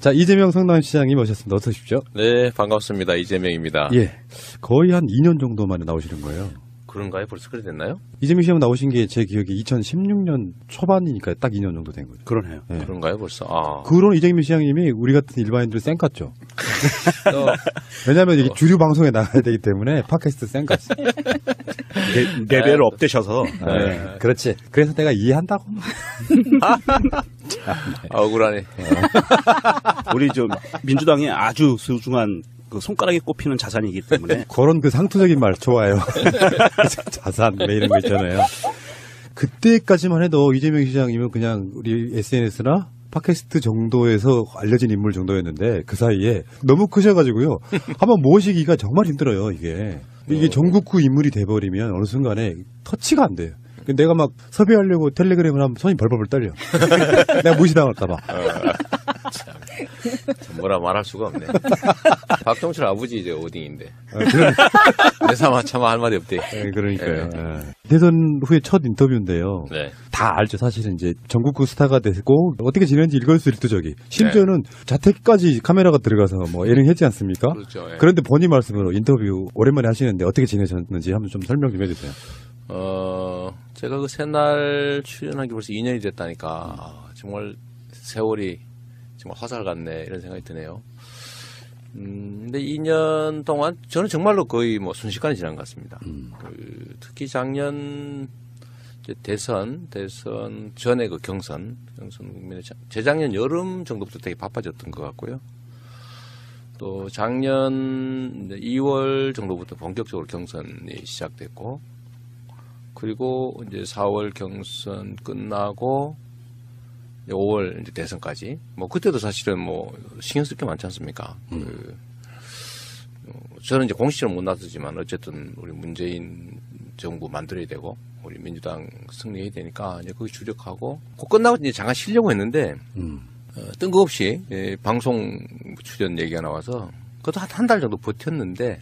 자, 이재명 성남시장님 오셨습니다. 어서 오십시오. 네, 반갑습니다. 이재명입니다. 예. 거의 한 2년 정도 만에 나오시는 거예요. 그런가요? 벌써 그래 됐나요? 이재명 시장 나오신 게 제 기억에 2016년 초반이니까 딱 2년 정도 된 거죠. 그러네요. 예. 그런가요, 벌써? 아. 그런 이재명 시장님이 우리 같은 일반인들 쌩깠죠. 왜냐하면 이게 주류 방송에 나가야 되기 때문에 팟캐스트 쌩깠어. 레벨을 업되셔서. 네. 그렇지. 그래서 내가 이해한다고. 억울하네. 우리 좀 민주당의 아주 소중한 그 손가락에 꼽히는 자산이기 때문에. 그런 그 상투적인 말 좋아요. 자산 뭐 이런 거 있잖아요. 그때까지만 해도 이재명 시장님은 그냥 우리 SNS나 팟캐스트 정도에서 알려진 인물 정도였는데 그 사이에 너무 크셔가지고요. 한번 모시기가 정말 힘들어요. 이게 전국구 인물이 돼버리면 어느 순간에 터치가 안 돼요. 내가 막 섭외하려고 텔레그램을 하면 손이 벌벌 떨려. 내가 무시당할까봐. 참 뭐라 말할 수가 없네. 박정철 아버지 이제 어딩인데. 내 삼아 참아 할 말이 없대. 네, 그러니까요. 네. 대선 후에 첫 인터뷰인데요. 네. 다 알죠. 사실은 이제 전국구 스타가 되고 어떻게 지내는지 일거수일투족이. 심지어는 자택까지 카메라가 들어가서 뭐 예능했지 않습니까? 그렇죠. 예. 그런데 본인 말씀으로 인터뷰 오랜만에 하시는데 어떻게 지내셨는지 한번 좀 설명 좀 해주세요. 제가 그 새날 출연한 게 벌써 2년이 됐다니까 정말 세월이 정말 화살 같네 이런 생각이 드네요. 근데 2년 동안 저는 정말로 거의 뭐 순식간에 지난 것 같습니다. 특히 작년 이제 대선 전에 그 경선 국민의 재작년 여름 정도부터 되게 바빠졌던 것 같고요. 또 작년 2월 정도부터 본격적으로 경선이 시작됐고, 그리고 이제 4월 경선 끝나고 5월 이제 대선까지 뭐 그때도 사실은 뭐 신경 쓸 게 많지 않습니까? 저는 이제 공식적으로 못 나서지만 어쨌든 우리 문재인 정부 만들어야 되고 우리 민주당 승리해야 되니까 이제 거기 주력하고 그 끝나고 이제 잠깐 쉬려고 했는데 뜬금없이 방송 출연 얘기가 나와서 그것도 한 달 정도 버텼는데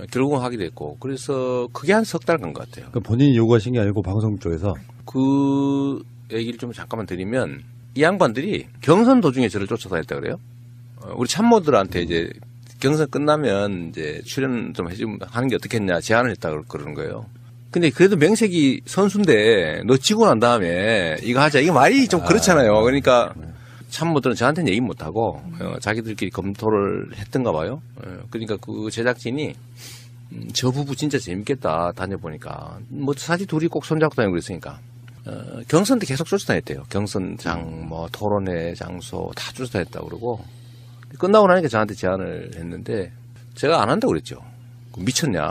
결국은 하게 됐고, 그래서 그게 한 석 달 간 것 같아요. 그러니까 본인이 요구하신 게 아니고 방송 쪽에서 그 얘기를 좀 잠깐만 드리면 이 양반들이 경선 도중에 저를 쫓아다녔다 그래요. 우리 참모들한테 이제 경선 끝나면 이제 출연 좀 해주면 하는 게 어떻겠냐 제안을 했다 그러는 거예요. 근데 그래도 명색이 선수인데 너 지고 난 다음에 이거 하자. 이게 말이 좀 그렇잖아요. 그러니까 참모들은 저한테는 얘기 못하고 자기들끼리 검토를 했던가 봐요. 그러니까 그 제작진이 저 부부 진짜 재밌겠다 다녀보니까 뭐 사실 둘이 꼭 손잡고 다니고 그랬으니까 경선 때 계속 쫓아다녔대요. 경선장 뭐 토론회 장소 다 쫓아다녔다고 그러고 끝나고 나니까 저한테 제안을 했는데 제가 안 한다고 그랬죠. 미쳤냐.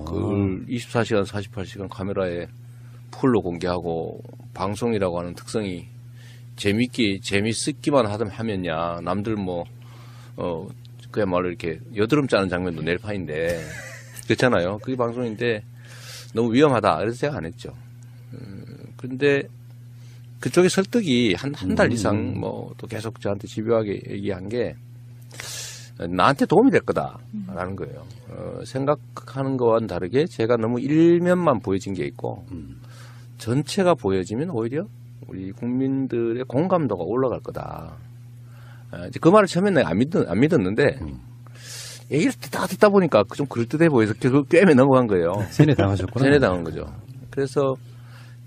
그걸 24시간 48시간 카메라에 풀로 공개하고 방송이라고 하는 특성이 재밌기만 하면야 남들 뭐 그야말로 이렇게 여드름 짜는 장면도 낼 판인데 그렇잖아요. 그게 방송인데 너무 위험하다. 그래서 제가 안 했죠. 그런데 그쪽에 설득이 한 달 이상 뭐 또 계속 저한테 집요하게 얘기한 게 나한테 도움이 될 거다라는 거예요. 생각하는 거와는 다르게 제가 너무 일면만 보여진 게 있고 전체가 보여지면 오히려 우리 국민들의 공감도가 올라갈 거다. 이제 그 말을 처음에 내가 안 믿었는데 얘기를 듣다 보니까 좀 그럴듯해 보여서 그 꿰매 넘어간 거예요. 세뇌 당하셨구나. 세뇌 당한 거죠. 그래서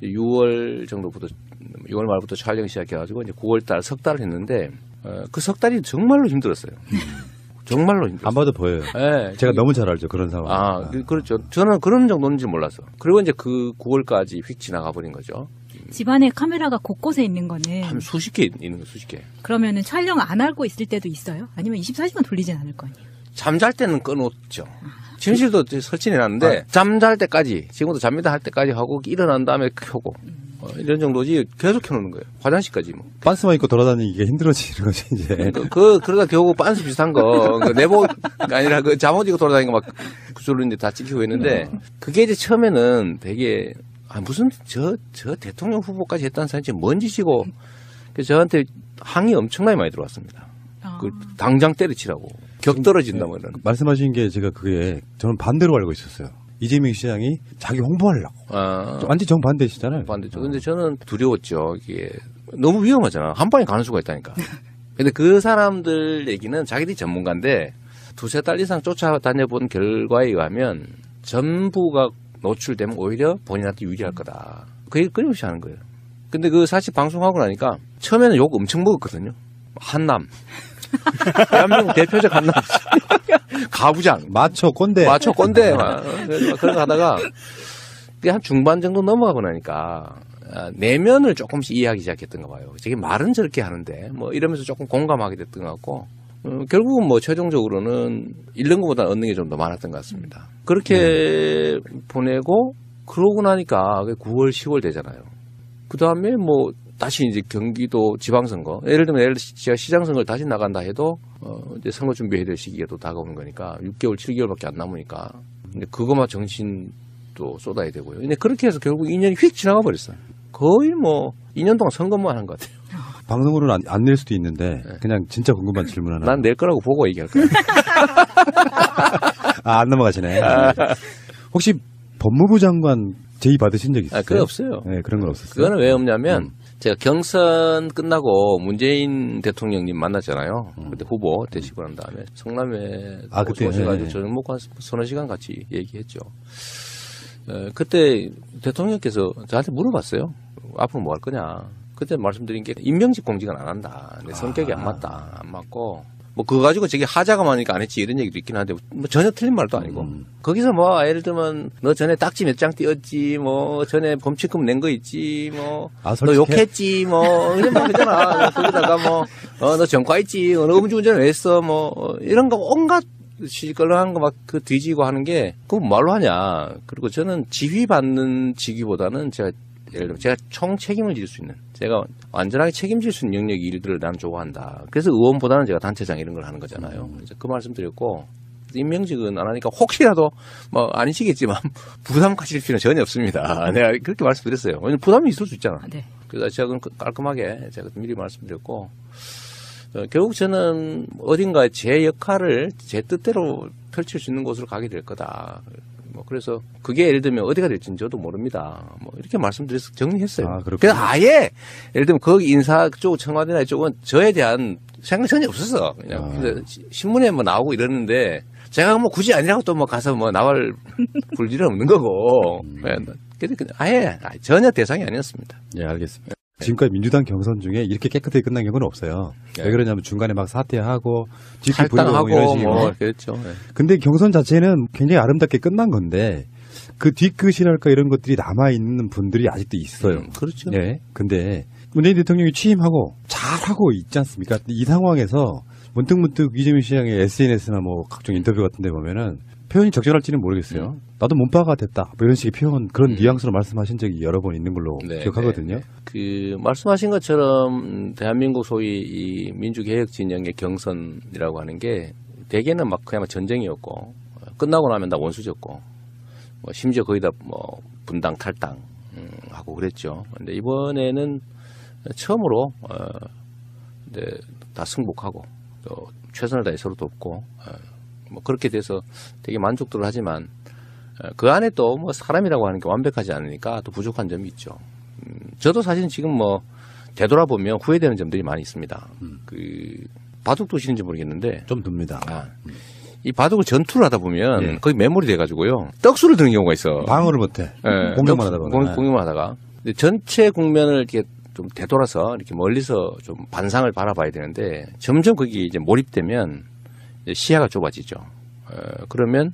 6월 정도부터 6월 말부터 촬영 시작해가지고 이제 9월달 석 달을 했는데 그 석 달이 정말로 힘들었어요. 정말로 힘들었어요. 안 봐도 보여요. 네, 제가 너무 잘 알죠. 그런 상황. 그렇죠. 저는 그런 정도인지 몰랐어. 그리고 이제 그 9월까지 휙 지나가 버린 거죠. 집안에 카메라가 곳곳에 있는 거는 한 수십 개 있는 거, 수십 개. 그러면은 촬영 안 하고 있을 때도 있어요? 아니면 24시간 돌리진 않을 거 아니에요? 잠잘 때는 꺼놓죠. 침실도 설치해놨는데 잠잘 때까지, 지금도 잡니다 할 때까지 하고 일어난 다음에 켜고 이런 정도지 계속 켜놓는 거예요. 화장실까지 뭐. 빤스만 입고 돌아다니기가 힘들어지는 거지 이제. 그러다 겨우 빤스 비슷한 거 내복이 아니라 그 잠옷 입고 돌아다니는 거 막 구슬로 이제 다 찍히고 있는데 그게 이제 처음에는 되게 무슨 저 대통령 후보까지 했다는 사람이 뭔 짓이고 그래서 저한테 항의 엄청나게 많이 들어왔습니다. 그 당장 때려치라고 격 떨어진다 뭐 이런. 말씀하신 게 제가 그게 저는 반대로 알고 있었어요. 이재명 시장이 자기 홍보하려고. 완전 정반대시잖아요. 반대죠. 근데 저는 두려웠죠. 이게 너무 위험하잖아. 한 방에 가는 수가 있다니까. 근데 그 사람들 얘기는 자기들이 전문가인데 두세 달 이상 쫓아다녀본 결과에 의하면 전부가 노출되면 오히려 본인한테 유리할 거다. 그 얘기 끊임없이 하는 거예요. 근데 그 사실 방송하고 나니까 처음에는 욕 엄청 먹었거든요. 한남. 대한민국 대표적 한남. 가부장. 마초 꼰대. 마초 꼰대. 그런 거 하다가 그게 한 중반 정도 넘어가고 나니까 내면을 조금씩 이해하기 시작했던 거 봐요. 저게 말은 저렇게 하는데 뭐 이러면서 조금 공감하게 됐던 것 같고 결국은 뭐 최종적으로는 잃는 것보다 얻는 게 좀 더 많았던 것 같습니다. 그렇게 보내고 그러고 나니까 9월, 10월 되잖아요. 그 다음에 뭐 다시 이제 경기도 지방선거, 예를 들면 제가 시장선거를 다시 나간다 해도 이제 선거 준비해야 될 시기가 또 다가오는 거니까 6개월, 7개월밖에 안 남으니까 근데 그것만 정신도 쏟아야 되고요. 근데 그렇게 해서 결국 2년이 휙 지나가 버렸어요. 거의 뭐 2년 동안 선거만 한 것 같아요. 방송으로는 안 낼 수도 있는데 그냥 진짜 궁금한 질문 하나. 난 낼 거라고 보고 얘기할 거야. 안 넘어가시네. 혹시 법무부 장관 제의 받으신 적 있어요? 그게 없어요. 네, 그런 건 없었어요. 그거는 왜 없냐면 제가 경선 끝나고 문재인 대통령님 만났잖아요. 그때 후보 되시고 난 다음에 성남에 그때 오셔가지고 저녁 먹고 한 서너 시간 같이 얘기했죠. 그때 대통령께서 저한테 물어봤어요. 앞으로 뭐 할 거냐. 그때 말씀드린 게 임명직 공직은 안 한다. 내 성격이 안 맞다. 안 맞고 뭐 그거 가지고 저게 하자가 많으니까 안 했지 이런 얘기도 있긴 한데 뭐 전혀 틀린 말도 아니고 거기서 뭐 예를 들면 너 전에 딱지 몇 장 띄었지 뭐 전에 범칙금 낸 거 있지 뭐 너 욕했지 뭐 이런 말 있잖아. 거기다가 뭐 너 전과했지 너 음주운전을 왜 했어 뭐 이런 거 온갖 시끌렁한 거 막 그 뒤지고 하는 게 그거 말로 하냐. 그리고 저는 지휘받는 직위보다는 예를 들면 제가 총 책임을 질 수 있는 제가 완전하게 책임질 수 있는 영역 일들을 난 좋아한다. 그래서 의원보다는 제가 단체장 이런 걸 하는 거잖아요. 그래서 그 말씀 드렸고 임명직은 안 하니까 혹시라도 뭐 아니시겠지만 부담 가질 필요는 전혀 없습니다. 내가 그렇게 말씀드렸어요. 왜냐면 부담이 있을 수 있잖아. 네. 그래서 제가 깔끔하게 제가 미리 말씀드렸고 결국 저는 어딘가에 제 역할을 제 뜻대로 펼칠 수 있는 곳으로 가게 될 거다. 뭐 그래서 그게 예를 들면 어디가 될지는 저도 모릅니다. 뭐 이렇게 말씀드려서 정리했어요. 그래서 아예 예를 들면 거기 인사 쪽 청와대나 이쪽은 저에 대한 생각 전혀 없었어. 그냥 신문에 뭐 나오고 이러는데 제가 뭐 굳이 아니라고 또 뭐 가서 뭐 나발 볼 일은 없는 거고. 근데 아예 전혀 대상이 아니었습니다. 예, 알겠습니다. 지금까지 민주당 경선 중에 이렇게 깨끗하게 끝난 경우는 없어요. 왜 그러냐면 중간에 막 사퇴하고 탈당하고 뭐 그랬죠. 네. 근데 경선 자체는 굉장히 아름답게 끝난 건데 그 뒤끝이랄까 이런 것들이 남아 있는 분들이 아직도 있어요. 그렇죠. 네. 근데 문재인 대통령이 취임하고 잘하고 있지 않습니까? 이 상황에서 문득문득 이재명 시장의 SNS나 뭐 각종 인터뷰 같은 데 보면은 표현이 적절할지는 모르겠어요. 나도 몸빠가 됐다. 뭐 이런 식의 표현, 그런 뉘앙스로 말씀하신 적이 여러 번 있는 걸로 기억하거든요. 그 말씀하신 것처럼 대한민국 소위 이 민주개혁 진영의 경선이라고 하는 게 대개는 막 그냥 전쟁이었고 끝나고 나면 다 원수졌고 뭐 심지어 거의 다 뭐 분당 탈당 하고 그랬죠. 근데 이번에는 처음으로 이제 다 승복하고 또 최선을 다해 서로 돕고 뭐 그렇게 돼서 되게 만족도를 하지만 그 안에 또 뭐 사람이라고 하는 게 완벽하지 않으니까 또 부족한 점이 있죠. 저도 사실 지금 뭐 되돌아보면 후회되는 점들이 많이 있습니다. 그 바둑 두시는지 모르겠는데 좀 듭니다. 이 바둑을 전투를 하다 보면 거의 메모리 돼가지고요 떡수를 드는 경우가 있어. 방어를 못해. 공격만 하다가. 공격만 하다가. 근데 전체 국면을 이렇게 좀 되돌아서 이렇게 멀리서 좀 반상을 바라봐야 되는데 점점 거기 이제 몰입되면 시야가 좁아지죠. 그러면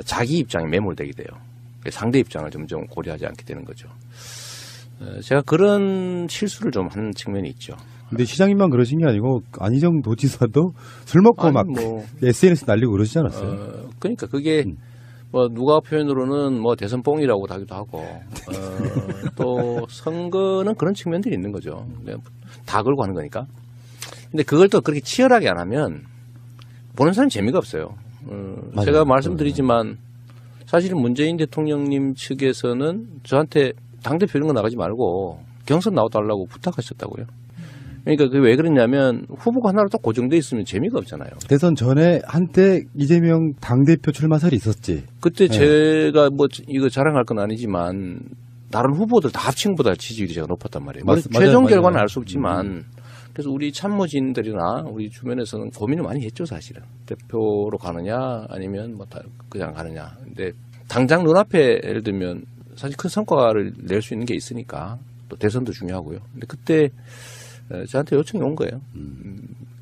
자기 입장에 매몰되게 돼요. 상대 입장을 점점 고려하지 않게 되는 거죠. 제가 그런 실수를 좀 한 측면이 있죠. 근데 시장님만 그러신 게 아니고 안희정 도지사도 술 먹고 막 SNS 날리고 그러시지 않았어요? 그러니까 그게 뭐 누가 표현으로는 뭐 대선 뽕이라고 하기도 하고 또 선거는 그런 측면들이 있는 거죠. 다 걸고 하는 거니까. 근데 그걸 또 그렇게 치열하게 안 하면 보는 사람 재미가 없어요. 제가 말씀드리지만 사실은 문재인 대통령님 측에서는 저한테 당대표 이런 거 나가지 말고 경선 나와달라고 부탁하셨다고요. 그러니까 그게 왜 그랬냐면 후보가 하나로 딱 고정돼 있으면 재미가 없잖아요. 대선 전에 한때 이재명 당대표 출마설이 있었지. 그때 제가 뭐 이거 자랑할 건 아니지만 다른 후보들 다 합친 것보다 지지율이 제가 높았단 말이에요. 최종 결과는 알 수 없지만 그래서 우리 참모진들이나 우리 주변에서는 고민을 많이 했죠, 사실은. 대표로 가느냐, 아니면 뭐 그냥 가느냐. 근데 당장 눈앞에 예를 들면 사실 큰 성과를 낼 수 있는 게 있으니까 또 대선도 중요하고요. 근데 그때 저한테 요청이 온 거예요.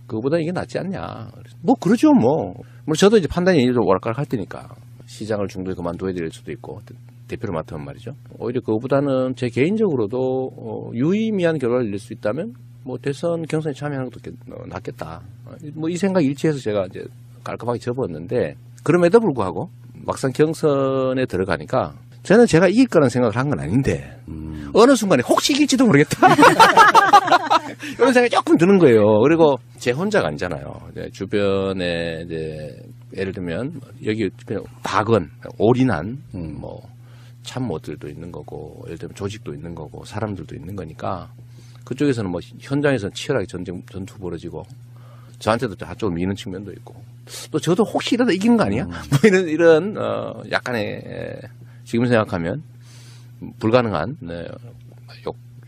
그거보다 이게 낫지 않냐. 뭐 그러죠, 뭐. 물론 저도 이제 판단이 좀 오락가락 할 테니까 시장을 중도에 그만둬야 될 수도 있고 대표를 맡으면 말이죠. 오히려 그거보다는 제 개인적으로도 유의미한 결과를 낼 수 있다면 뭐 대선 경선에 참여하는 것도 낫겠다. 뭐 이 생각 일치해서 제가 이제 깔끔하게 접었는데 그럼에도 불구하고 막상 경선에 들어가니까 저는 제가 이길 거라는 생각을 한 건 아닌데 어느 순간에 혹시 이길지도 모르겠다. 이런 생각이 조금 드는 거예요. 그리고 제 혼자가 아니잖아요. 이제 주변에 이제 예를 들면 여기 그냥 박은 올인한 뭐 참모들도 있는 거고 예를 들면 조직도 있는 거고 사람들도 있는 거니까 그쪽에서는 뭐 현장에서는 치열하게 전투 벌어지고 저한테도 한쪽을 미는 측면도 있고 또 저도 혹시 이러다 이기는 거 아니야? 뭐 이런 약간의 지금 생각하면 불가능한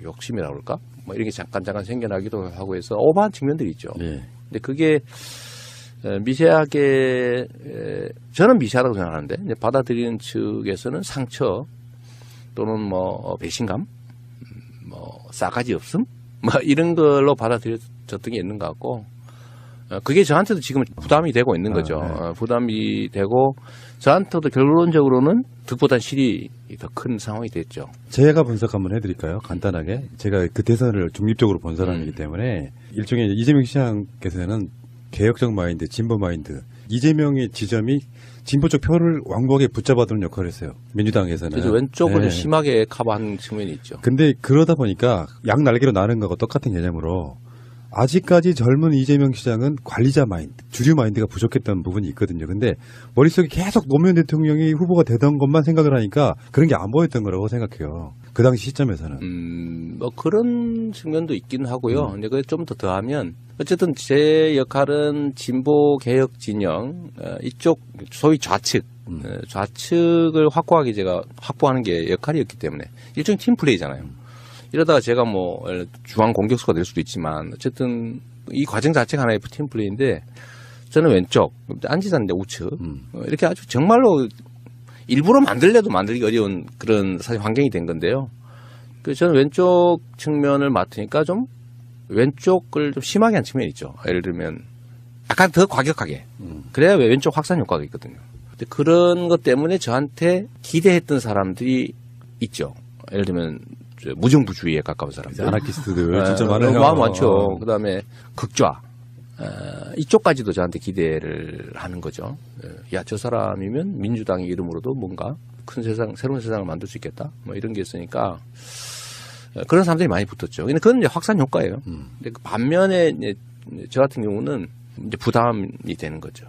욕심이라고 그럴까? 뭐 이런 게 잠깐 생겨나기도 하고 해서 오버한 측면들이 있죠. 네. 근데 그게 미세하게 저는 미세하다고 생각하는데 이제 받아들이는 측에서는 상처 또는 뭐 배신감, 뭐 싸가지 없음, 뭐 이런 걸로 받아들여졌던 게 있는 것 같고 그게 저한테도 지금 부담이 되고 있는 거죠. 네. 부담이 되고 저한테도 결론적으로는 득보다 실이 더 큰 상황이 됐죠. 제가 분석 한번 해드릴까요? 간단하게. 제가 그 대선을 중립적으로 본 사람이기 때문에 일종의 이재명 시장께서는 개혁적 마인드, 진보 마인드. 이재명의 지점이 진보 쪽 표를 완곡하게 붙잡아두는 역할을 했어요. 민주당에서는. 그래서 왼쪽을 네. 심하게 커버한 측면이 있죠. 근데 그러다 보니까 양 날개로 나는 거하고 똑같은 개념으로 아직까지 젊은 이재명 시장은 관리자 마인드, 주류 마인드가 부족했던 부분이 있거든요. 근데 머릿속에 계속 노무현 대통령이 후보가 되던 것만 생각을 하니까 그런 게 안 보였던 거라고 생각해요. 그 당시 시점에서는. 뭐 그런 측면도 있긴 하고요. 근데 그게 좀 더 더하면 어쨌든 제 역할은 진보 개혁 진영 이쪽 소위 좌측 좌측을 확고하게 제가 확보하는 게 역할이었기 때문에 일종의 팀 플레이잖아요. 이러다가 제가 뭐 중앙 공격수가 될 수도 있지만 어쨌든 이 과정 자체가 하나의 팀 플레이인데 저는 왼쪽, 안지사는 이제 우측 이렇게 아주 정말로 일부러 만들려도 만들기 어려운 그런 사실 환경이 된 건데요. 그래서 저는 왼쪽 측면을 맡으니까 좀 왼쪽을 좀 심하게 한 측면이 있죠. 예를 들면 약간 더 과격하게. 그래야 왼쪽 확산 효과가 있거든요. 근데 그런 것 때문에 저한테 기대했던 사람들이 있죠. 예를 들면 무정부주의에 가까운 사람들. 아나키스트들 진짜 많아요. 많죠. 그다음에 극좌. 이쪽까지도 저한테 기대를 하는 거죠. 야, 저 사람이면 민주당의 이름으로도 뭔가 큰 세상, 새로운 세상을 만들 수 있겠다. 뭐 이런 게 있으니까 그런 사람들이 많이 붙었죠. 근데 그건 이제 확산 효과예요. 근데 그 반면에 이제 저 같은 경우는 이제 부담이 되는 거죠.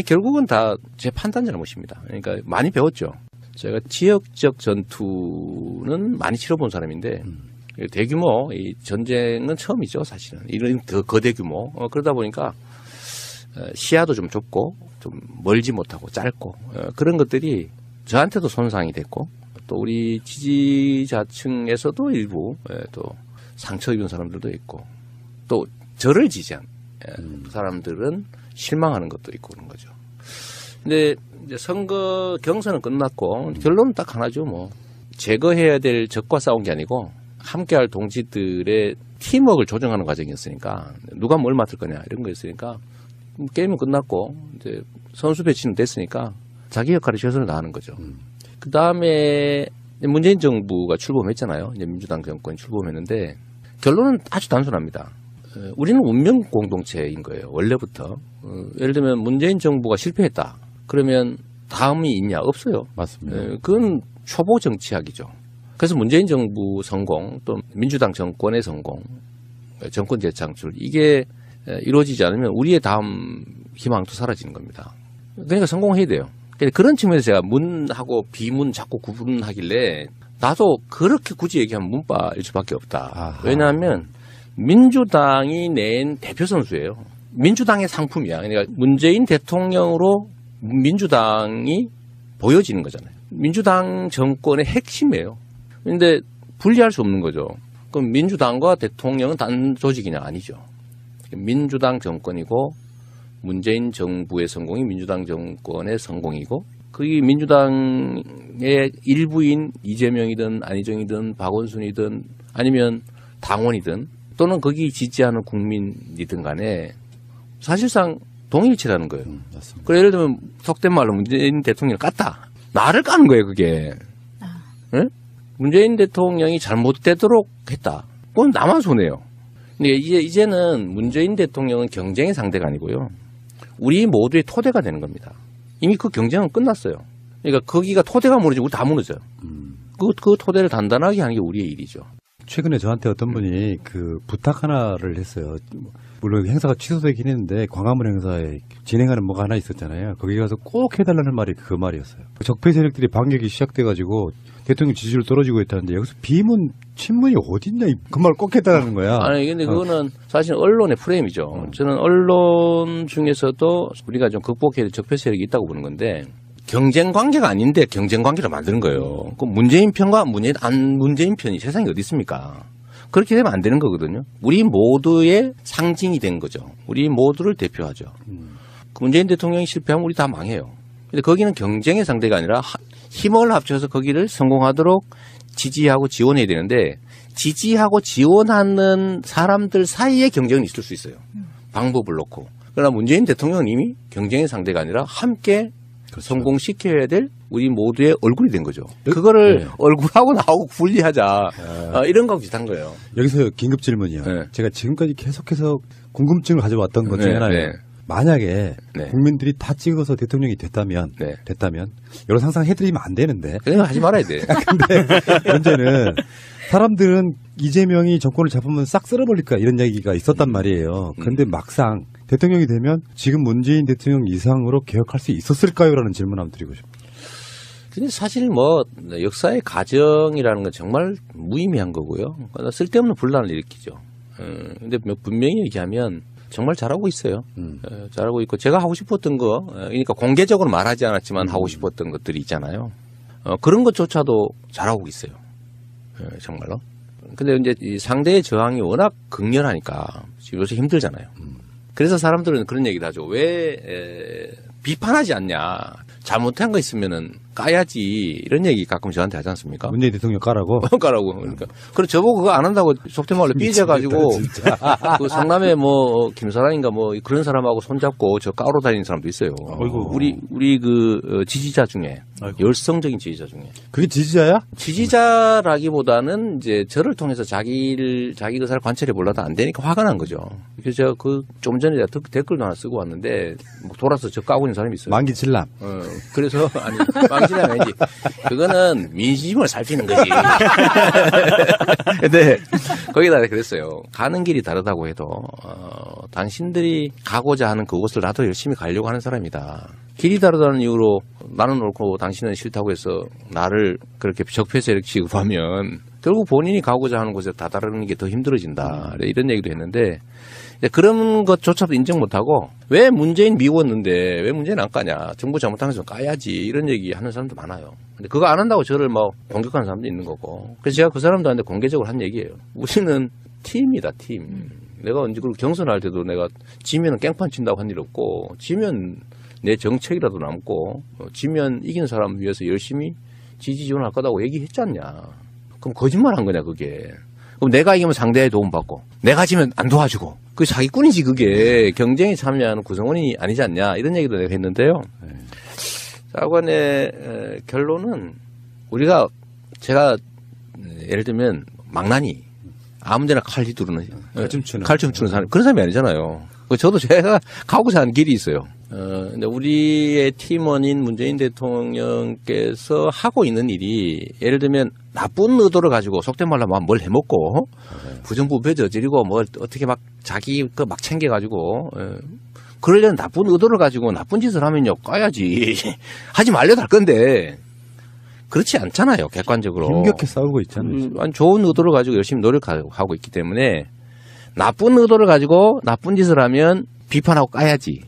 결국은 다 제 판단 잘못입니다. 그러니까 많이 배웠죠. 제가 지역적 전투는 많이 치러본 사람인데 대규모 이 전쟁은 처음이죠, 사실은. 이런 더 거대 규모. 그러다 보니까 시야도 좀 좁고 좀 멀지 못하고 짧고 그런 것들이 저한테도 손상이 됐고 또 우리 지지자층에서도 일부 또 상처 입은 사람들도 있고 또 저를 지지한 사람들은 실망하는 것도 있고 그런 거죠. 근데 이제 선거 경선은 끝났고 결론은 딱 하나죠. 뭐 제거해야 될 적과 싸운 게 아니고 함께할 동지들의 팀워크를 조정하는 과정이었으니까 누가 뭘 맡을 거냐 이런 거였으니까 게임은 끝났고 이제 선수 배치는 됐으니까 자기 역할에 최선을 다하는 거죠. 그 다음에 문재인 정부가 출범했잖아요. 이제 민주당 정권이 출범했는데 결론은 아주 단순합니다. 우리는 운명 공동체인 거예요. 원래부터. 예를 들면 문재인 정부가 실패했다. 그러면 다음이 있냐? 없어요. 맞습니다. 그건 초보 정치학이죠. 그래서 문재인 정부 성공 또 민주당 정권의 성공, 정권 재창출 이게 이루어지지 않으면 우리의 다음 희망도 사라지는 겁니다. 그러니까 성공해야 돼요. 그런 측면에서 제가 문하고 비문 자꾸 구분하길래 나도 그렇게 굳이 얘기하면 문바일 수밖에 없다. 아하. 왜냐하면 민주당이 낸 대표 선수예요. 민주당의 상품이야. 그러니까 문재인 대통령으로 민주당이 보여지는 거잖아요. 민주당 정권의 핵심이에요. 그런데 분리할 수 없는 거죠. 그럼 민주당과 대통령은 단 조직이냐? 아니죠. 민주당 정권이고 문재인 정부의 성공이 민주당 정권의 성공이고 그게 민주당의 일부인 이재명이든 안희정이든 박원순이든 아니면 당원이든 또는 거기 지지하는 국민이든 간에 사실상 동일치라는 거예요. 맞습니다. 그래 예를 들면 속된 말로 문재인 대통령을 깠다. 나를 까는 거예요 그게. 응? 문재인 대통령이 잘못되도록 했다. 그건 나만 손해요. 근데 이제는 문재인 대통령은 경쟁의 상대가 아니고요. 우리 모두의 토대가 되는 겁니다. 이미 그 경쟁은 끝났어요. 그러니까 거기가 토대가 무너지고 우리 다 무너져요. 그 토대를 단단하게 하는 게 우리의 일이죠. 최근에 저한테 어떤 분이 그 부탁 하나를 했어요. 물론 행사가 취소되긴 했는데 광화문 행사에 진행하는 뭐가 하나 있었잖아요. 거기 가서 꼭 해달라는 말이 그 말이었어요. 적폐 세력들이 반격이 시작돼가지고 대통령 지지율 떨어지고 있다는데 여기서 비문, 친문이 어딨냐 그 말 꼭 해달라는 거야. 아니 근데 그거는 사실 언론의 프레임이죠. 저는 언론 중에서도 우리가 좀 극복해야 될 적폐 세력이 있다고 보는 건데 경쟁 관계가 아닌데 경쟁 관계를 만드는 거예요. 그 문재인 편과 문재인 편이 세상에 어디 있습니까? 그렇게 되면 안 되는 거거든요. 우리 모두의 상징이 된 거죠. 우리 모두를 대표하죠. 그 문재인 대통령이 실패하면 우리 다 망해요. 근데 거기는 경쟁의 상대가 아니라 힘을 합쳐서 거기를 성공하도록 지지하고 지원해야 되는데 지지하고 지원하는 사람들 사이에 경쟁은 있을 수 있어요. 방법을 놓고. 그러나 문재인 대통령은 이미 경쟁의 상대가 아니라 함께 그렇죠. 성공시켜야 될 우리 모두의 얼굴이 된 거죠. 그거를 네. 얼굴하고 나하고 분리하자. 이런 거하고 비슷한 거예요. 여기서 긴급 질문이요. 네. 제가 지금까지 계속해서 궁금증을 가져왔던 것 중에 네, 하나예요. 네. 만약에 네. 국민들이 다 찍어서 대통령이 됐다면 여러 상상해드리면 안 되는데. 그냥 하지 말아야 돼. 근데 문제는 사람들은 이재명이 정권을 잡으면 싹 쓸어버릴까 이런 얘기가 있었단 말이에요. 그런데 막상 대통령이 되면 지금 문재인 대통령 이상으로 개혁할 수 있었을까요? 라는 질문 한번 드리고 싶어요. 근데 사실 뭐 역사의 가정이라는 건 정말 무의미한 거고요. 쓸데없는 분란을 일으키죠. 근데 분명히 얘기하면 정말 잘하고 있어요. 잘하고 있고 제가 하고 싶었던 거 그러니까 공개적으로 말하지 않았지만 하고 싶었던 것들이 있잖아요. 그런 것조차도 잘하고 있어요. 정말로. 근데 이제 이 상대의 저항이 워낙 극렬하니까 요새 힘들잖아요. 그래서 사람들은 그런 얘기를 하죠. 왜 비판하지 않냐. 잘못한 거 있으면은 까야지. 이런 얘기 가끔 저한테 하지 않습니까? 문재인 대통령 까라고? 까라고. 그러니까. 그래, 저보고 그거 안 한다고 속된 말로 삐져가지고. 그 성남에 뭐, 김사랑인가 뭐, 그런 사람하고 손잡고 저 까로 다니는 사람도 있어요. 아이고. 우리 그 지지자 중에. 아이고. 열성적인 지지자 중에. 그게 지지자야? 지지자라기보다는 이제 저를 통해서 자기 의사를 관찰해 보려도 안 되니까 화가 난 거죠. 그래서 제가 좀 전에 댓글도 하나 쓰고 왔는데, 뭐 돌아서 저 까고 있는 사람이 있어요. 만기칠남. 그래서, 아니, 망치는 아니지. 그거는 민심을 살피는 거지. 근데 거기다 그랬어요. 가는 길이 다르다고 해도 당신들이 가고자 하는 그곳을 나도 열심히 가려고 하는 사람이다. 길이 다르다는 이유로 나는 옳고 당신은 싫다고 해서 나를 그렇게 적폐 세력 취급하면 결국 본인이 가고자 하는 곳에 다다르는 게 더 힘들어진다. 이런 얘기도 했는데 그런 것조차도 인정 못하고 왜 문재인 미웠는데 왜 문재인 안 까냐. 정부 잘못한 것은 까야지. 이런 얘기 하는 사람도 많아요. 근데 그거 안 한다고 저를 막 공격하는 사람도 있는 거고. 그래서 제가 그 사람들한테 공개적으로 한 얘기예요. 우리는 팀이다, 팀. 내가 언제 그리고 경선할 때도 내가 지면은 깽판 친다고 한 일 없고 지면 내 정책이라도 남고 지면 이긴 사람 위해서 열심히 지지 지원할 거다고 얘기했지 않냐. 그럼 거짓말 한 거냐 그게. 그럼 내가 이기면 상대의 도움받고 내가 지면 안 도와주고 그 사기꾼이지 그게. 경쟁에 참여하는 구성원이 아니지 않냐 이런 얘기도 내가 했는데요. 사관의 결론은 제가 예를 들면 망나니 아무데나 칼 휘두르는 칼춤 추는 사람 그런 사람이 아니잖아요. 저도 제가 가고자 하는 길이 있어요. 근데 우리의 팀원인 문재인 대통령께서 하고 있는 일이 예를 들면 나쁜 의도를 가지고 속된 말로 뭘 해먹고 부정부패 저지르고 뭐 어떻게 막 자기 막 챙겨가지고 그러려는 나쁜 의도를 가지고 나쁜 짓을 하면요 까야지. 하지 말려도 할 건데 그렇지 않잖아요. 객관적으로. 힘겹게 싸우고 있잖아요. 좋은 의도를 가지고 열심히 노력하고 있기 때문에 나쁜 의도를 가지고 나쁜 짓을 하면 비판하고 까야지.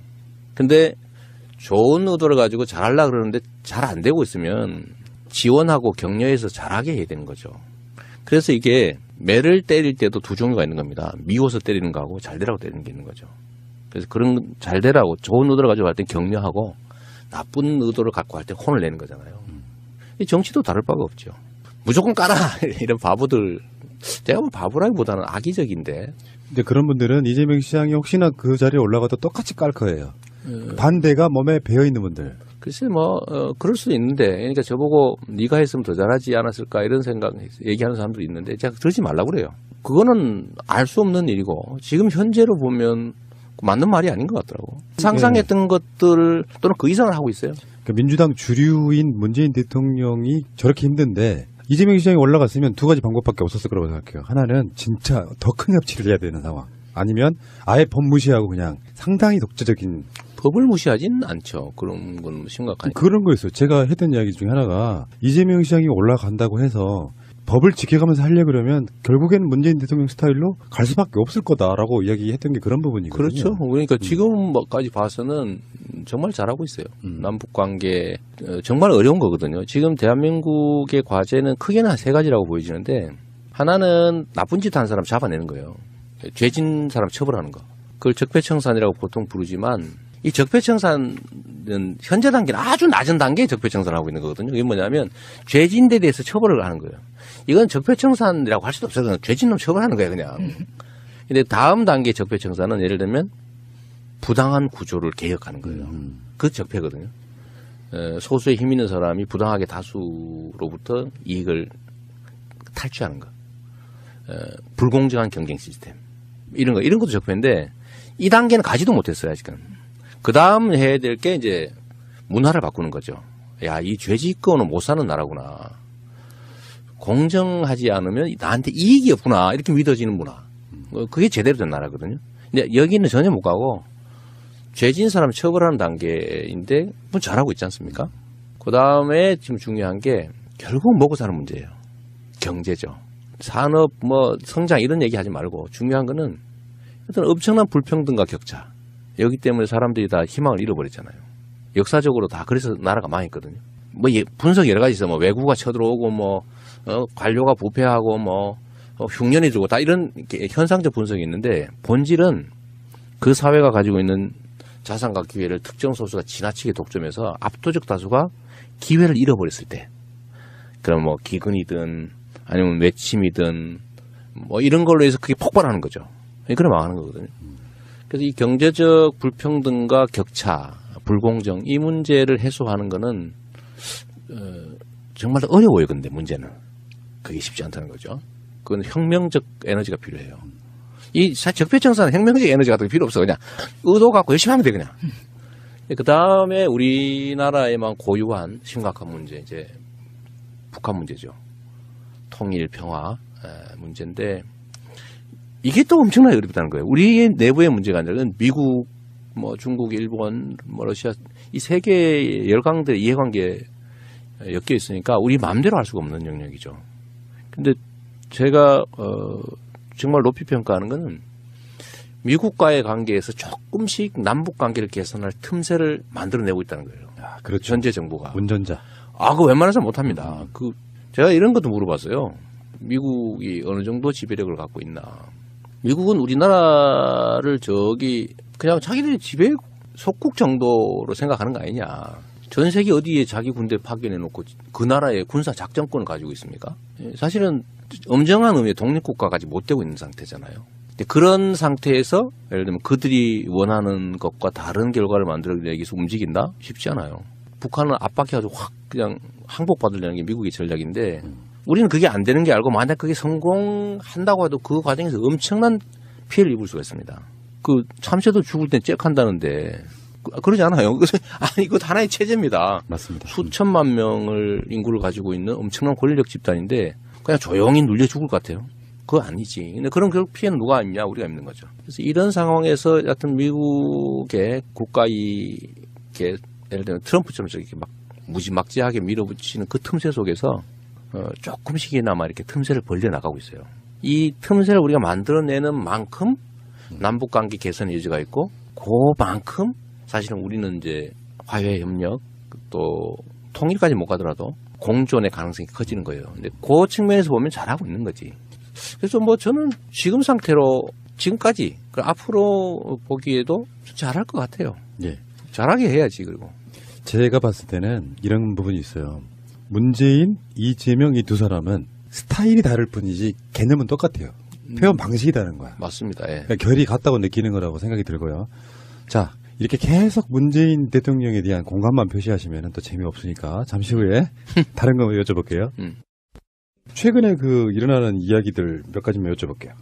근데 좋은 의도를 가지고 잘하려고 그러는데 잘 안 되고 있으면 지원하고 격려해서 잘하게 해야 되는 거죠. 그래서 이게 매를 때릴 때도 두 종류가 있는 겁니다. 미워서 때리는 거하고 잘 되라고 때리는 게 있는 거죠. 그래서 그런 잘 되라고 좋은 의도를 가지고 할 때 격려하고 나쁜 의도를 갖고 할 때 혼을 내는 거잖아요. 이 정치도 다를 바가 없죠. 무조건 까라 이런 바보들. 제가 보면 바보라기보다는 악의적인데. 근데 그런 분들은 이재명 시장이 혹시나 그 자리에 올라가도 똑같이 깔 거예요. 반대가 몸에 배어 있는 분들. 글쎄 그럴 수도 있는데 그러니까 저보고 네가 했으면 더 잘하지 않았을까 이런 생각 얘기하는 사람들이 있는데 제가 그러지 말라고 그래요. 그거는 알 수 없는 일이고 지금 현재로 보면 맞는 말이 아닌 것 같더라고. 상상했던 것들 또는 그 이상을 하고 있어요. 그러니까 민주당 주류인 문재인 대통령이 저렇게 힘든데 이재명 시장이 올라갔으면 두 가지 방법밖에 없었을 거라고 생각해요. 하나는 진짜 더 큰 협치를 해야 되는 상황. 아니면 아예 법 무시하고 그냥 상당히 독재적인. 법을 무시하진 않죠. 그런 건 심각하니까. 그런 거였어요. 제가 했던 이야기 중에 하나가 이재명 시장이 올라간다고 해서 법을 지켜가면서 하려고 그러면 결국에는 문재인 대통령 스타일로 갈 수밖에 없을 거다라고 이야기했던 게 그런 부분이거든요. 그렇죠. 그러니까 지금까지 봐서는 정말 잘하고 있어요. 남북 관계 정말 어려운 거거든요. 지금 대한민국의 과제는 크게는 한 세 가지라고 보여지는데 하나는 나쁜 짓 한 사람 잡아내는 거예요. 죄진 사람 처벌하는 거. 그걸 적폐청산이라고 보통 부르지만 이 적폐청산은 현재 단계는 아주 낮은 단계에 적폐청산을 하고 있는 거거든요. 이게 뭐냐면 죄진에 대해서 처벌을 하는 거예요. 이건 적폐청산이라고 할 수도 없어요. 그냥 죄진 놈 처벌하는 거예요, 그냥. 근데 다음 단계 적폐청산은 예를 들면 부당한 구조를 개혁하는 거예요. 그 적폐거든요. 소수의 힘 있는 사람이 부당하게 다수로부터 이익을 탈취하는 거. 불공정한 경쟁 시스템. 이런 것도 적폐인데 이 단계는 가지도 못했어요, 아직은. 그 다음 해야 될 게 이제 문화를 바꾸는 거죠. 야, 이 죄짓고는 못 사는 나라구나. 공정하지 않으면 나한테 이익이 없구나. 이렇게 믿어지는 문화. 그게 제대로 된 나라거든요. 근데 여기는 전혀 못 가고 죄진 사람 처벌하는 단계인데 뭐 잘하고 있지 않습니까? 그 다음에 지금 중요한 게 결국 먹고 사는 문제예요. 경제죠. 산업, 성장 이런 얘기 하지 말고 중요한 거는 어떤 엄청난 불평등과 격차. 여기 때문에 사람들이 다 희망을 잃어버렸잖아요. 역사적으로 다 그래서 나라가 망했거든요. 분석 여러 가지 있어. 외국가 쳐들어오고 관료가 부패하고 흉년이 들고 다 이런 현상적 분석이 있는데 본질은 그 사회가 가지고 있는 자산과 기회를 특정 소수가 지나치게 독점해서 압도적 다수가 기회를 잃어버렸을 때 그럼 기근이든 아니면 외침이든 이런 걸로 해서 그게 폭발하는 거죠. 그래 망하는 거거든요. 그래서 이 경제적 불평등과 격차, 불공정 이 문제를 해소하는 거는 정말 어려워요. 근데 문제는 그게 쉽지 않다는 거죠. 그건 혁명적 에너지가 필요해요. 이 적폐청산은 혁명적 에너지 같은 게 필요 없어. 그냥 의도 갖고 열심히 하면 돼 그냥. 그 다음에 우리나라에만 고유한 심각한 문제 이제 북한 문제죠. 통일 평화 문제인데 이게 또 엄청나게 어렵다는 거예요. 우리의 내부의 문제가 아니라 미국, 중국, 일본, 러시아 이 세계의 열강들의 이해관계에 엮여 있으니까 우리 마음대로 할 수가 없는 영역이죠. 근데 제가 정말 높이 평가하는 거는 미국과의 관계에서 조금씩 남북 관계를 개선할 틈새를 만들어내고 있다는 거예요. 그렇죠. 현재 정부가. 운전자. 그거 웬만해서 못합니다. 제가 이런 것도 물어봤어요. 미국이 어느 정도 지배력을 갖고 있나. 미국은 우리나라를 그냥 자기들의 지배 속국 정도로 생각하는 거 아니냐. 전 세계 어디에 자기 군대 파견해놓고 그 나라의 군사 작전권을 가지고 있습니까? 사실은 엄정한 의미의 독립국가까지 못 되고 있는 상태잖아요. 그런 상태에서 예를 들면 그들이 원하는 것과 다른 결과를 만들어내기 위해서 움직인다? 쉽지 않아요. 북한은 압박해가지고 확 그냥 항복받으려는 게 미국의 전략인데 우리는 그게 안 되는 게 알고 만약 그게 성공한다고 해도 그 과정에서 엄청난 피해를 입을 수가 있습니다. 참새도 죽을 땐 잭한다는데 그러지 않아요. 아니 이것 하나의 체제입니다. 맞습니다. 수천만 명을 인구를 가지고 있는 엄청난 권력 집단인데 그냥 조용히 눌려 죽을 것 같아요. 그거 아니지. 근데 그런 결국 피해는 누가 입냐? 우리가 입는 거죠. 그래서 이런 상황에서 여하튼 미국의 국가이익에 예를 들면 트럼프처럼 저렇게 막 무지막지하게 밀어붙이는 그 틈새 속에서 조금씩이나마 이렇게 틈새를 벌려나가고 있어요. 이 틈새를 우리가 만들어내는 만큼 남북관계 개선 여지가 있고 그만큼 사실은 우리는 이제 화해 협력 또 통일까지 못 가더라도 공존의 가능성이 커지는 거예요. 근데 그 측면에서 보면 잘하고 있는 거지. 그래서 뭐 저는 지금 상태로 지금까지 앞으로 보기에도 잘할 것 같아요. 예. 잘하게 해야지. 그리고 제가 봤을 때는 이런 부분이 있어요. 문재인, 이재명 이 두 사람은 스타일이 다를 뿐이지 개념은 똑같아요. 표현 방식이 다른 거야. 맞습니다. 예. 그러니까 결이 같다고 느끼는 거라고 생각이 들고요. 자, 이렇게 계속 문재인 대통령에 대한 공감만 표시하시면 또 재미없으니까 잠시 후에 다른 거 여쭤볼게요. 최근에 그 일어나는 이야기들 몇 가지만 여쭤볼게요.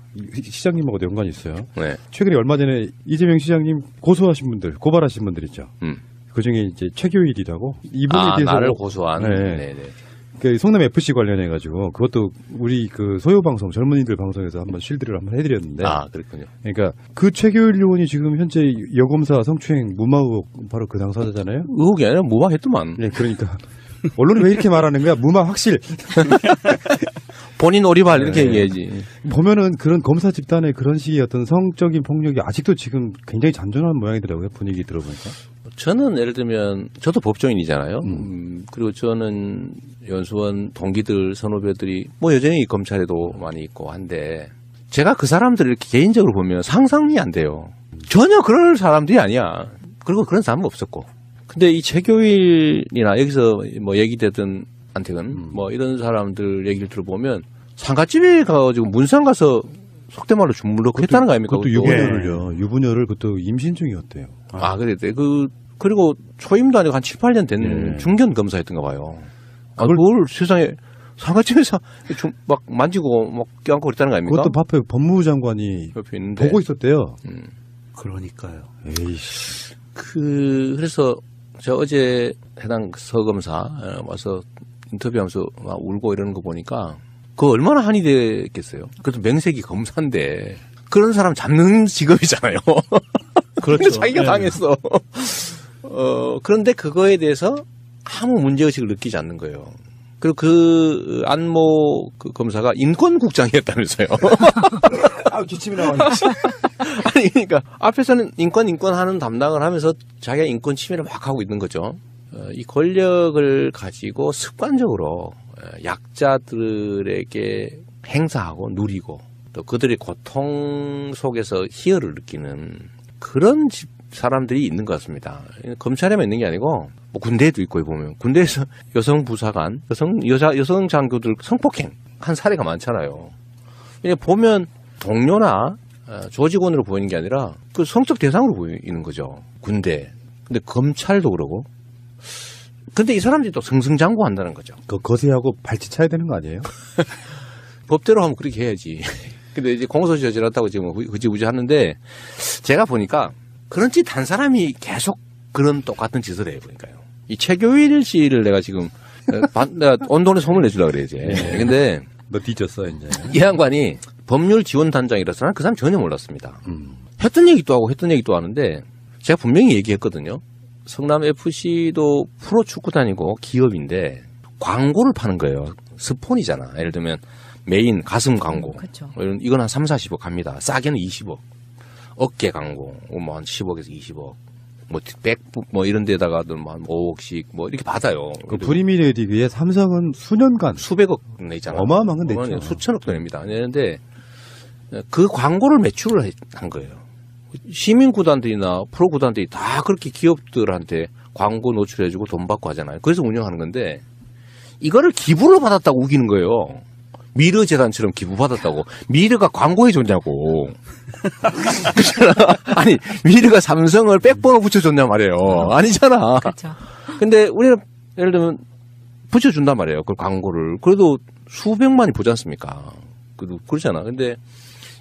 시장님하고도 연관이 있어요. 네. 최근에 얼마 전에 이재명 시장님 고소하신 분들, 고발하신 분들 있죠. 그 중에 이제 최교일이라고 이분에 대해서 나를 고소한. 네. 네네. 그 성남 FC 관련해 가지고 그것도 우리 그 소요 방송 젊은이들 방송에서 한번 실드를 한번 해드렸는데. 그렇군요. 그러니까 그 최교일 의원이 지금 현재 여검사 성추행 무마 의혹 바로 그 당사자잖아요. 의혹이 아니라 무방했더만. 네, 그러니까 언론이 왜 이렇게 말하는 거야? 무마 확실. 본인 오리발 이렇게 네. 얘기해야지. 보면은 그런 검사 집단의 그런 식의 어떤 성적인 폭력이 아직도 지금 굉장히 잔존한 모양이더라고요. 분위기 들어보니까. 저는 예를 들면 저도 법조인이잖아요. 그리고 저는 연수원 동기들 선후배들이 뭐 여전히 검찰에도 많이 있고 한데 제가 그 사람들을 이렇게 개인적으로 보면 상상이 안 돼요. 전혀 그럴 사람들이 아니야. 그리고 그런 사람은 없었고. 근데 이 최교일이나 여기서 뭐 얘기되던 안택은 뭐 이런 사람들 얘기를 들어보면 상가집에 가가지고 문상 가서 속된 말로 주물럭 했다는 거 아닙니까? 그것도 유부녀를요. 유부녀를 그것도 임신 중이었대요. 그랬대. 그리고 초임도 아니고 한 7, 8년 된 중견 검사였던가 봐요. 그걸 세상에 상가집에서 막 만지고 막 껴안고 그랬다는 거 아닙니까? 그것도 앞에 법무부 장관이 옆에 있는데. 보고 있었대요. 그러니까요. 에이씨. 그래서 저 어제 해당 서검사 와서 인터뷰하면서 막 울고 이러는 거 보니까 그거 얼마나 한이 됐겠어요. 그래도 명색이 검사인데 그런 사람 잡는 직업이잖아요. 그렇죠. 자기가 네. 당했어. 그런데 그거에 대해서 아무 문제의식을 느끼지 않는 거예요. 그리고 그 안모 그 검사가 인권국장이었다면서요. 기침이 나와. 아니, 그러니까 앞에서는 인권 하는 담당을 하면서 자기가 인권 침해를 막 하고 있는 거죠. 이 권력을 가지고 습관적으로 약자들에게 행사하고 누리고 또 그들의 고통 속에서 희열을 느끼는 그런 사람들이 있는 것 같습니다. 검찰에만 있는 게 아니고 뭐 군대에도 있고 보면 군대에서 여성 부사관, 여성 장교들 성폭행 한 사례가 많잖아요. 보면 동료나 조직원으로 보이는 게 아니라 그 성적 대상으로 보이는 거죠. 군대. 근데 검찰도 그러고. 근데 이 사람들이 또 승승장구한다는 거죠. 그 거세하고 발치 차야 되는 거 아니에요? 법대로 하면 그렇게 해야지. 근데 이제 공소시 저질렀다고 지금 흐지부지 하는데 제가 보니까 그런 짓 한 사람이 계속 그런 똑같은 짓을 해요. 그러니까요. 이 최교일 씨를 내가 지금 내가 언론에 소문을 내주려고 그래 이제. 근데 너 뒤졌어 이제. 이 양반이 법률 지원 단장이라서 난 그 사람 전혀 몰랐습니다. 했던 얘기도 하고 했던 얘기도 하는데 제가 분명히 얘기했거든요. 성남 FC도 프로 축구단이고 기업인데 광고를 파는 거예요. 스폰이잖아. 예를 들면 메인 가슴 광고. 그렇죠. 이건 한 3, 40억 갑니다. 싸게는 20억. 어깨 광고 뭐 한 10억에서 20억. 뭐 이런 데다가도 한 5억씩 뭐 이렇게 받아요. 그 프리미어 리그에 삼성은 수년간 수백억 내잖아요. 어마어마한 건 냈죠. 수천억도 냅니다. 내는데 그 광고를 매출을 한 거예요. 시민구단들이나 프로구단들이 다 그렇게 기업들한테 광고 노출해주고 돈 받고 하잖아요. 그래서 운영하는 건데 이거를 기부를 받았다고 우기는 거예요. 미르 재단처럼 기부받았다고. 미르가 광고해 줬냐고. 아니 미르가 삼성을 백번호 붙여줬냐 말이에요. 아니잖아. 그렇죠. 근데 우리는 예를 들면 붙여준단 말이에요. 그 광고를. 그래도 수백만이 보지 않습니까? 그래도 그러잖아. 근데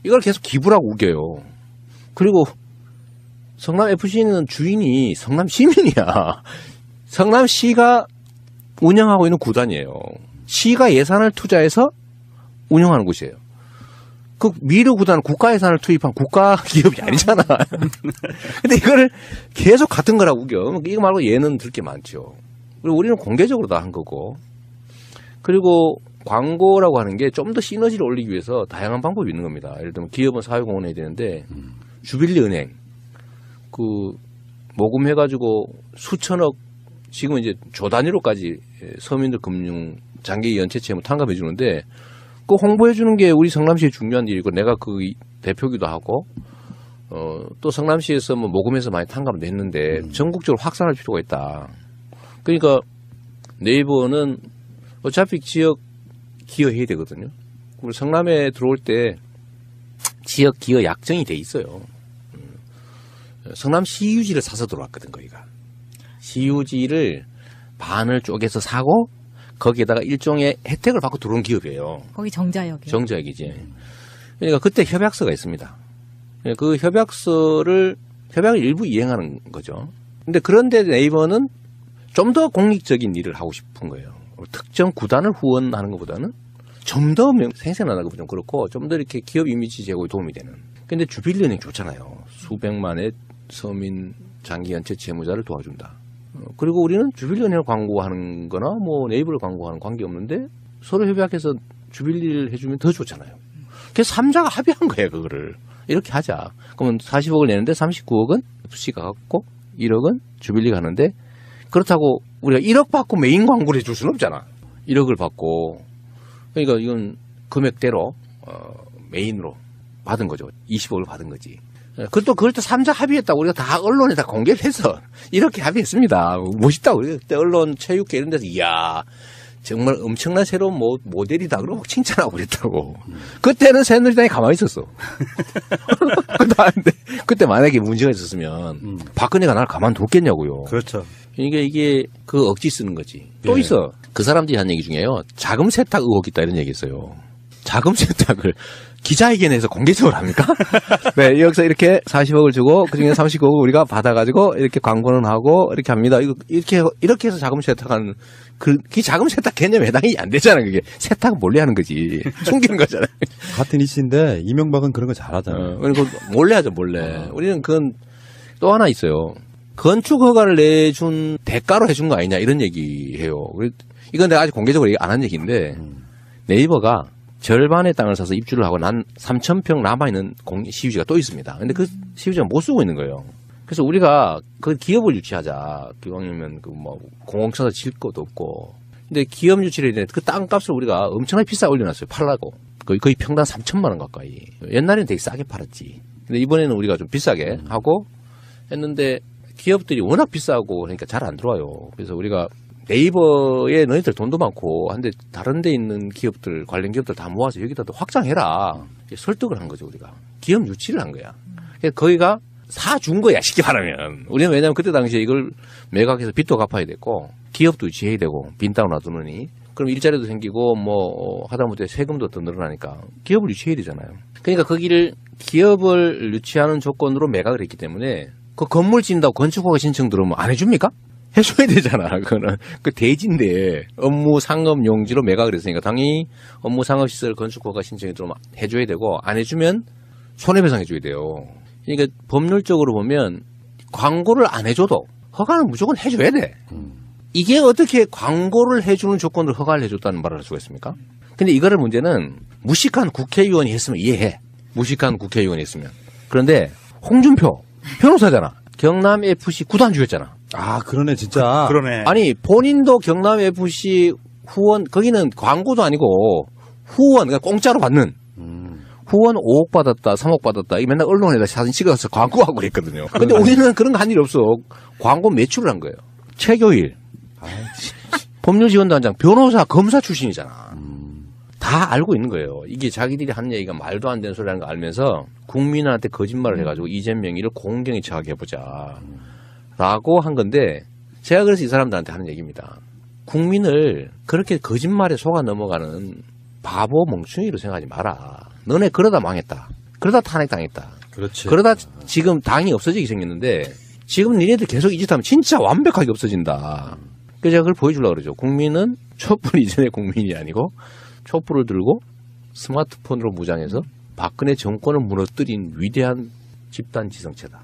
이걸 계속 기부라고 우겨요. 그리고 성남FC는 주인이 성남시민이야. 성남시가 운영하고 있는 구단이에요. 시가 예산을 투자해서 운영하는 곳이에요. 그 미르 구단은 국가 예산을 투입한 국가 기업이 아니잖아. 근데 이거를 계속 같은 거라고 우겨. 이거 말고 얘는 들 게 많죠. 그리고 우리는 공개적으로 다 한 거고. 그리고 광고라고 하는 게 좀 더 시너지를 올리기 위해서 다양한 방법이 있는 겁니다. 예를 들면 기업은 사회공헌 해야 되는데 주빌리 은행 그 모금해가지고 수천억 지금은 이제 조 단위로까지 서민들 금융 장기 연체 채무 탕감해 주는데 그 홍보해 주는 게 우리 성남시의 중요한 일이고 내가 그 대표기도 하고 또 성남시에서 뭐 모금해서 많이 탕감도 했는데 전국적으로 확산할 필요가 있다. 그러니까 네이버는 어차피 지역 기여해야 되거든요. 우리 성남에 들어올 때 지역 기여 약정이 돼 있어요. 성남 시유지를 사서 들어왔거든, 거기가. 시유지를 반을 쪼개서 사고 거기에다가 일종의 혜택을 받고 들어온 기업이에요. 거기 정자역이요. 정자역이지. 그러니까 그때 협약서가 있습니다. 그 협약을 일부 이행하는 거죠. 근데 그런데 네이버는 좀 더 공익적인 일을 하고 싶은 거예요. 특정 구단을 후원하는 것보다는 좀 더 생생하다고 좀 그렇고 좀 더 이렇게 기업 이미지 제고에 도움이 되는. 근데 주빌리은행 좋잖아요. 수백만의 서민 장기 연체 채무자를 도와준다. 그리고 우리는 주빌리은행을 광고하는 거나 뭐 네이버를 광고하는 관계 없는데 서로 협약해서 주빌리를 해주면 더 좋잖아요. 그래서 3자가 합의한 거예요, 그거를. 이렇게 하자. 그러면 40억을 내는데 39억은 FC가 갖고 1억은 주빌리가 하는데 그렇다고 우리가 1억 받고 메인 광고를 해줄 수는 없잖아. 1억을 받고. 그러니까 이건 금액대로 메인으로 받은 거죠. 20억을 받은 거지. 그걸 또 3자 합의했다고 우리가 다 언론에 다 공개를 해서 이렇게 합의했습니다. 멋있다고. 우리가 그때 언론, 체육계 이런 데서 이야 정말 엄청난 새로운 모델이다. 그러고 칭찬하고 그랬다고. 그때는 새누리당이 가만히 있었어. 그때 만약에 문제가 있었으면 박근혜가 나를 가만뒀겠냐고요. 그렇죠. 이게 그 억지 쓰는 거지. 또 예. 있어. 그 사람들이 한 얘기 중에요. 자금 세탁 의혹이 있다 이런 얘기 있어요. 자금 세탁을 기자회견에서 공개적으로 합니까? 네, 여기서 이렇게 40억을 주고 그중에 39억을 우리가 받아가지고 이렇게 광고는 하고 이렇게 합니다. 이렇게 해서 자금 세탁하는 그 자금 세탁 개념에 해당이 안 되잖아요. 그게 세탁은 몰래 하는 거지. 숨기는 거잖아요. 같은 이슈인데 이명박은 그런 거 잘하잖아요. 그리고 몰래 하죠, 몰래. 우리는 그건 또 하나 있어요. 건축 허가를 내준 대가로 해준 거 아니냐 이런 얘기해요. 이건 내가 아직 공개적으로 얘기 안 한 얘기인데 네이버가 절반의 땅을 사서 입주를 하고 난 3,000평 남아있는 시유지가 또 있습니다. 근데 그 시유지가 못 쓰고 있는 거예요. 그래서 우리가 그 기업을 유치하자. 기왕이면 공공청사 질 것도 없고. 근데 기업 유치를 했는데 그 땅값을 우리가 엄청나게 비싸게 올려놨어요. 팔라고. 거의 평당 3천만 원 가까이. 옛날에는 되게 싸게 팔았지. 근데 이번에는 우리가 좀 비싸게 하고 했는데 기업들이 워낙 비싸고 그러니까 잘 안 들어와요. 그래서 우리가 네이버에 너희들 돈도 많고 한데 다른 데 있는 기업들 관련 기업들 다 모아서 여기다 더 확장해라. 설득을 한 거죠 우리가. 기업 유치를 한 거야. 그래서 거기가 사준 거야 쉽게 말하면. 우리는 왜냐하면 그때 당시에 이걸 매각해서 빚도 갚아야 됐고 기업도 유치해야 되고 빈 땅을 놔두느니 그럼 일자리도 생기고 뭐 하다못해 세금도 더 늘어나니까 기업을 유치해야 되잖아요. 그러니까 거기를 기업을 유치하는 조건으로 매각을 했기 때문에 그 건물 짓는다고 건축허가 신청 들어오면 안 해줍니까? 해줘야 되잖아. 그거는 그 대지인데 업무 상업 용지로 매각을 했으니까 당연히 업무 상업 시설 건축허가 신청이 들어오면 해줘야 되고 안 해주면 손해배상 해줘야 돼요. 그러니까 법률적으로 보면 광고를 안 해줘도 허가는 무조건 해줘야 돼. 이게 어떻게 광고를 해주는 조건으로 허가를 해줬다는 말을 할 수가 있습니까? 근데 이거를 문제는 무식한 국회의원이 했으면 이해해. 무식한 국회의원이 했으면. 그런데 홍준표 변호사잖아. 경남FC 구단주였잖아. 아, 그러네, 진짜. 그러네. 아니 본인도 경남FC 후원 거기는 광고도 아니고 후원 그러니까 공짜로 받는 후원 5억 받았다 3억 받았다 이 맨날 언론에다 사진 찍어서 광고하고 그랬거든요. 근데 우리는 그런 거 한 일 없어. 광고 매출을 한 거예요. 최교일 법률지원단장 변호사 검사 출신이잖아. 다 알고 있는 거예요. 이게 자기들이 하는 얘기가 말도 안 되는 소리라는 거 알면서 국민한테 거짓말을 해가지고 이재명이를 공경에 처하게 해보자 라고 한 건데 제가 그래서 이 사람들한테 하는 얘기입니다. 국민을 그렇게 거짓말에 속아 넘어가는 바보 멍충이로 생각하지 마라. 너네 그러다 망했다. 그러다 탄핵당했다. 그렇지. 그러다 지금 당이 없어지게 생겼는데 지금 니네들 계속 이 짓 하면 진짜 완벽하게 없어진다. 그래서 제가 그걸 보여주려고 그러죠. 국민은 촛불 이전의 국민이 아니고 촛불을 들고 스마트폰으로 무장해서 박근혜 정권을 무너뜨린 위대한 집단 지성체다.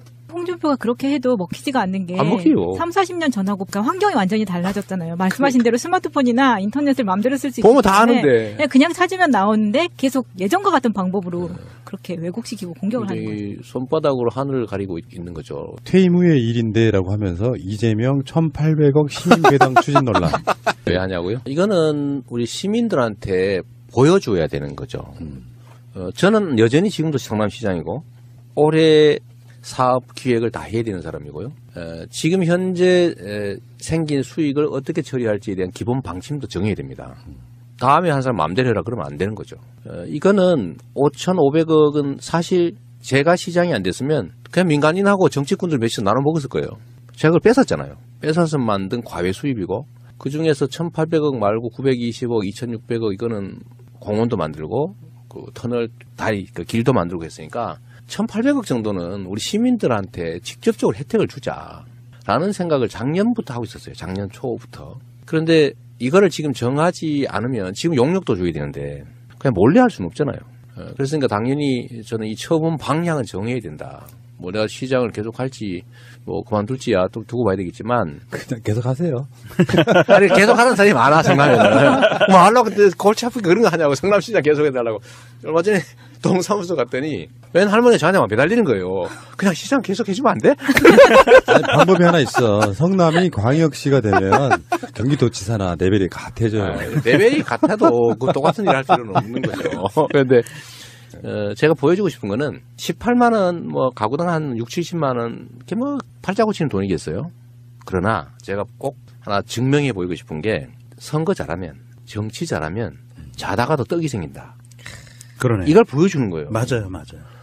홍준표가 그렇게 해도 먹히지가 않는 게 안 먹혀요. 3, 40년 전하고 그러니까 환경이 완전히 달라졌잖아요. 말씀하신 대로 스마트폰이나 인터넷을 마음대로 쓸 수 있기 보면 다 때문에 아는데. 그냥 찾으면 나오는데 계속 예전과 같은 방법으로 그렇게 왜곡시키고 공격을 하는 거죠. 이 손바닥으로 하늘을 가리고 있는 거죠. 퇴임 후의 일인데라고 하면서 이재명 1,800억 시민배당 추진 논란. 왜 하냐고요? 이거는 우리 시민들한테 보여줘야 되는 거죠. 저는 여전히 지금도 성남시장이고 올해 사업 기획을 다 해야 되는 사람이고요. 지금 현재 생긴 수익을 어떻게 처리할지에 대한 기본 방침도 정해야 됩니다. 다음에 한 사람 마음대로 해라 그러면 안 되는 거죠. 이거는 5,500억은 사실 제가 시장이 안 됐으면 그냥 민간인하고 정치꾼들 몇씩 나눠 먹었을 거예요. 제가 그걸 뺏었잖아요. 뺏어서 만든 과외 수입이고 그중에서 1,800억 말고 920억, 2,600억 이거는 공원도 만들고 그 터널, 다리, 그 길도 만들고 했으니까 1,800억 정도는 우리 시민들한테 직접적으로 혜택을 주자라는 생각을 작년부터 하고 있었어요. 작년 초부터. 그런데 이거를 지금 정하지 않으면 지금 용역도 줘야 되는데 그냥 몰래 할 수는 없잖아요. 그랬으니까 당연히 저는 이 처분 방향은 정해야 된다. 뭐 내가 시장을 계속 할지 뭐 그만둘지야 또 두고 봐야 되겠지만 그냥 계속 하세요. 아니 계속 하는 사람이 많아 성남에는. 뭐 하려고 그때 골치 아프게 그런 거 하냐고 성남시장 계속 해달라고. 얼마 전에 동사무소 갔더니 웬 할머니 저한테만 매달리는 거예요. 그냥 시장 계속 해주면 안 돼? 아니, 방법이 하나 있어. 성남이 광역시가 되면 경기도지사나 레벨이 같아져요. 레벨이 같아도 그 똑같은 일 할 필요는 없는 거죠. 그런데 제가 보여주고 싶은 거는 18만 원, 뭐 가구당 한 6, 70만 원, 이렇게 뭐 팔자고 치는 돈이겠어요. 그러나 제가 꼭 하나 증명해 보이고 싶은 게 선거 잘하면, 정치 잘하면 자다가도 떡이 생긴다. 그러네. 이걸 보여주는 거예요. 맞아요.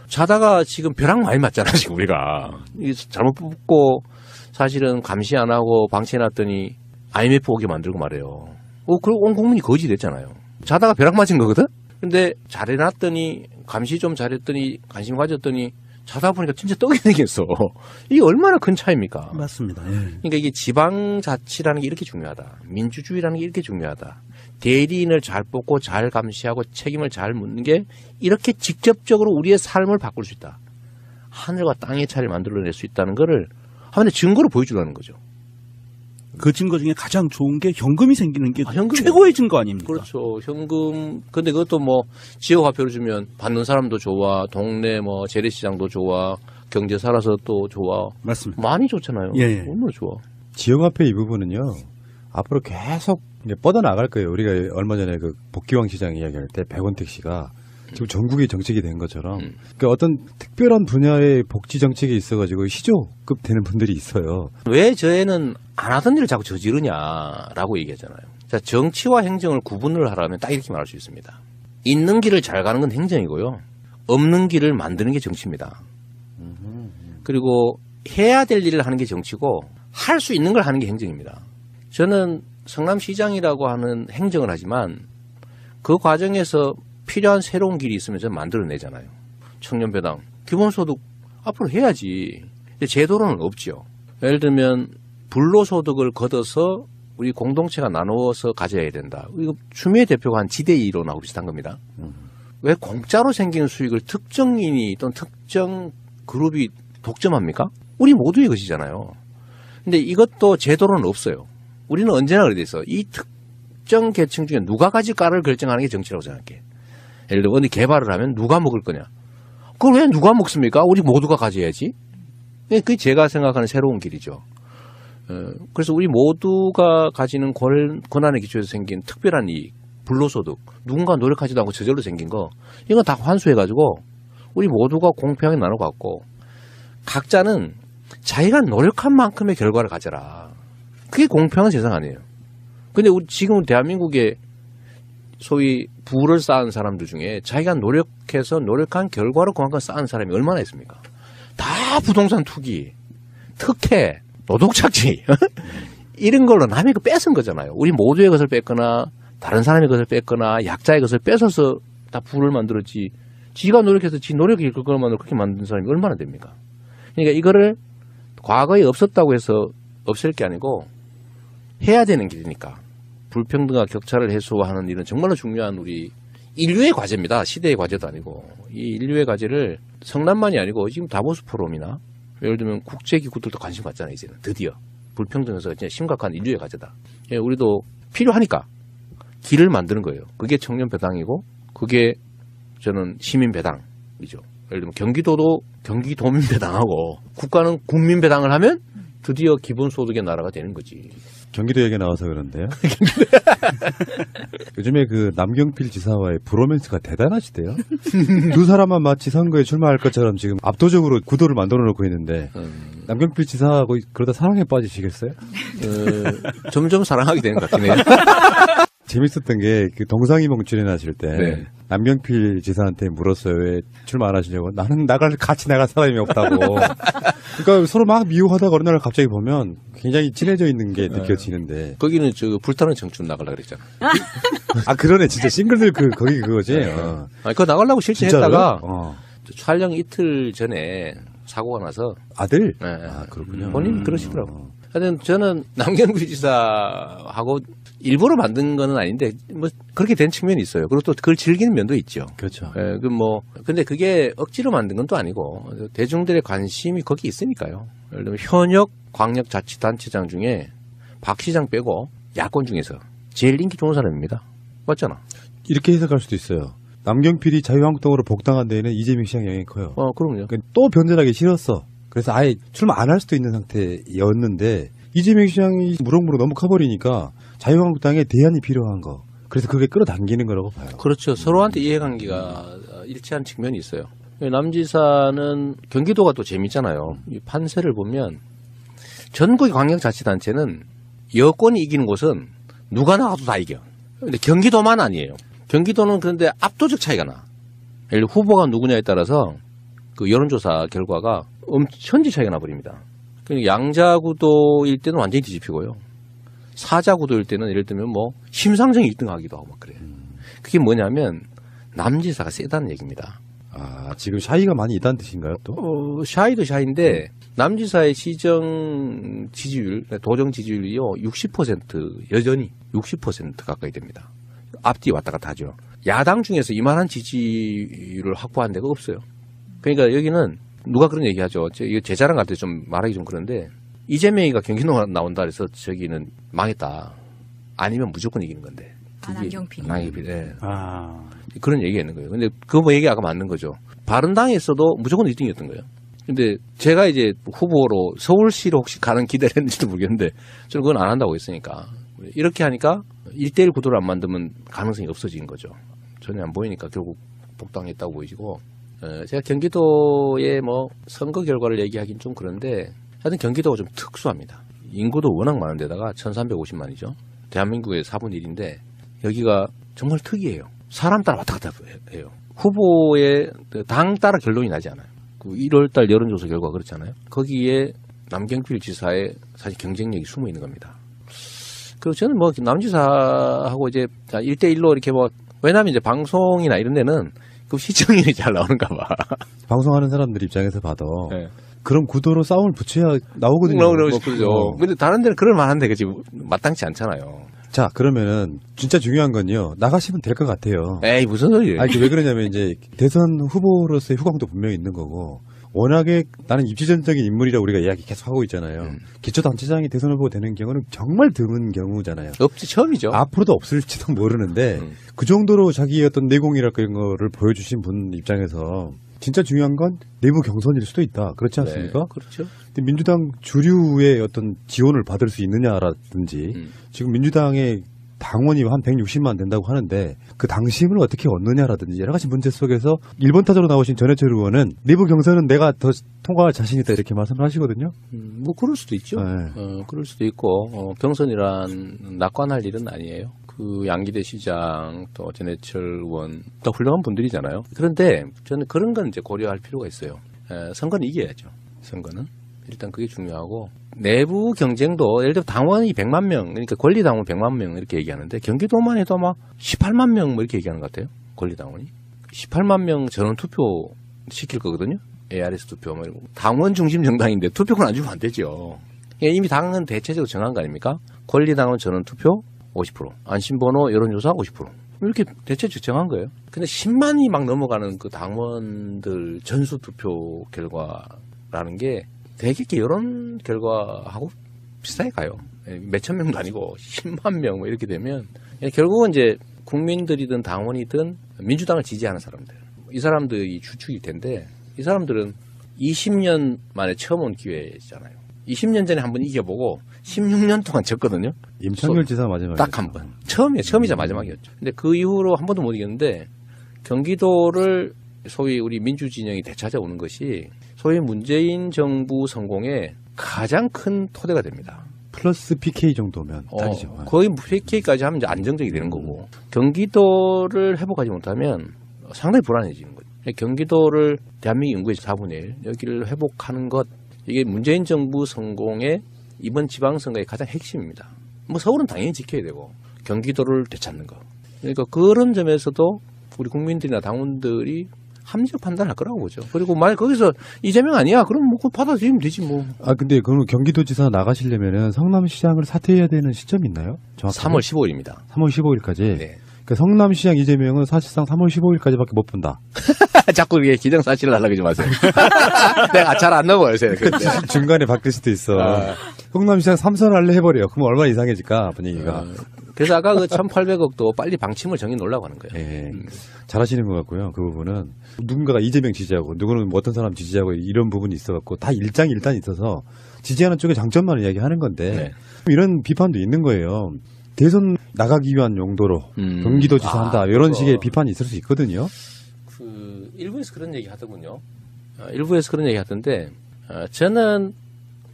자다가 지금 벼락 많이 맞잖아, 지금 우리가. 이게 잘못 뽑고 사실은 감시 안 하고 방치해놨더니 IMF 오게 만들고 말이에요. 그리고 온 국민이 거지 됐잖아요. 자다가 벼락 맞은 거거든? 근데 잘해놨더니 감시 좀 잘했더니 관심 가졌더니 자다 보니까 진짜 떡이 생겼어. 이게 얼마나 큰 차이입니까? 맞습니다. 예. 그러니까 이게 지방자치라는 게 이렇게 중요하다. 민주주의라는 게 이렇게 중요하다. 대리인을 잘 뽑고 잘 감시하고 책임을 잘 묻는 게 이렇게 직접적으로 우리의 삶을 바꿀 수 있다. 하늘과 땅의 차이를 만들어낼 수 있다는 거를 하나의 증거로 보여주라는 거죠. 그 증거 중에 가장 좋은 게 현금이 생기는 게 현금이요. 최고의 증거 아닙니까? 그렇죠. 현금. 근데 그것도 뭐 지역화표를 주면 받는 사람도 좋아, 동네 뭐 재래시장도 좋아, 경제 살아서 또 좋아. 맞습니다. 많이 좋잖아요. 예. 얼마나 좋아. 지역화폐 이 부분은요. 앞으로 계속 이제 뻗어나갈 거예요. 우리가 얼마 전에 그 복귀왕 시장 이야기할 때 백원택 씨가 지금 전국의 정책이 된 것처럼 그러니까 어떤 특별한 분야의 복지 정책이 있어가지고 시조급 되는 분들이 있어요. 왜 저애는 안 하던 일을 자꾸 저지르냐라고 얘기하잖아요. 자, 정치와 행정을 구분을 하라면 딱 이렇게 말할 수 있습니다. 있는 길을 잘 가는 건 행정이고요. 없는 길을 만드는 게 정치입니다. 그리고 해야 될 일을 하는 게 정치고 할 수 있는 걸 하는 게 행정입니다. 저는 성남시장이라고 하는 행정을 하지만 그 과정에서 필요한 새로운 길이 있으면 저는 만들어내잖아요. 청년배당, 기본소득 앞으로 해야지. 근데 제도로는 없죠. 예를 들면 불로소득을 걷어서 우리 공동체가 나누어서 가져야 된다. 이거 추미애 대표가 한 지대 이론하고 비슷한 겁니다. 왜 공짜로 생기는 수익을 특정인이 또는 특정 그룹이 독점합니까? 우리 모두의 것이잖아요. 근데 이것도 제도로는 없어요. 우리는 언제나 그래 돼서 이 특정 계층 중에 누가 가질까를 결정하는 게 정치라고 생각해. 예를 들어 어디 개발을 하면 누가 먹을 거냐. 그걸 왜 누가 먹습니까? 우리 모두가 가져야지. 그게 제가 생각하는 새로운 길이죠. 그래서 우리 모두가 가지는 권한의 기초에서 생긴 특별한 이익, 불로소득, 누군가 노력하지도 않고 저절로 생긴 거, 이건 다 환수해가지고 우리 모두가 공평하게 나눠갖고 각자는 자기가 노력한 만큼의 결과를 가져라. 그게 공평한 세상 아니에요. 근데 우리 지금 대한민국에 소위 부를 쌓은 사람들 중에 자기가 노력해서 노력한 결과로 그만큼 쌓은 사람이 얼마나 있습니까? 다 부동산 투기, 특혜, 노동착취 이런 걸로 남의 거 뺏은 거잖아요. 우리 모두의 것을 뺏거나 다른 사람의 것을 뺏거나 약자의 것을 뺏어서 다 부를 만들었지. 지가 노력해서 지 노력이 그것만으로 그렇게 만든 사람이 얼마나 됩니까? 그러니까 이거를 과거에 없었다고 해서 없앨 게 아니고 해야 되는 길이니까. 불평등과 격차를 해소하는 일은 정말로 중요한 우리 인류의 과제입니다. 시대의 과제도 아니고. 이 인류의 과제를 성남만이 아니고 지금 다보스 포럼이나 예를 들면 국제기구들도 관심 갖잖아요. 이제는 드디어 불평등 요소가 진짜 심각한 인류의 과제다. 예, 우리도 필요하니까 길을 만드는 거예요. 그게 청년 배당이고 그게 저는 시민 배당이죠. 예를 들면 경기도도 경기도민 배당하고 국가는 국민 배당을 하면 드디어 기본소득의 나라가 되는 거지. 경기도 얘기 나와서 그런데요. 요즘에 그 남경필 지사와의 브로맨스가 대단하시대요. 두 사람만 마치 선거에 출마할 것처럼 지금 압도적으로 구도를 만들어 놓고 있는데 남경필 지사하고 그러다 사랑에 빠지시겠어요? 점점 사랑하게 되는 것 같긴 해요. 재밌었던 게 그 동상이몽 출연하실 때 네. 남경필 지사한테 물었어요. 왜 출마 안 하시냐고. 나는 같이 나갈 사람이 없다고. 그러니까 서로 막 미워하다가 어느 날 갑자기 보면 굉장히 친해져 있는 게 느껴지는데. 거기는 저 불타는 청춘 나가려고 그랬잖아. 아 그러네. 진짜 싱글들 거기 그거지. 어. 아니, 그거 나가려고 실제 진짜로요? 했다가 어. 촬영 이틀 전에 사고가 나서 아들? 네. 아 그렇군요. 본인이 그러시더라고. 하여튼 저는 남경필 지사하고 일부러 만든 거는 아닌데 뭐 그렇게 된 측면이 있어요. 그리고 또 그걸 즐기는 면도 있죠. 그렇죠. 예, 근데 그게 억지로 만든 건 또 아니고 대중들의 관심이 거기 있으니까요. 예를 들면 현역 광역자치단체장 중에 박 시장 빼고 야권 중에서 제일 인기 좋은 사람입니다. 맞잖아. 이렇게 해석할 수도 있어요. 남경필이 자유한국당으로 복당한 데에는 이재명 시장 영향이 커요. 그럼요. 그러니까 또 변절하기 싫었어. 그래서 아예 출마 안 할 수도 있는 상태였는데 이재명 시장이 무럭무럭 너무 커버리니까 자유한국당에 대안이 필요한 거. 그래서 그게 끌어당기는 거라고 봐요. 그렇죠. 서로한테 이해관계가 일치한 측면이 있어요. 남지사는 경기도가 또 재밌잖아요. 이 판세를 보면 전국의 광역자치단체는 여권이 이기는 곳은 누가 나가도 다 이겨. 근데 경기도만 아니에요. 경기도는 그런데 압도적 차이가 나. 예를 들어 후보가 누구냐에 따라서 그 여론조사 결과가 천지 차이가 나버립니다. 그러니까 양자구도일 때는 완전히 뒤집히고요. 사자구도일 때는 예를 들면 뭐 심상정이 1등하기도 하고 막 그래요. 그게 뭐냐면 남지사가 세다는 얘기입니다. 아 지금 샤이가 많이 있다는 뜻인가요 또? 샤이도 샤이인데 남지사의 시정 지지율, 도정 지지율이요 60% 여전히 60% 가까이 됩니다. 앞뒤 왔다 갔다 하죠. 야당 중에서 이만한 지지율을 확보한 데가 없어요. 그러니까 여기는 누가 그런 얘기하죠. 이거 제 자랑 같아 좀 말하기 좀 그런데 이재명이가 경기도 나온다 그래서 저기는 망했다. 아니면 무조건 이기는 건데. 남경필. 네. 아. 그런 얘기가 있는 거예요. 근데 그거 얘기 아까 맞는 거죠. 바른당에서도 무조건 1등이었던 거예요. 근데 제가 이제 후보로 서울시로 혹시 가는 기대를 했는지도 모르겠는데 저는 그건 안 한다고 했으니까. 이렇게 하니까 1대1 구도를 안 만들면 가능성이 없어지는 거죠. 전혀 안 보이니까 결국 복당했다고 보이시고. 제가 경기도의 뭐 선거 결과를 얘기하긴 좀 그런데 하여튼 경기도가 좀 특수합니다. 인구도 워낙 많은 데다가 1350만이죠. 대한민국의 4분의 1인데 여기가 정말 특이해요. 사람 따라 왔다 갔다 해요. 후보의 당 따라 결론이 나지 않아요. 그 1월달 여론조사 결과 그렇잖아요. 거기에 남경필 지사의 사실 경쟁력이 숨어 있는 겁니다. 그리고 저는 뭐 남지사하고 이제 1대1로 이렇게 뭐 왜냐하면 이제 방송이나 이런 데는 그 시청률이 잘 나오는가 봐. 방송하는 사람들 입장에서 봐도 네. 그런 구도로 싸움을 붙여야 나오거든요. 그러죠. 근데 다른 데는 그럴 만한데 그지 마땅치 않잖아요. 자 그러면은 진짜 중요한 건요. 나가시면 될 것 같아요. 에이 무슨 소리예요? 아니 왜 그러냐면 이제 대선 후보로서의 후광도 분명히 있는 거고 워낙에 나는 입지전적인 인물이라고 우리가 이야기 계속 하고 있잖아요. 기초단체장이 대선 후보 되는 경우는 정말 드문 경우잖아요. 없지 처음이죠. 앞으로도 없을지도 모르는데 그 정도로 자기의 어떤 내공이랄까 이런 거를 보여주신 분 입장에서 진짜 중요한 건 내부 경선일 수도 있다. 그렇지 않습니까? 네, 그렇죠. 근데 민주당 주류의 어떤 지원을 받을 수 있느냐라든지 지금 민주당의 당원이 한 160만 된다고 하는데 그 당심을 어떻게 얻느냐라든지 여러 가지 문제 속에서 1번 타자로 나오신 전해철 의원은 내부 경선은 내가 더 통과할 자신 있다 이렇게 말씀을 하시거든요. 뭐 그럴 수도 있죠. 네. 그럴 수도 있고 경선이란 낙관할 일은 아니에요. 그 양기대 시장 또 전해철 의원 또 훌륭한 분들이잖아요. 그런데 저는 그런 건 이제 고려할 필요가 있어요. 선거는 이겨야죠. 선거는 일단 그게 중요하고 내부 경쟁도 예를 들어 당원이 100만 명 그러니까 권리당원 100만 명 이렇게 얘기하는데 경기도만 해도 아마 18만 명 뭐 이렇게 얘기하는 것 같아요. 권리당원이 18만 명 전원투표 시킬 거거든요. ARS 투표 뭐 이러고 당원 중심 정당인데 투표권 안 주면 안 되죠. 이미 당은 대체적으로 정한 거 아닙니까? 권리당원 전원투표 50% 안심번호 여론조사 50% 이렇게 대체적으로 정한 거예요. 근데 10만이 막 넘어가는 그 당원들 전수투표 결과라는 게 되게 이런 결과하고 비슷하게 가요. 몇천 명도 아니고 10만 명 뭐 이렇게 되면 결국은 이제 국민들이든 당원이든 민주당을 지지하는 사람들, 이 사람들이 주축일 텐데 이 사람들은 20년 만에 처음 온 기회잖아요. 20년 전에 한번 이겨보고 16년 동안 졌거든요. 임창열 지사 마지막에 딱 한 번. 처음이자 마지막이었죠. 근데 그 이후로 한 번도 못 이겼는데 경기도를 소위 우리 민주진영이 되찾아오는 것이 소위 문재인 정부 성공의 가장 큰 토대가 됩니다. 플러스 PK 정도면 딱이죠. 거의 PK까지 하면 이제 안정적이 되는 거고 경기도를 회복하지 못하면 상당히 불안해지는 거죠. 경기도를 대한민국 인구의 4분의 1 여기를 회복하는 것 이게 문재인 정부 성공의 이번 지방선거의 가장 핵심입니다. 뭐 서울은 당연히 지켜야 되고 경기도를 되찾는 거. 그러니까 그런 점에서도 우리 국민들이나 당원들이 합리적 판단할 거라고 보죠. 그리고 만약 거기서 이재명 아니야? 그럼 뭐 그거 받아들이면 되지 뭐. 아 근데 그럼 경기도지사 나가시려면은 성남시장을 사퇴해야 되는 시점이 있나요? 정확하게? 3월 15일입니다. 3월 15일까지. 네. 그러니까 성남시장 이재명은 사실상 3월 15일까지밖에 못 본다. 자꾸 이게 기정사실을 하려고 하지 마세요. 내가 잘 안 넘어요, 요새. 중간에 바뀔 수도 있어. 성남시장 3선 할래 해버려요. 그럼 얼마나 이상해질까 분위기가. 그래서 아까 그 1,800억도 빨리 방침을 정해 놓으려고 하는 거예요. 예. 잘하시는 것 같고요. 그 부분은 누군가가 이재명 지지하고 누구는 뭐 어떤 사람 지지하고 이런 부분이 있어갖고 다 일장일단이 있어서 지지하는 쪽의 장점만 이야기하는 건데 네. 이런 비판도 있는 거예요. 대선 나가기 위한 용도로 경기도지사 한다 이런 식의 비판이 있을 수 있거든요. 그 일부에서 그런 얘기 하더군요. 일부에서 그런 얘기 하던데 저는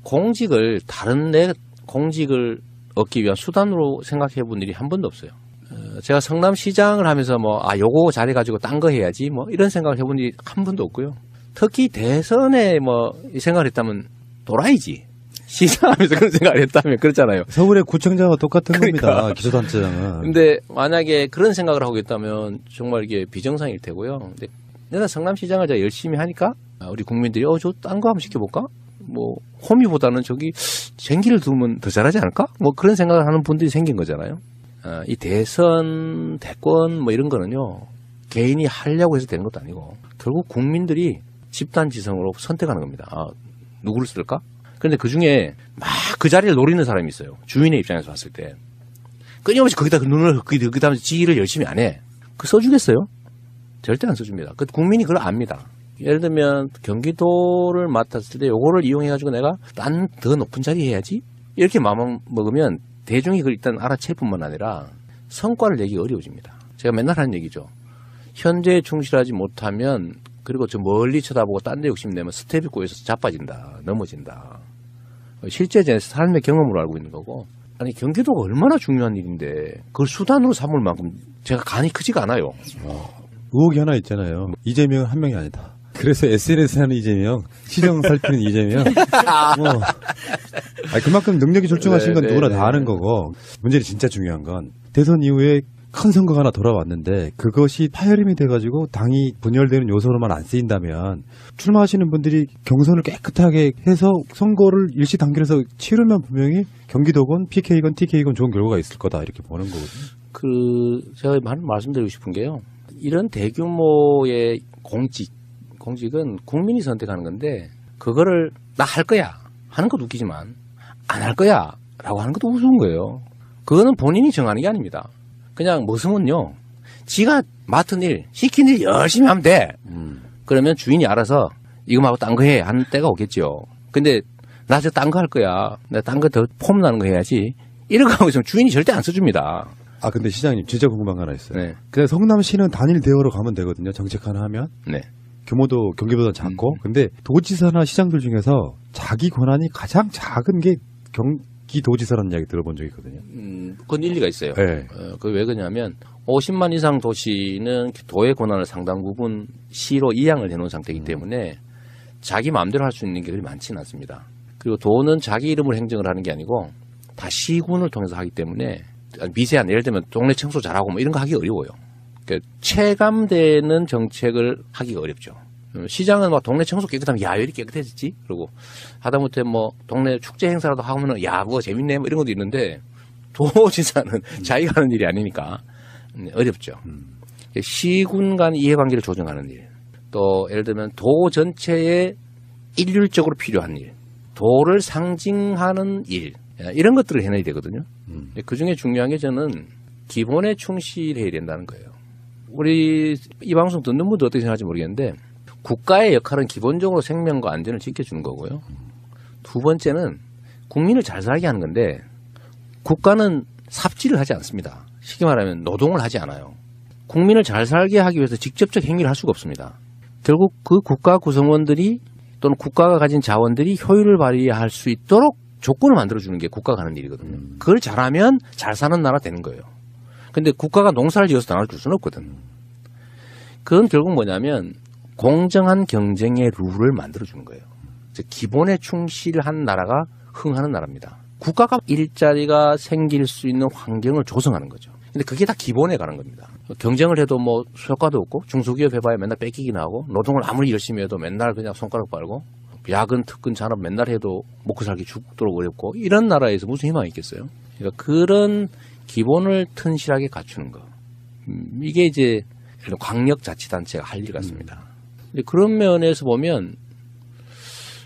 공직을 다른 내 공직을 얻기 위한 수단으로 생각해 본 일이 한 번도 없어요. 제가 성남시장을 하면서 요거 잘해가지고 딴 거 해야지 이런 생각을 해본 일이 한 번도 없고요. 특히 대선에 이 생각을 했다면 도라이지. 시장하면서 그런 생각을 했다면 그렇잖아요. 서울의 구청장과 똑같은 그러니까. 겁니다. 기초단체장은. 근데 만약에 그런 생각을 하고 있다면 정말 이게 비정상일 테고요. 근데 내가 성남시장을 제가 열심히 하니까 우리 국민들이 저 딴 거 한번 시켜볼까? 호미보다는 저기 쟁기를 두면 더 잘하지 않을까? 그런 생각을 하는 분들이 생긴 거잖아요. 이 대선, 대권 이런 거는요. 개인이 하려고 해서 되는 것도 아니고 결국 국민들이 집단지성으로 선택하는 겁니다. 누구를 쓸까? 그런데 그중에 막 그 자리를 노리는 사람이 있어요. 주인의 입장에서 봤을 때. 끊임없이 거기다 눈을 그 다음에 지휘를 열심히 안 해. 써주겠어요? 절대 안 써줍니다. 국민이 그걸 압니다. 예를 들면 경기도를 맡았을 때 요거를 이용해가지고 내가 딴 더 높은 자리 해야지? 이렇게 마음 먹으면 대중이 그걸 일단 알아챌 뿐만 아니라 성과를 내기 어려워집니다. 제가 맨날 하는 얘기죠. 현재에 충실하지 못하면 그리고 저 멀리 쳐다보고 딴 데 욕심내면 스텝이 꼬여서 자빠진다. 넘어진다. 실제 제 삶의 경험으로 알고 있는 거고 아니 경기도가 얼마나 중요한 일인데 그걸 수단으로 삼을 만큼 제가 간이 크지가 않아요. 의혹이 하나 있잖아요. 이재명은 한 명이 아니다. 그래서 SNS 하는 이재명, 시정 살피는 이재명. 그만큼 능력이 출중하신 건 누구나 다 아는 거고 문제는 진짜 중요한 건 대선 이후에 큰 선거가 하나 돌아왔는데 그것이 파열음이 돼가지고 당이 분열되는 요소로만 안 쓰인다면 출마하시는 분들이 경선을 깨끗하게 해서 선거를 일시 단결해서 치르면 분명히 경기도건 PK건 TK건 좋은 결과가 있을 거다 이렇게 보는 거거든요. 제가 말씀드리고 싶은 게요. 이런 대규모의 공직은 국민이 선택하는 건데 그거를 나 할 거야 하는 것도 웃기지만 안 할 거야 라고 하는 것도 우스운 거예요. 그거는 본인이 정하는 게 아닙니다. 그냥 머슴은요. 지가 맡은 일, 시킨 일 열심히 하면 돼. 그러면 주인이 알아서 이거 말고 딴 거 해 하는 때가 오겠죠. 근데 나 저 딴 거 할 거야. 나 딴 거 더 폼 나는 거 해야지. 이렇게 하고 있으면 주인이 절대 안 써줍니다. 근데 시장님 진짜 궁금한 거 하나 있어요. 네. 그래서 성남시는 단일 대우로 가면 되거든요. 정책 하나 하면. 네. 규모도 경기보다 작고. 근데 도지사나 시장들 중에서 자기 권한이 가장 작은 게 경기도지사라는 이야기 들어본 적이 있거든요. 그건 일리가 있어요. 네. 그 왜 그러냐면 50만 이상 도시는 도의 권한을 상당 부분 시로 이양을 해놓은 상태이기 때문에 자기 마음대로 할 수 있는 게 그리 많지는 않습니다. 그리고 도는 자기 이름으로 행정을 하는 게 아니고 다 시군을 통해서 하기 때문에 미세한 예를 들면 동네 청소 잘하고 이런 거 하기 어려워요. 그러니까 체감되는 정책을 하기가 어렵죠. 시장은 동네 청소 깨끗하면 야, 왜 이렇게 깨끗해졌지? 그러고 하다못해 동네 축제 행사라도 하면은 야, 재밌네 이런 것도 있는데 도지사는 자기가 하는 일이 아니니까 어렵죠. 시군 간 이해관계를 조정하는 일, 또 예를 들면 도 전체에 일률적으로 필요한 일, 도를 상징하는 일 이런 것들을 해내야 되거든요. 그중에 중요한 게 저는 기본에 충실해야 된다는 거예요. 우리 이 방송 듣는 분도 어떻게 생각할지 모르겠는데 국가의 역할은 기본적으로 생명과 안전을 지켜주는 거고요. 두 번째는 국민을 잘 살게 하는 건데 국가는 삽질을 하지 않습니다. 쉽게 말하면 노동을 하지 않아요. 국민을 잘 살게 하기 위해서 직접적 행위를 할 수가 없습니다. 결국 그 국가 구성원들이 또는 국가가 가진 자원들이 효율을 발휘할 수 있도록 조건을 만들어주는 게 국가가 하는 일이거든요. 그걸 잘하면 잘 사는 나라 되는 거예요. 근데 국가가 농사를 지어서 나눠줄 수는 없거든. 그건 결국 뭐냐면 공정한 경쟁의 룰을 만들어주는 거예요. 즉 기본에 충실한 나라가 흥하는 나라입니다. 국가가 일자리가 생길 수 있는 환경을 조성하는 거죠. 근데 그게 다 기본에 가는 겁니다. 경쟁을 해도 뭐 효과도 없고 중소기업 해봐야 맨날 뺏기기나 하고 노동을 아무리 열심히 해도 맨날 그냥 손가락 빨고 야근, 특근, 잔업 맨날 해도 먹고 살기 죽도록 어렵고 이런 나라에서 무슨 희망이 있겠어요? 그러니까 그런 기본을 튼실하게 갖추는 거. 이게 이제 광역자치단체가 할 일 같습니다. 근데 그런 면에서 보면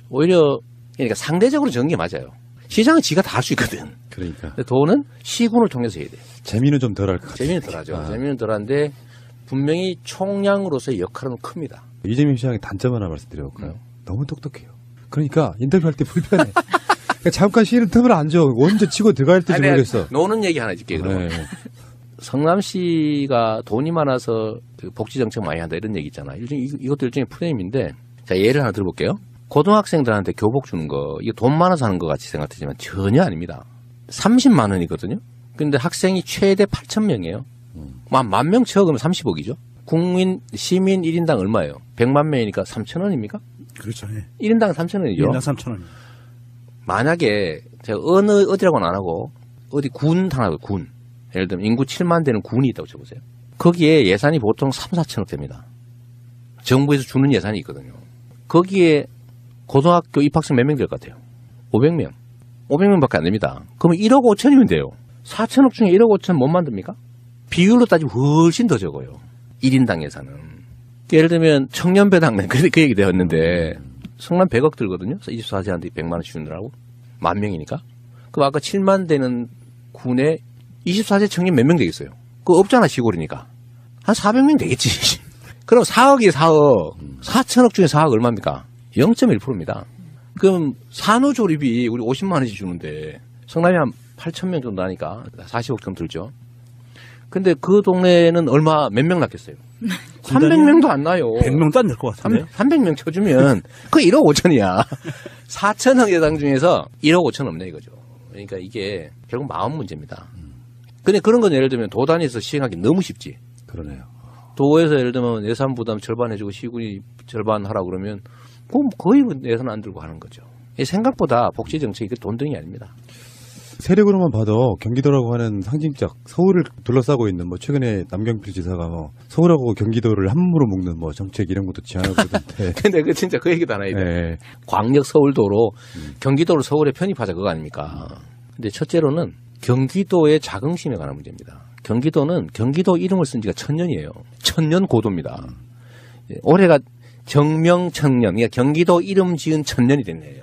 오히려 그러니까 상대적으로 적은 게 맞아요. 시장은 지가 다 할 수 있거든. 그러니까. 근데 돈은 시군을 통해서 해야 돼. 재미는 좀 덜할 것 같아요. 재미는 덜하죠. 재미는 덜한데 분명히 총량으로서의 역할은 큽니다. 이재명 시장의 단점 하나 말씀드려볼까요? 너무 똑똑해요. 그러니까 인터뷰할 때 불편해. 그러니까 잠깐 쉬는 틈을 안 줘. 언제 치고 들어갈 때지 모르겠어. 노는 얘기 하나 해줄게 그러면. 네. 성남시가 돈이 많아서 그 복지정책 많이 한다 이런 얘기 있잖아. 이것도 일종의 프레임인데 자 예를 하나 들어볼게요. 고등학생들한테 교복 주는 거 이거 돈 많아서 하는 것 같이 생각되지만 전혀 아닙니다. 30만 원이거든요. 근데 학생이 최대 8,000명이에요. 10,000명 채워 그러면 30억이죠. 국민 시민 1인당 얼마예요? 100만 명이니까 3,000원입니까? 그렇죠. 예. 1인당 3,000원이죠. 1인당 3,000원. 만약에 제가 어디라고는 안 하고 어디 군 하나 군 예를 들면 인구 7만 되는 군이 있다고 쳐보세요. 거기에 예산이 보통 3, 4천억 됩니다. 정부에서 주는 예산이 있거든요. 거기에 고등학교 입학생 몇 명 될 것 같아요? 500명. 500명밖에 안 됩니다. 그러면 1억 5천이면 돼요. 4천억 중에 1억 5천 못 만듭니까? 비율로 따지면 훨씬 더 적어요. 1인당 예산은. 예를 들면 청년배당은 그 얘기 되었는데 성남 100억 들거든요. 24세한테 100만 원씩 주느라고. 10,000명이니까. 그럼 아까 7만 되는 군에 24세 청년 몇 명 되겠어요? 그거 없잖아 시골이니까. 한 400명 되겠지. 그럼 4억이 4억. 4천억 중에 4억 얼마입니까? 0.1%입니다. 그럼 산후조리비 우리 50만 원씩 주는데 성남이 한 8,000명 정도 하니까 40억 좀 들죠. 근데 그 동네는 얼마 몇 명 낳겠어요? 300명도 안 나요. 100명도 안 될 것 같은데. 300명 쳐주면 그 1억 5천이야. 4천억 예상 중에서 1억 5천 없네 이거죠. 그러니까 이게 결국 마음 문제입니다. 근데 그런 건 예를 들면 도 단위에서 시행하기 너무 쉽지. 그러네요. 도에서 예를 들면 예산 부담 절반 해주고 시군이 절반 하라 그러면 그럼 거의 예산 안 들고 하는 거죠. 생각보다 복지 정책이 돈등이 아닙니다. 세력으로만 봐도 경기도라고 하는 상징적 서울을 둘러싸고 있는 뭐 최근에 남경필 지사가 뭐 서울하고 경기도를 한몸으로 묶는 뭐 정책 이런 것도 제안하고 있던데. 근데 그 진짜 그 얘기도 안 해야 돼. 네. 광역 서울도로 경기도를 서울에 편입하자 그거 아닙니까? 근데 첫째로는 경기도의 자긍심에 관한 문제입니다. 경기도는 경기도 이름을 쓴 지가 1000년이에요. 1000년 고도입니다. 올해가 정명천년, 그러니까 경기도 이름 지은 1000년이 됐네요.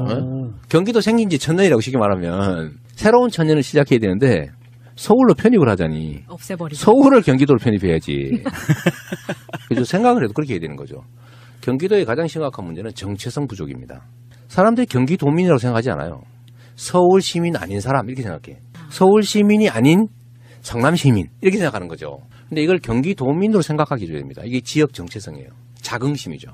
네? 경기도 생긴 지 1000년이라고 쉽게 말하면 새로운 1000년을 시작해야 되는데 서울로 편입을 하자니 없애버리죠. 서울을 경기도로 편입해야지. 그래서 생각을 해도 그렇게 해야 되는 거죠. 경기도의 가장 심각한 문제는 정체성 부족입니다. 사람들이 경기도민이라고 생각하지 않아요. 서울 시민 아닌 사람 이렇게 생각해. 서울 시민이 아닌 성남 시민 이렇게 생각하는 거죠. 근데 이걸 경기도민으로 생각하게 해줘야 됩니다. 이게 지역 정체성이에요. 자긍심이죠.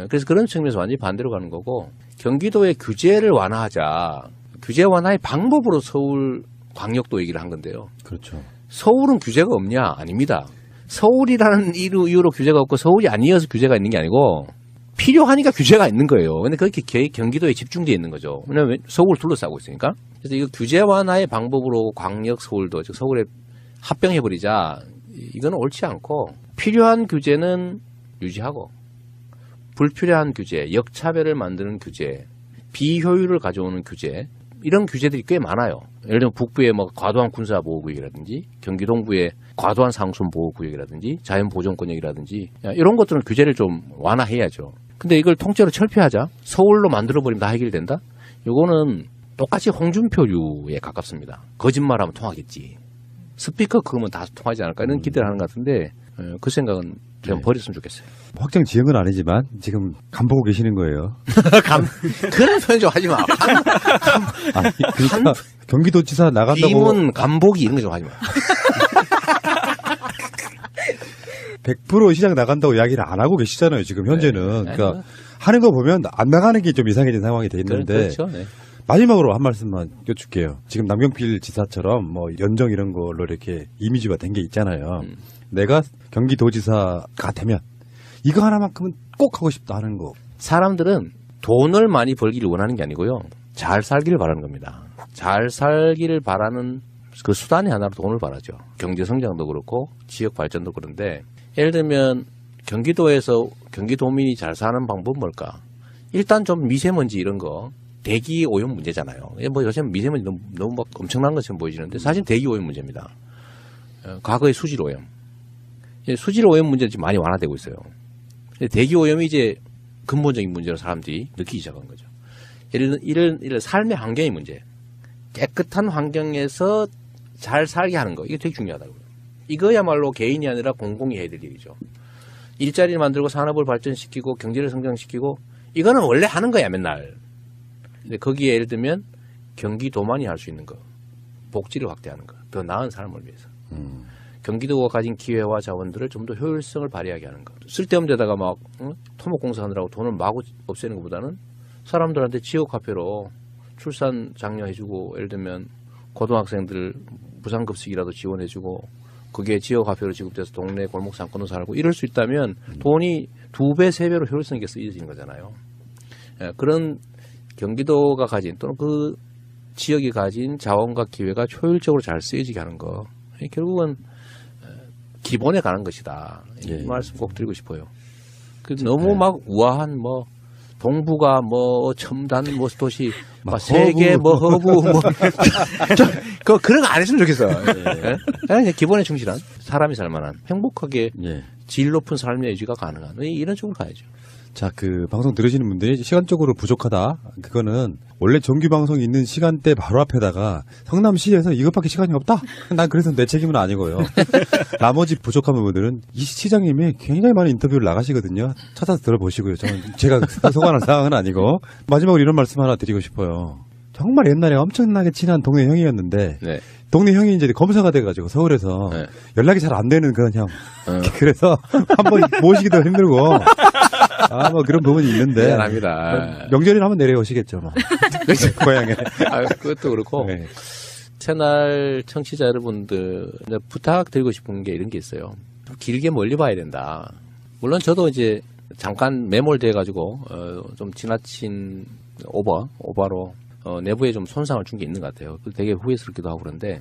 그래서 그런 측면에서 완전히 반대로 가는 거고 경기도의 규제를 완화하자. 규제 완화의 방법으로 서울 광역도 얘기를 한 건데요. 그렇죠. 서울은 규제가 없냐? 아닙니다. 서울이라는 이유로 규제가 없고 서울이 아니어서 규제가 있는 게 아니고 필요하니까 규제가 있는 거예요. 근데 그렇게 경기도에 집중되어 있는 거죠. 왜냐하면 서울을 둘러싸고 있으니까. 그래서 이거 규제 완화의 방법으로 광역 서울도 즉 서울에 합병해버리자. 이거는 옳지 않고 필요한 규제는 유지하고 불필요한 규제, 역차별을 만드는 규제, 비효율을 가져오는 규제 이런 규제들이 꽤 많아요. 예를 들면 북부에 뭐 과도한 군사보호구역이라든지 경기 동부에 과도한 상순보호구역이라든지 자연보존권역이라든지 이런 것들은 규제를 좀 완화해야죠. 근데 이걸 통째로 철폐하자. 서울로 만들어버리면 다 해결된다? 요거는 똑같이 홍준표류에 가깝습니다. 거짓말하면 통하겠지. 스피커 그거면 다 통하지 않을까 이런 기대를 하는 것 같은데 그 생각은 좀 버렸으면 좋겠어요. 확정 지은 건 아니지만 지금 간 보고 계시는 거예요. 그런 표현 좀 하지 마. 아니, 그러니까 경기도지사 나간다고 비문 간보기 이런 거 좀 하지 마. 100% 시장 나간다고 이야기를 안 하고 계시잖아요. 지금 현재는. 네. 그러니까 하는 거 보면 안 나가는 게 좀 이상해진 상황이 돼 있는데 그렇죠. 네. 마지막으로 한 말씀만 여쭐게요. 지금 남경필 지사처럼 뭐 연정 이런 걸로 이렇게 이미지가 된 게 있잖아요. 내가 경기도지사가 되면 이거 하나만큼은 꼭 하고 싶다 하는 거. 사람들은 돈을 많이 벌기를 원하는 게 아니고요. 잘 살기를 바라는 겁니다. 잘 살기를 바라는 그 수단의 하나로 돈을 바라죠. 경제 성장도 그렇고 지역 발전도 그런데 예를 들면 경기도에서 경기도민이 잘 사는 방법은 뭘까? 일단 좀 미세먼지 이런 거 대기 오염 문제잖아요. 뭐 요새 미세먼지 너무 막 엄청난 것처럼 보이시는데 사실 대기 오염 문제입니다. 과거의 수질 오염. 수질 오염 문제는 지금 많이 완화되고 있어요. 대기 오염이 이제 근본적인 문제로 사람들이 느끼기 시작한 거죠. 이런 삶의 환경의 문제. 깨끗한 환경에서 잘 살게 하는 거. 이게 되게 중요하다고요. 이거야말로 개인이 아니라 공공이 해야 될 일이죠. 일자리를 만들고 산업을 발전시키고 경제를 성장시키고 이거는 원래 하는 거야 맨날. 근데 거기에 예를 들면 경기도만이 할 수 있는 거. 복지를 확대하는 거. 더 나은 삶을 위해서. 경기도가 가진 기회와 자원들을 좀 더 효율성을 발휘하게 하는 거. 쓸데없는 데다가 막 토목공사 하느라고 돈을 마구 없애는 것보다는 사람들한테 지역화폐로 출산 장려해주고 예를 들면 고등학생들 부산급식이라도 지원해주고 그게 지역화폐로 지급돼서 동네 골목 상권으로 살고 이럴 수 있다면 돈이 2배, 3배로 효율성 있게 쓰여지는 거잖아요. 그런 경기도가 가진 또는 그 지역이 가진 자원과 기회가 효율적으로 잘 쓰여지게 하는 거. 결국은 기본에 가는 것이다. 이 말씀 꼭 드리고 싶어요. 너무 막 우아한 뭐 동부가 뭐 첨단 뭐 도시 막 세계 뭐 허브 뭐 그런 거 안 했으면 좋겠어. 그냥 기본에 충실한 사람이 살만한 행복하게 질 높은 삶의 유지가 가능한 이런 쪽으로 가야죠. 자, 그 방송 들으시는 분들이 시간적으로 부족하다. 그거는 원래 정규 방송이 있는 시간대 바로 앞에다가 성남시에서 이것밖에 시간이 없다. 난 그래서 내 책임은 아니고요. 나머지 부족한 부분들은 이 시장님이 굉장히 많은 인터뷰를 나가시거든요. 찾아서 들어보시고요. 저는 제가 소관할 상황은 아니고 마지막으로 이런 말씀 하나 드리고 싶어요. 정말 옛날에 엄청나게 친한 동네 형이었는데 동네 형이 이제 검사가 돼가지고 서울에서 연락이 잘 안 되는 그런 형. 그래서 한번 모시기도 힘들고. 뭐 그런 부분이 있는데. 미안합니다. 명절이나 한번 내려오시겠죠, 뭐. 고향에. 그것도 그렇고. 채널 청취자 여러분들 부탁드리고 싶은 게 이런 게 있어요. 좀 길게 멀리 봐야 된다. 물론 저도 이제 잠깐 매몰돼가지고 좀 지나친 오버로 내부에 좀 손상을 준 게 있는 것 같아요. 되게 후회스럽기도 하고 그런데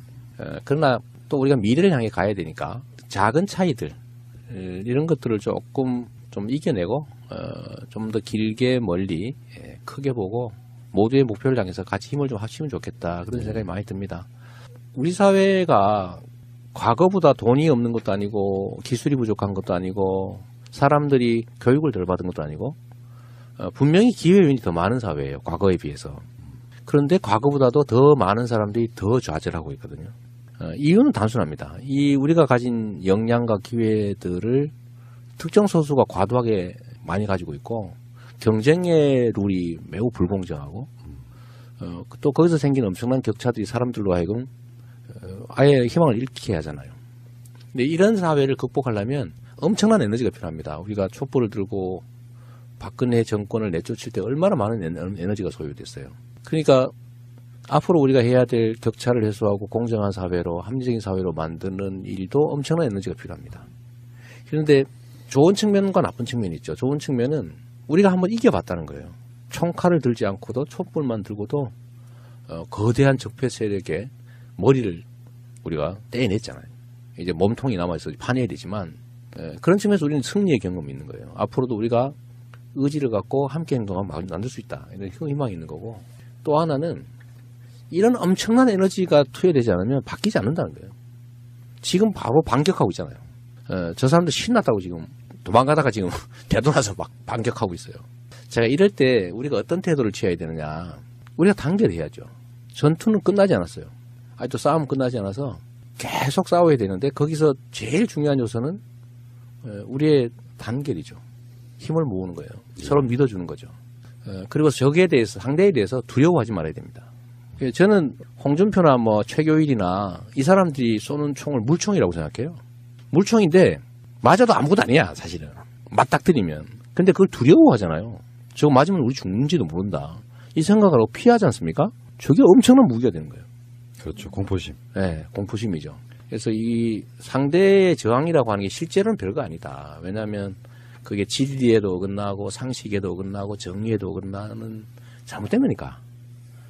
그러나 또 우리가 미래를 향해 가야 되니까 작은 차이들 이런 것들을 조금 좀 이겨내고 좀 더 길게 멀리 크게 보고 모두의 목표를 향해서 같이 힘을 좀 합치면 좋겠다 그런 생각이 많이 듭니다. 우리 사회가 과거보다 돈이 없는 것도 아니고 기술이 부족한 것도 아니고 사람들이 교육을 덜 받은 것도 아니고 분명히 기회 요인이 더 많은 사회예요. 과거에 비해서. 그런데 과거보다도 더 많은 사람들이 더 좌절하고 있거든요. 이유는 단순합니다. 이 우리가 가진 역량과 기회들을 특정 소수가 과도하게 많이 가지고 있고 경쟁의 룰이 매우 불공정하고 또 거기서 생긴 엄청난 격차들이 사람들로 하여금 아예 희망을 잃게 하잖아요. 근데 이런 사회를 극복하려면 엄청난 에너지가 필요합니다. 우리가 촛불을 들고 박근혜 정권을 내쫓을 때 얼마나 많은 에너지가 소요됐어요. 그러니까 앞으로 우리가 해야 될 격차를 해소하고 공정한 사회로 합리적인 사회로 만드는 일도 엄청난 에너지가 필요합니다. 그런데 좋은 측면과 나쁜 측면이 있죠. 좋은 측면은 우리가 한번 이겨봤다는 거예요. 총칼을 들지 않고도 촛불만 들고도 거대한 적폐 세력의 머리를 우리가 떼어냈잖아요. 이제 몸통이 남아있어 파내야 되지만 그런 측면에서 우리는 승리의 경험이 있는 거예요. 앞으로도 우리가 의지를 갖고 함께 행동하면 만들 수 있다. 이런 희망이 있는 거고 또 하나는 이런 엄청난 에너지가 투여되지 않으면 바뀌지 않는다는 거예요. 지금 바로 반격하고 있잖아요. 저 사람들 신났다고 지금 도망가다가 지금 되돌아서 막 반격하고 있어요. 제가 이럴 때 우리가 어떤 태도를 취해야 되느냐. 우리가 단결해야죠. 전투는 끝나지 않았어요. 아직도 싸움은 끝나지 않아서 계속 싸워야 되는데 거기서 제일 중요한 요소는 우리의 단결이죠. 힘을 모으는 거예요. 서로 믿어주는 거죠. 그리고 적에 대해서 상대에 대해서 두려워하지 말아야 됩니다. 저는 홍준표나 뭐 최교일이나 이 사람들이 쏘는 총을 물총이라고 생각해요. 물총인데 맞아도 아무것도 아니야 사실은. 맞닥뜨리면. 근데 그걸 두려워하잖아요. 저거 맞으면 우리 죽는지도 모른다. 이 생각을 하고 피하지 않습니까? 저게 엄청난 무기가 되는 거예요. 그렇죠. 공포심. 네, 공포심이죠. 그래서 이 상대의 저항이라고 하는 게 실제로는 별거 아니다. 왜냐하면 그게 진리에도 어긋나고 상식에도 어긋나고 정의에도 어긋나는 잘못된 거니까.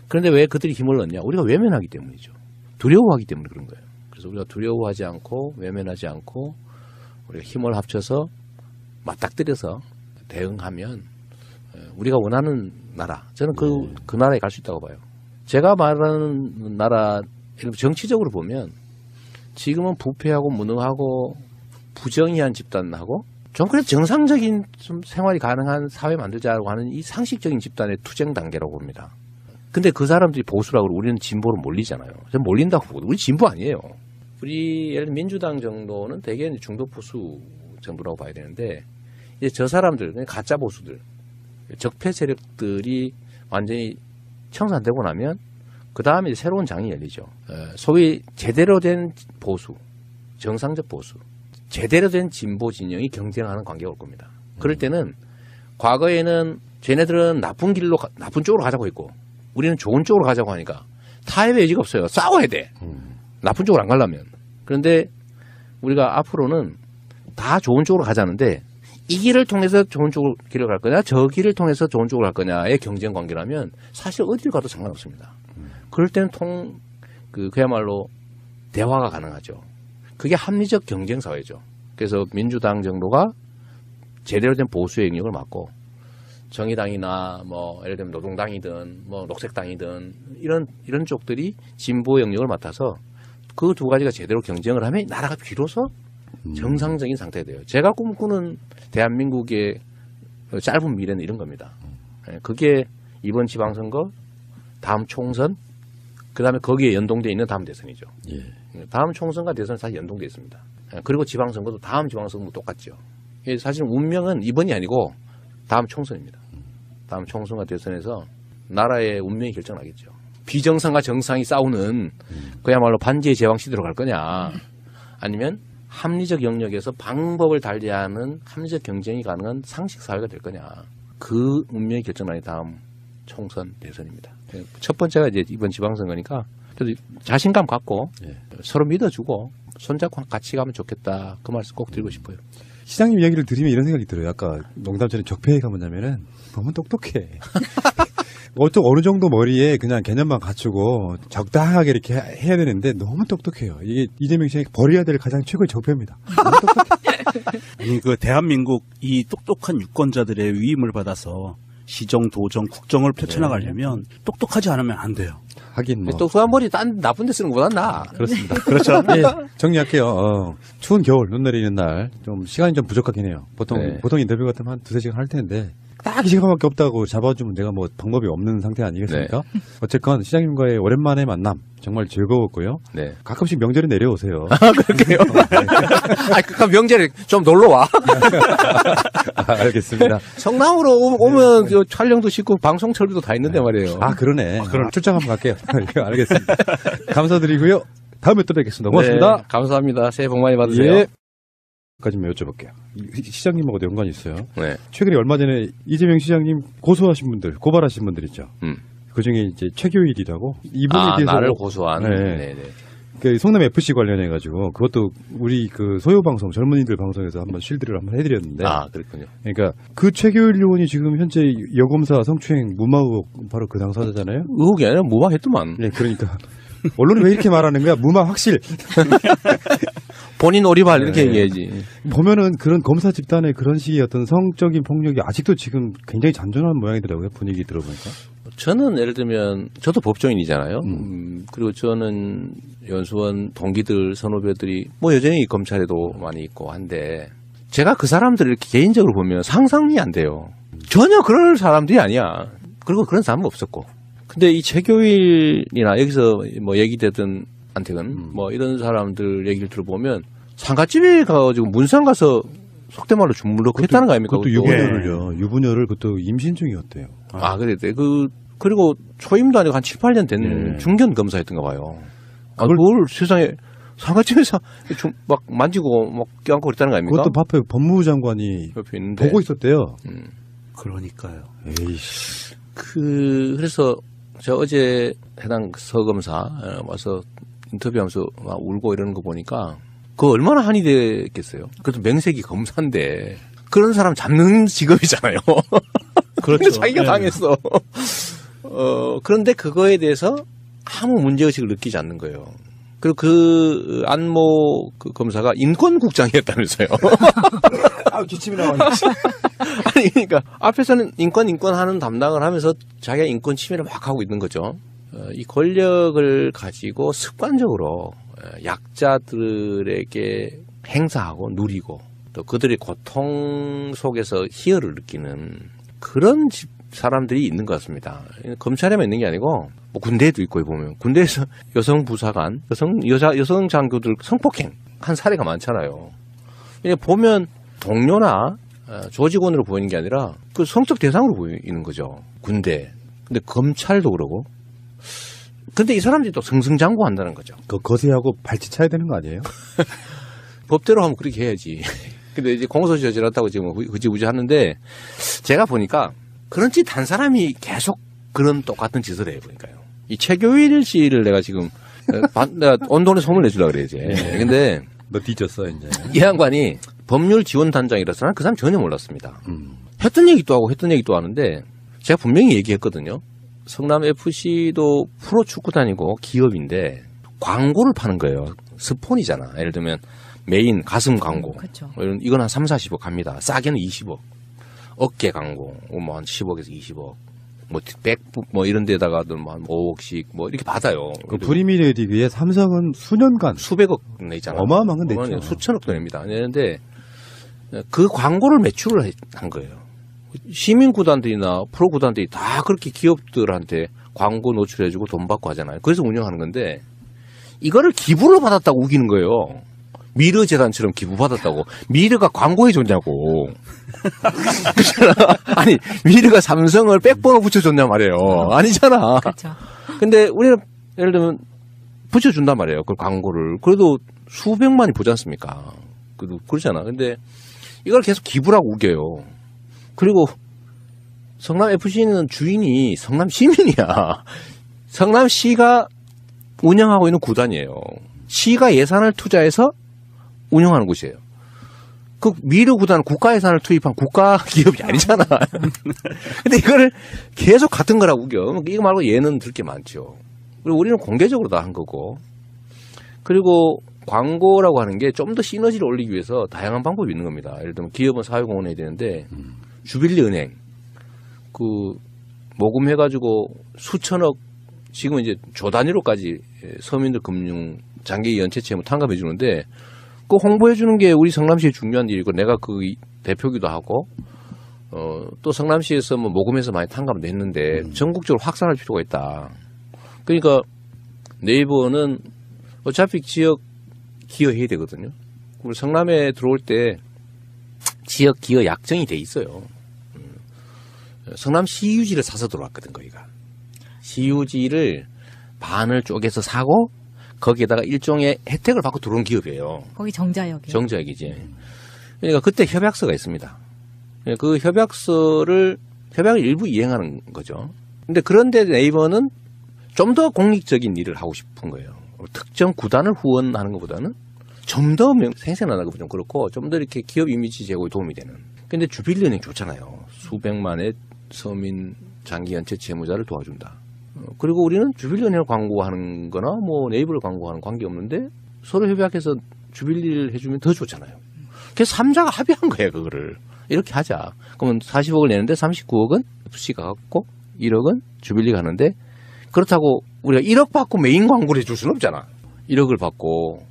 그런데 왜 그들이 힘을 얻냐? 우리가 외면하기 때문이죠. 두려워하기 때문에 그런 거예요. 그래서 우리가 두려워하지 않고 외면하지 않고 우리가 힘을 합쳐서 맞닥뜨려서 대응하면 우리가 원하는 나라, 저는 그 나라에 갈 수 있다고 봐요. 제가 말하는 나라, 정치적으로 보면 지금은 부패하고 무능하고 부정의한 집단하고 좀 그래도 정상적인 좀 생활이 가능한 사회 만들자고 하는 이 상식적인 집단의 투쟁 단계라고 봅니다. 근데 그 사람들이 보수라고 그러고 우리는 진보로 몰리잖아요. 저는 몰린다고 보거든요. 우리 진보 아니에요. 우리 예를 들면 민주당 정도는 대개 중도 보수 정도라고 봐야 되는데 이제 저 사람들, 가짜 보수들, 적폐 세력들이 완전히 청산되고 나면 그 다음에 새로운 장이 열리죠. 소위 제대로 된 보수, 정상적 보수, 제대로 된 진보 진영이 경쟁하는 관계가 올 겁니다. 그럴 때는 과거에는 쟤네들은 나쁜 길로, 나쁜 쪽으로 가자고 했고 우리는 좋은 쪽으로 가자고 하니까 타협의 여지가 없어요. 싸워야 돼. 나쁜 쪽으로 안 가려면. 그런데 우리가 앞으로는 다 좋은 쪽으로 가자는데 이 길을 통해서 좋은 쪽으로 길을 갈 거냐 저 길을 통해서 좋은 쪽으로 갈 거냐의 경쟁 관계라면 사실 어디를 가도 상관없습니다. 그럴 때는 그야말로 대화가 가능하죠. 그게 합리적 경쟁 사회죠. 그래서 민주당 정도가 제대로 된 보수의 영역을 맡고 정의당이나 뭐 예를 들면 노동당이든 뭐 녹색당이든 이런 쪽들이 진보 영역을 맡아서 그 두 가지가 제대로 경쟁을 하면 나라가 비로소 정상적인 상태가 돼요. 제가 꿈꾸는 대한민국의 짧은 미래는 이런 겁니다. 그게 이번 지방선거, 다음 총선, 그 다음에 거기에 연동되어 있는 다음 대선이죠. 예. 다음 총선과 대선은 사실 연동되어 있습니다. 그리고 지방선거도 다음 지방선거도 똑같죠. 사실 운명은 이번이 아니고 다음 총선입니다. 다음 총선과 대선에서 나라의 운명이 결정나겠죠. 비정상과 정상이 싸우는 그야말로 반지의 제왕 시대로 갈 거냐 아니면 합리적 영역에서 방법을 달리하는 합리적 경쟁이 가능한 상식 사회가 될 거냐. 그 운명이 결정나는 다음 총선 대선입니다. 첫 번째가 이제 이번 지방선거니까 자신감 갖고 서로 믿어주고 손잡고 같이 가면 좋겠다. 그 말씀 꼭 드리고 싶어요. 시장님 이야기를 들으면 이런 생각이 들어요. 아까 농담처럼 적폐가 뭐냐면은 너무 똑똑해. 어느 정도 머리에 그냥 개념만 갖추고 적당하게 이렇게 해야 되는데 너무 똑똑해요. 이게 이재명 시장이 버려야 될 가장 최고의 적폐입니다. 너무 똑똑해. 아니 그 대한민국 이 똑똑한 유권자들의 위임을 받아서 시정, 도정, 국정을 펼쳐나가려면 똑똑하지 않으면 안 돼요. 하긴 뭐 똑똑한 머리 딴 나쁜 데 쓰는 것보다 나. 그렇습니다. 그렇죠. 예, 정리할게요. 추운 겨울 눈 내리는 날 좀 시간이 좀 부족하긴 해요. 보통 인터뷰 같으면 한 2-3시간 할 텐데 딱 이 시간밖에 없다고 잡아주면 내가 뭐 방법이 없는 상태 아니겠습니까? 네. 어쨌건 시장님과의 오랜만에 만남 정말 즐거웠고요. 네. 가끔씩 명절에 내려오세요. 그렇게요? 그럼 명절에 좀 놀러 와. 알겠습니다. 성남으로 오면 네. 촬영도 쉽고 방송 철비도 다 있는데 말이에요. 그러네. 그럼 출장 한번 갈게요. 알겠습니다. 감사드리고요. 다음에 또 뵙겠습니다. 고맙습니다. 네, 감사합니다. 새해 복 많이 받으세요. 예. 까지만 여쭤볼게요. 시장님하고도 연관이 있어요. 네. 최근에 얼마 전에 이재명 시장님 고소하신 분들, 고발하신 분들 있죠. 그 중에 이제 최교일이라고 이분에 대해서 나를 고소한. 네. 그 성남 FC 관련해가지고 그것도 우리 그 소요 방송 젊은이들 방송에서 한번 실드를 한번 해드렸는데. 그렇군요. 그러니까 그 최교일 의원이 지금 현재 여검사 성추행 무마 의혹 바로 그 당사자잖아요. 의혹이 아니라 무마했더만. 네, 그러니까 언론이 왜 이렇게 말하는 거야? 무마 확실. 본인 오리발 이렇게 얘기해야지. 보면은 그런 검사 집단의 그런 식의 어떤 성적인 폭력이 아직도 지금 굉장히 잔존한 모양이더라고요. 분위기 들어보니까. 저는 예를 들면 저도 법조인이잖아요. 그리고 저는 연수원 동기들 선후배들이 뭐 여전히 검찰에도 많이 있고 한데 제가 그 사람들을 이렇게 개인적으로 보면 상상이 안 돼요. 전혀 그럴 사람들이 아니야. 그리고 그런 사람은 없었고. 근데 이 최교일이나 여기서 뭐 얘기되던 안택은 뭐 이런 사람들 얘기를 들어보면 상가집에 가가지고 문상 가서 속된 말로 주물럭 했다는 거 아닙니까? 그것도 유부녀를요. 유부녀를 그것도 임신 중이었대요. 아, 그랬대. 그리고 초임도 아니고 한 7, 8년 된 예. 중견 검사였던가 봐요. 아, 그걸 세상에 상가집에서 막 만지고 막 껴안고 그랬다는 거 아닙니까? 그것도 앞에 법무부 장관이 옆에 있는데. 보고 있었대요. 그러니까요. 에이씨. 그래서 저 어제 해당 서검사 와서 인터뷰하면서 막 울고 이러는 거 보니까 그거 얼마나 한이 됐겠어요. 그래도 명색이 검사인데 그런 사람 잡는 직업이잖아요. 그런데 자기가 네. 당했어. 그런데 그거에 대해서 아무 문제의식을 느끼지 않는 거예요. 그리고 그 안모 그 검사가 인권국장이었다면서요. 아, 기침이 나와. 아니, 그러니까 앞에서는 인권 하는 담당을 하면서 자기가 인권 침해를 막 하고 있는 거죠. 이 권력을 가지고 습관적으로 약자들에게 행사하고 누리고 또 그들의 고통 속에서 희열을 느끼는 그런 사람들이 있는 것 같습니다. 검찰에만 있는 게 아니고 뭐 군대에도 있고 보면 군대에서 여성 부사관, 여성 장교들 성폭행 한 사례가 많잖아요. 보면 동료나 조직원으로 보이는 게 아니라 그 성적 대상으로 보이는 거죠. 군대. 근데 검찰도 그러고. 근데 이 사람들이 또 승승장구한다는 거죠. 그 거세하고 발치 차야 되는 거 아니에요? 법대로 하면 그렇게 해야지. 근데 이제 공소시 저질렀다고 지금 흐지부지 하는데 제가 보니까 그런 짓 한 사람이 계속 그런 똑같은 짓을 해요. 보니까요. 이 최교일 씨를 내가 지금 내가 온돈에 소문을 내주려고 그래, 이제. 근데 너 뒤졌어, 이제. 이 양반이 법률 지원 단장이라서 난 그 사람 전혀 몰랐습니다. 했던 얘기도 하고 했던 얘기도 하는데 제가 분명히 얘기했거든요. 성남 FC도 프로 축구단이고 기업인데 광고를 파는 거예요. 스폰이잖아. 예를 들면 메인 가슴 광고. 그렇죠. 이건 한 3, 40억 갑니다. 싸게는 20억. 어깨 광고. 뭐 한 10억에서 20억. 뭐 백북 뭐 이런 데다가도 뭐 한 5억씩 뭐 이렇게 받아요. 그 프리미어 리그에 삼성은 수년간 수백억 내잖아. 어마어마한 건 냈죠. 수천억 도 냅니다. 내는데 그 광고를 매출을 한 거예요. 시민 구단들이나 프로 구단들이 다 그렇게 기업들한테 광고 노출해주고 돈 받고 하잖아요. 그래서 운영하는 건데 이거를 기부를 받았다고 우기는 거예요. 미르 재단처럼 기부 받았다고. 미르가 광고해 줬냐고. 아니 미르가 삼성을 백번호 붙여줬냐 말이에요. 아니잖아. 그렇죠. 근데 우리는 예를 들면 붙여준단 말이에요. 그 광고를. 그래도 수백만이 보지 않습니까? 그래도 그렇잖아. 근데 이걸 계속 기부라고 우겨요. 그리고 성남 FC는 주인이 성남 시민이야. 성남시가 운영하고 있는 구단이에요. 시가 예산을 투자해서 운영하는 곳이에요. 그 미르 구단은 국가 예산을 투입한 국가 기업이 아니잖아. 근데 이거를 계속 같은 거라고 우겨. 이거 말고 얘는 들 게 많죠. 그리고 우리는 공개적으로 다 한 거고. 그리고 광고라고 하는 게 좀 더 시너지를 올리기 위해서 다양한 방법이 있는 겁니다. 예를 들면 기업은 사회공헌해야 되는데 주빌리 은행 그 모금해가지고 수천억 지금 이제 조 단위로까지 서민들 금융 장기 연체 채무 탕감해 주는데 그 홍보해 주는 게 우리 성남시의 중요한 일이고 내가 그 대표기도 하고 또 성남시에서 뭐 모금해서 많이 탕감을 냈는데 전국적으로 확산할 필요가 있다. 그러니까 네이버는 어차피 지역 기여해야 되거든요. 그리고 성남에 들어올 때 지역 기여 약정이 돼 있어요. 성남 시유지를 사서 들어왔거든 거기가. 시유지를 반을 쪼개서 사고 거기에다가 일종의 혜택을 받고 들어온 기업이에요. 거기 정자역이요. 정자역이지. 그러니까 그때 협약서가 있습니다. 그 협약을 일부 이행하는 거죠. 근데 그런데 네이버는 좀 더 공익적인 일을 하고 싶은 거예요. 특정 구단을 후원하는 것보다는 좀 더 생생하다고 좀 그렇고 좀 더 이렇게 기업 이미지 제고에 도움이 되는. 근데 주빌리은행 좋잖아요. 수백만의 서민 장기 연체 채무자를 도와준다. 그리고 우리는 주빌리은행을 광고하는 거나 뭐 네이버를 광고하는 관계 없는데 서로 협약해서 주빌리를 해주면 더 좋잖아요. 그래서 3자가 합의한 거예요, 그거를. 이렇게 하자. 그러면 40억을 내는데 39억은 FC가 갖고 1억은 주빌리가 하는데 그렇다고 우리가 1억 받고 메인 광고를 해줄 수는 없잖아. 1억을 받고.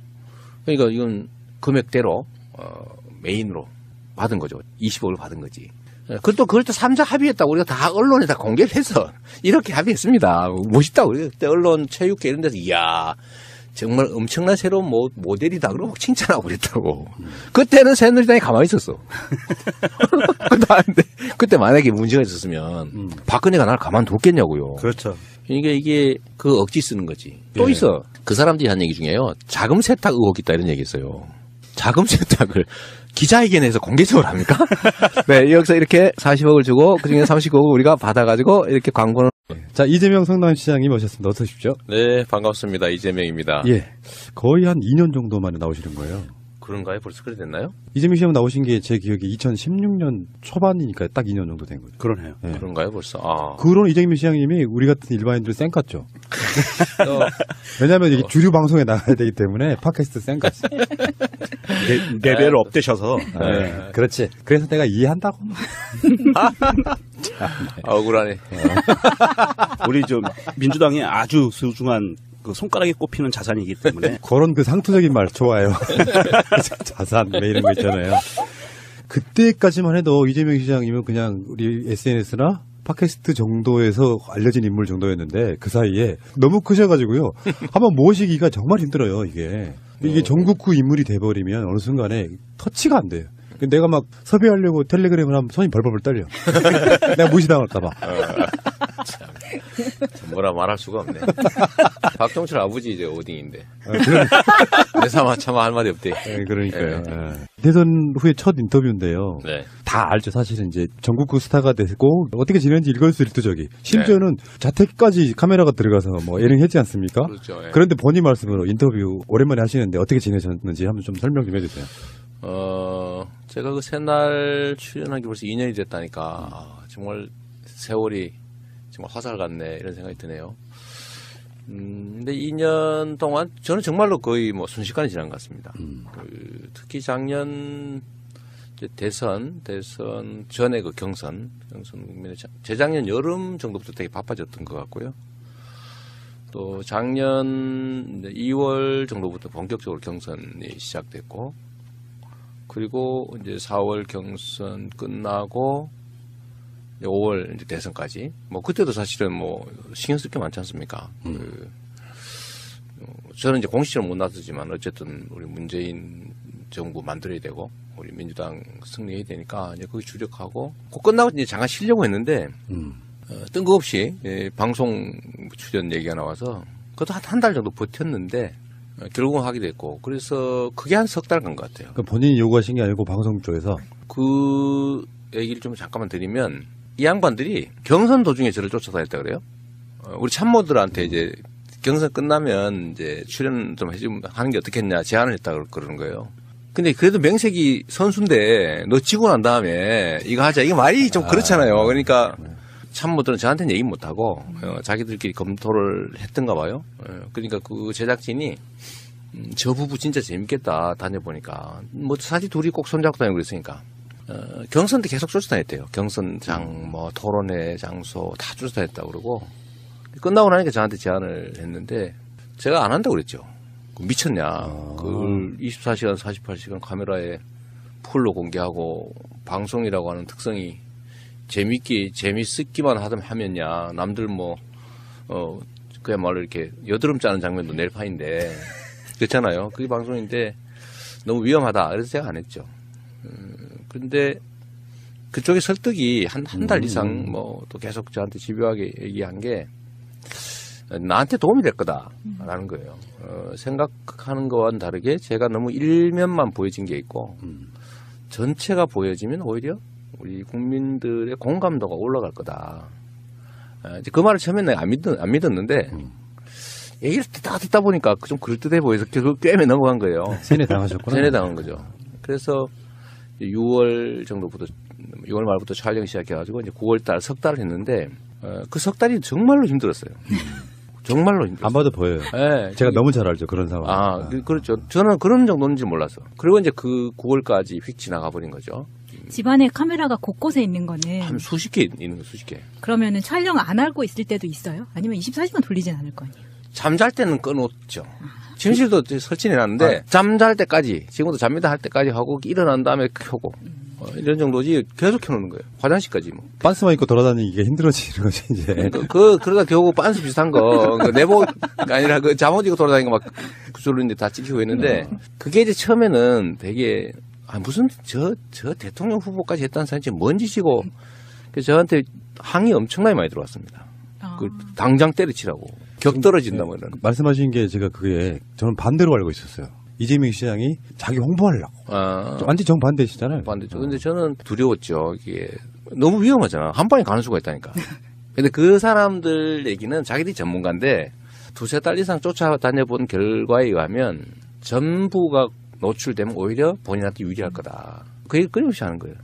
그러니까 이건 금액대로 메인으로 받은 거죠. 20억을 받은 거지. 그걸 또 3자 합의했다고 우리가 다 언론에 다 공개를 해서 이렇게 합의했습니다. 멋있다고. 우리가 그때 언론, 체육회 이런 데서 이야 정말 엄청난 새로운 모델이다. 그러고 막 칭찬하고 그랬다고. 그때는 새누리당이 가만히 있었어. 그때 만약에 문제가 있었으면 박근혜가 나를 가만뒀겠냐고요. 그렇죠. 이게 그 억지 쓰는 거지. 또 예. 있어. 그 사람들이 한 얘기 중에요. 자금 세탁 의혹이 있다 이런 얘기 있어요. 자금 세탁을 기자회견에서 공개적으로 합니까? 네, 여기서 이렇게 40억을 주고 그중에 39억을 우리가 받아가지고 이렇게 광고를. 자, 이재명 성남시장님 오셨습니다. 어서 오십시오. 네, 반갑습니다. 이재명입니다. 예. 거의 한 2년 정도 만에 나오시는 거예요. 그런가요? 벌써 그래 됐나요? 이재명 시장 나오신 게 제 기억에 2016년 초반이니까 딱 2년 정도 된 거죠. 그러네요. 예. 그런가요? 벌써? 아. 그런 이재명 시장님이 우리 같은 일반인들 쌩깠죠. 왜냐하면 이게 주류 방송에 나가야 되기 때문에 팟캐스트 쌩깠어. 레벨을 업되셔서. 네. 그렇지. 그래서 내가 이해한다고. 억울하네. 우리 좀 민주당의 아주 소중한 그 손가락에 꼽히는 자산이기 때문에. 그런 그 상투적인 말 좋아요. 자산 뭐 이런 거 있잖아요. 그때까지만 해도 이재명 시장이면 그냥 우리 SNS나 팟캐스트 정도에서 알려진 인물 정도였는데 그 사이에 너무 크셔가지고요. 한번 모시기가 정말 힘들어요. 이게 전국구 인물이 돼버리면 어느 순간에 터치가 안 돼요. 내가 막 섭외하려고 텔레그램을 하면 손이 벌벌 떨려. 내가 무시당할까봐. 뭐라 말할 수가 없네. 박정철 아버지 이제 오딩인데. 내 삼아 참아 할 말이 없대. 네, 그러니까요. 네. 네. 대선 후에 첫 인터뷰인데요. 네. 다 알죠. 사실은 이제 전국구 스타가 되고 어떻게 지내는지 읽을 수 있죠. 저기 심지어는 자택까지 카메라가 들어가서 뭐 예능 했지 않습니까? 그렇죠. 예. 그런데 본인 말씀으로 인터뷰 오랜만에 하시는데 어떻게 지내셨는지 한번 좀 설명 좀 해주세요. 제가 그 새날 출연한 게 벌써 2년이 됐다니까 정말 세월이 정말 화살 같네 이런 생각이 드네요. 근데 2년 동안 저는 정말로 거의 뭐 순식간에 지난 것 같습니다. 특히 작년 이제 대선 전에 그 경선 국민의 재작년 여름 정도부터 되게 바빠졌던 것 같고요. 또 작년 2월 정도부터 본격적으로 경선이 시작됐고, 그리고 이제 4월 경선 끝나고 5월 이제 대선까지 뭐 그때도 사실은 뭐 신경 쓸 게 많지 않습니까? 저는 이제 공식적으로 못 나서지만 어쨌든 우리 문재인 정부 만들어야 되고 우리 민주당 승리해야 되니까 이제 거기 주력하고 그 끝나고 이제 잠깐 쉬려고 했는데 뜬금없이 방송 출연 얘기가 나와서 그것도 한 달 정도 버텼는데 결국은 하게 됐고 그래서 그게 한 석 달 간 것 같아요. 그러니까 본인이 요구하신 게 아니고 방송 쪽에서 그 얘기를 좀 잠깐만 드리면 이 양반들이 경선 도중에 저를 쫓아다녔다 그래요. 우리 참모들한테 이제 경선 끝나면 이제 출연 좀 해주면 하는 게 어떻겠냐 제안을 했다 그러는 거예요. 근데 그래도 명색이 선수인데 너 지고 난 다음에 이거 하자. 이게 말이 좀 그렇잖아요. 그러니까 참모들은 저한테는 얘기 못 하고 자기들끼리 검토를 했던가 봐요. 그러니까 그 제작진이 저 부부 진짜 재밌겠다 다녀보니까 뭐 사실 둘이 꼭 손잡고 다니고 그랬으니까 경선 때 계속 쫓아다녔대요. 경선장 뭐 토론회 장소 다 쫓아다녔다고 그러고 끝나고 나니까 저한테 제안을 했는데 제가 안 한다고 그랬죠. 미쳤냐. 그걸 24시간 48시간 카메라에 풀로 공개하고 방송이라고 하는 특성이 재밌기만 하면야 남들 뭐 그야말로 이렇게 여드름 짜는 장면도 낼 판인데 그렇잖아요. 그게 방송인데 너무 위험하다. 그래서 제가 안 했죠. 그런데 그쪽의 설득이 한 달 이상 뭐 또 계속 저한테 집요하게 얘기한 게 나한테 도움이 될 거다라는 거예요. 생각하는 거와는 다르게 제가 너무 일면만 보여진 게 있고 전체가 보여지면 오히려 우리 국민들의 공감도가 올라갈 거다. 이제 그 말을 처음에는 안 믿었는데 얘기를 듣다 보니까 좀 그럴듯해 보여서 결국 꿰매 넘어간 거예요. 세뇌 당하셨구나. 세뇌 당한 거죠. 그래서 6월 말부터 촬영 시작해가지고 이제 9월 달 석 달을 했는데 그 석 달이 정말로 힘들었어요. 정말로 힘들었어요. 안 봐도 보여요. 네, 제가 너무 잘 알죠. 그런 상황. 그렇죠. 저는 그런 정도인지 몰랐어. 그리고 이제 그 9월까지 휙 지나가 버린 거죠. 집안에 카메라가 곳곳에 있는 거는 한 수십 개 있는 거, 수십 개. 그러면은 촬영 안 하고 있을 때도 있어요? 아니면 24시간 돌리진 않을 거 아니에요? 잠잘 때는 꺼놓죠. 침실도 설치해 놨는데 잠잘 때까지 지금도 잡니다 할 때까지 하고 일어난 다음에 켜고 이런 정도지 계속 켜놓는 거예요. 화장실까지 뭐. 빤스만 입고 돌아다니기가 힘들어지는 거지 이제. 그러다 결국 빤스 비슷한 거, 내복가 아니라 그 잠옷 입고 돌아다니는 거 막 그쪽으로 이제 다 찍히고 있는데, 그게 이제 처음에는 되게, 무슨 저 대통령 후보까지 했다는 사람이 뭔 짓이고, 그래서 저한테 항의 엄청나게 많이 들어왔습니다. 그 당장 때려치라고. 격 떨어진다 뭐 이런. 말씀하신 게 제가 그게 저는 반대로 알고 있었어요. 이재명 시장이 자기 홍보하려고. 완전 정반대시잖아요. 반대죠. 근데 저는 두려웠죠. 이게 너무 위험하잖아. 한 방에 가는 수가 있다니까. 근데 그 사람들 얘기는 자기들이 전문가인데 두세 달 이상 쫓아다녀본 결과에 의하면 전부가 노출되면 오히려 본인한테 유리할 거다. 그 얘기 끊임없이 하는 거예요.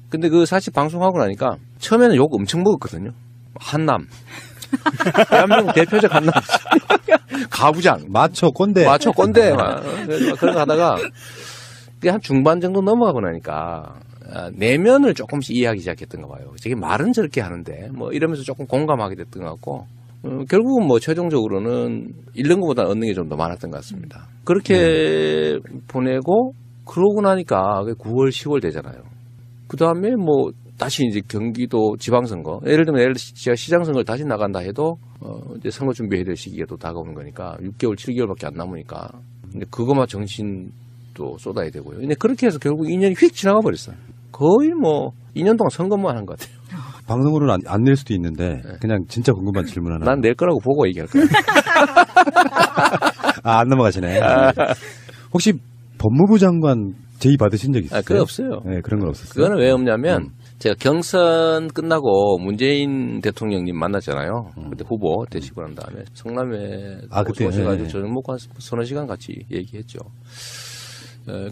근데 그 사실 방송하고 나니까 처음에는 욕 엄청 먹었거든요. 한남. 대한민국 대표적 한남. 가부장. 마초 꼰대. 막. 그런 거 하다가 한 중반 정도 넘어가고 나니까 내면을 조금씩 이해하기 시작했던 거 봐요. 저게 말은 저렇게 하는데 뭐 이러면서 조금 공감하게 됐던 것 같고 결국은 뭐 최종적으로는 잃는 것보다 얻는 게 좀 더 많았던 것 같습니다. 그렇게 보내고 그러고 나니까 9월, 10월 되잖아요. 그 다음에 뭐 다시 이제 경기도 지방선거, 예를 들면 제가 시장선거를 다시 나간다 해도 이제 선거 준비해야 될 시기가 또 다가오는 거니까 6개월, 7개월밖에 안 남으니까 근데 그것만 정신도 쏟아야 되고요. 근데 그렇게 해서 결국 2년이 휙 지나가 버렸어요. 거의 뭐 2년 동안 선거만 한 것 같아요. 방송으로는 안 낼 수도 있는데 그냥 진짜 궁금한 질문 하나. 난 낼 거라고 보고 얘기할 거야. 안 넘어가시네. 혹시 법무부 장관 제의 받으신 적 있어요? 그게 없어요. 네, 그런 건 없었어요. 그거는 왜 없냐면 제가 경선 끝나고 문재인 대통령님 만났잖아요. 그때 후보 되시고 난 다음에 성남에 그때 오셔가지고 저녁 먹고 한 서너 시간 같이 얘기했죠.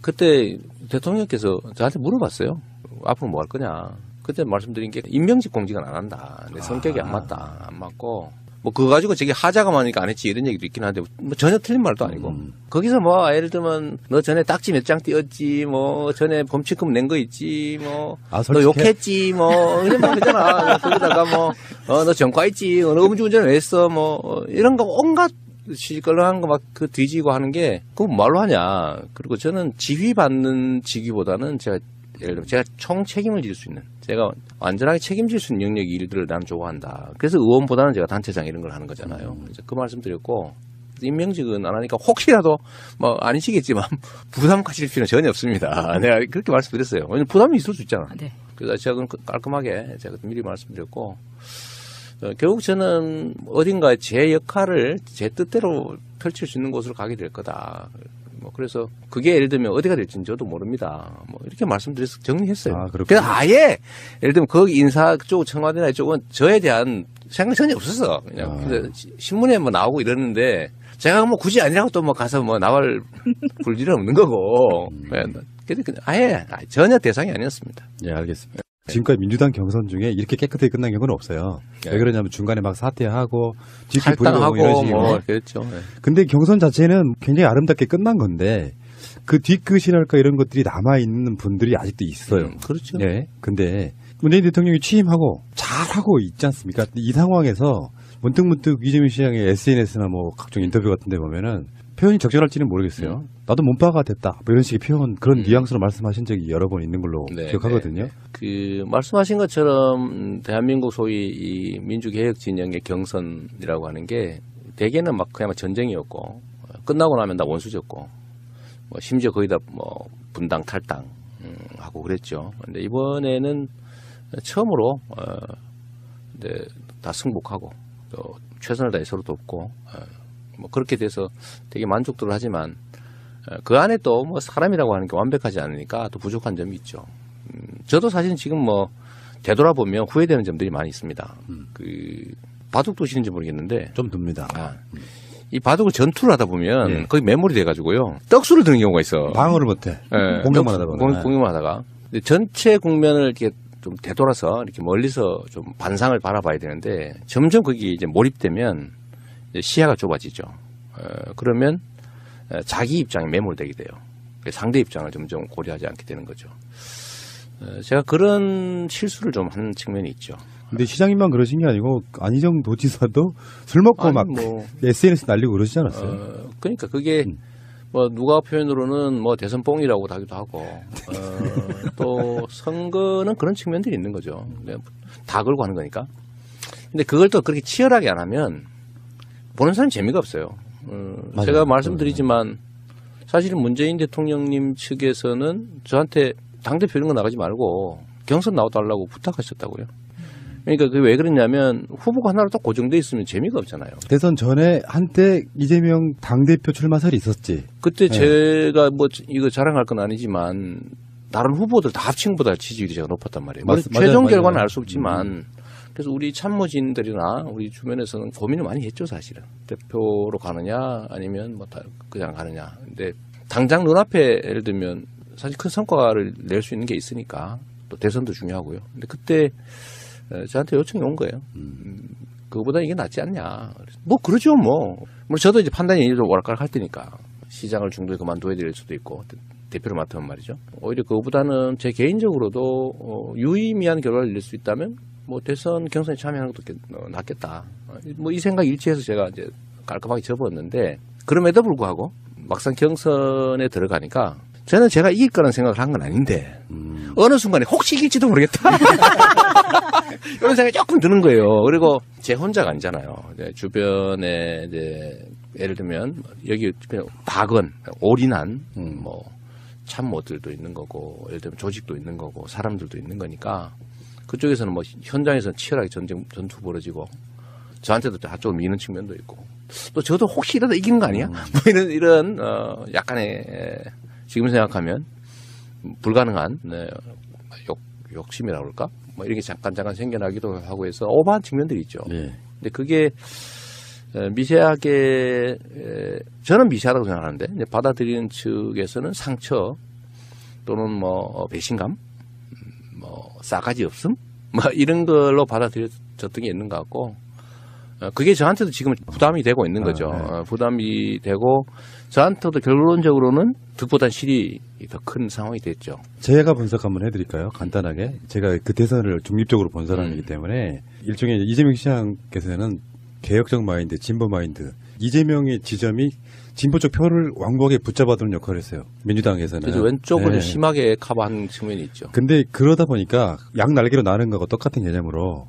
그때 대통령께서 저한테 물어봤어요. 앞으로 뭐 할 거냐. 그때 말씀드린 게 임명직 공직은 안 한다. 내 성격이 안 맞다. 안 맞고. 뭐 그거 가지고 저게 하자가 많으니까 안 했지 이런 얘기도 있긴 한데 뭐 전혀 틀린 말도 아니고 거기서 뭐 예를 들면 너 전에 딱지 몇 장 띄었지 뭐 전에 범칙금 낸 거 있지 뭐 너 욕했지 뭐 이런 말 하잖아. 거기다가 뭐 너 전과했지 너 음주운전을 왜 했어 뭐 이런 거 온갖 시끌렁한 거 막 그 뒤지고 하는 게 그거 말로 하냐. 그리고 저는 지휘받는 직위보다는 제가 예를 들면 제가 총 책임을 질 수 있는 제가 완전하게 책임질 수 있는 영역의 일들을 난 좋아한다. 그래서 의원보다는 제가 단체장 이런 걸 하는 거잖아요. 그래서 그 말씀 드렸고 임명직은 안 하니까 혹시라도 뭐 아니시겠지만 부담 가질 필요는 전혀 없습니다. 내가 그렇게 말씀드렸어요. 왜냐면 부담이 있을 수 있잖아. 네. 그래서 제가 깔끔하게 제가 미리 말씀드렸고 결국 저는 어딘가에 제 역할을 제 뜻대로 펼칠 수 있는 곳으로 가게 될 거다. 뭐 그래서 그게 예를 들면 어디가 될지는 저도 모릅니다. 뭐 이렇게 말씀드려서 정리했어요. 그래서 아예 예를 들면 거기 인사 쪽 청와대나 이쪽은 저에 대한 생각 전혀 없었어. 그냥 그래서 신문에 뭐 나오고 이러는데 제가 뭐 굳이 아니라고 또 뭐 가서 뭐 나발 불 일은 없는 거고. 근데 아예 전혀 대상이 아니었습니다. 예, 알겠습니다. 지금까지 민주당 경선 중에 이렇게 깨끗하게 끝난 경우는 없어요. 왜 그러냐면 중간에 막 사퇴하고 뒤집 부리고 이런 식으로. 뭐 그렇죠. 근데 경선 자체는 굉장히 아름답게 끝난 건데 그 뒤끝이랄까 이런 것들이 남아 있는 분들이 아직도 있어요. 그렇죠. 네. 근데 문재인 대통령이 취임하고 잘하고 있지 않습니까? 이 상황에서 문득문득 이재명 시장의 SNS나 뭐 각종 인터뷰 같은 데 보면은 표현이 적절할지는 모르겠어요. 나도 몸빠가 됐다. 뭐 이런 식의 표현, 그런 뉘앙스로 말씀하신 적이 여러 번 있는 걸로 기억하거든요. 그 말씀하신 것처럼 대한민국 소위 이 민주개혁 진영의 경선이라고 하는 게 대개는 막 그냥 전쟁이었고 끝나고 나면 다 원수졌고 뭐 심지어 거의 다 뭐 분당 탈당 하고 그랬죠. 근데 이번에는 처음으로 이제 다 승복하고 또 최선을 다해 서로 돕고 뭐 그렇게 돼서 되게 만족도를 하지만 그 안에 또 뭐 사람이라고 하는 게 완벽하지 않으니까 또 부족한 점이 있죠. 저도 사실 지금 뭐 되돌아보면 후회되는 점들이 많이 있습니다. 그 바둑 두시는지 모르겠는데 좀 듭니다. 이 바둑을 전투를 하다 보면 거의 메모리 돼가지고요 떡수를 드는 경우가 있어. 방어를 못해. 공격만 하다가. 공격만 하다가 전체 국면을 이렇게 좀 되돌아서 이렇게 멀리서 좀 반상을 바라봐야 되는데 점점 거기 이제 몰입되면 이제 시야가 좁아지죠. 그러면 자기 입장에 매몰되게 돼요. 상대 입장을 점점 고려하지 않게 되는 거죠. 제가 그런 실수를 좀 한 측면이 있죠. 근데 시장님만 그러신 게 아니고 안희정 도지사도 술 먹고 막 SNS 날리고 그러시지 않았어요? 그러니까 그게 뭐 누가 표현으로는 뭐 대선 뽕이라고 하기도 하고 또 선거는 그런 측면들이 있는 거죠. 다 걸고 하는 거니까. 근데 그걸 또 그렇게 치열하게 안 하면 보는 사람 재미가 없어요. 제가 말씀드리지만 사실은 문재인 대통령님 측에서는 저한테 당대표 이런 거 나가지 말고 경선 나와달라고 부탁하셨다고요. 그러니까 그게 왜 그랬냐면 후보가 하나로 딱 고정돼 있으면 재미가 없잖아요. 대선 전에 한때 이재명 당대표 출마설이 있었지. 그때 제가 뭐 이거 자랑할 건 아니지만 다른 후보들 다 합친 것보다 지지율이 제가 높았단 말이에요. 최종 결과는 알 수 없지만 그래서 우리 참모진들이나 우리 주변에서는 고민을 많이 했죠, 사실은. 대표로 가느냐 아니면 뭐 그냥 가느냐. 근데 당장 눈앞에 예를 들면 사실 큰 성과를 낼 수 있는 게 있으니까 또 대선도 중요하고요. 근데 그때 저한테 요청이 온 거예요. 그거보다 이게 낫지 않냐. 뭐 그러죠 뭐. 저도 이제 판단이 좀 오락가락 할 테니까 시장을 중도에 그만둬야 될 수도 있고 대표를 맡으면 말이죠. 오히려 그거보다는 제 개인적으로도 유의미한 결과를 낼 수 있다면 뭐 대선 경선에 참여하는 것도 낫겠다. 뭐 이 생각 일치해서 제가 이제 깔끔하게 접었는데 그럼에도 불구하고 막상 경선에 들어가니까 저는 제가 이길 거라는 생각을 한 건 아닌데 어느 순간에 혹시 이길지도 모르겠다. 이런 생각이 조금 드는 거예요. 그리고 제 혼자가 아니잖아요. 이제 주변에 이제 예를 들면 여기 그냥 박은 올인한 뭐 참모들도 있는 거고 예를 들면 조직도 있는 거고 사람들도 있는 거니까 그쪽에서는 뭐 현장에서는 치열하게 전투 벌어지고 저한테도 한쪽으로 미는 측면도 있고 또 저도 혹시 이러다 이기는 거 아니야? 뭐 이런 약간의 지금 생각하면 불가능한 욕심이라고 그럴까? 뭐 이렇게 잠깐 생겨나기도 하고 해서 오버한 측면들이 있죠. 네. 근데 그게 미세하게 저는 미세하다고 생각하는데 이제 받아들이는 측에서는 상처 또는 뭐 배신감, 뭐 싸가지 없음, 뭐 이런 걸로 받아들여졌던 게 있는 것 같고 그게 저한테도 지금 부담이 되고 있는 거죠. 네. 부담이 되고 저한테도 결론적으로는 득보단 실이 더 큰 상황이 됐죠. 제가 분석 한번 해드릴까요? 간단하게. 제가 그 대선을 중립적으로 본 사람이기 때문에 일종의 이재명 시장께서는 개혁적 마인드, 진보 마인드. 이재명의 지점이 진보 쪽 표를 완곡하게 붙잡아두는 역할을 했어요. 민주당에서는. 그래서 왼쪽을 네. 심하게 커버한 측면이 있죠. 근데 그러다 보니까 양 날개로 나는 거하고 똑같은 개념으로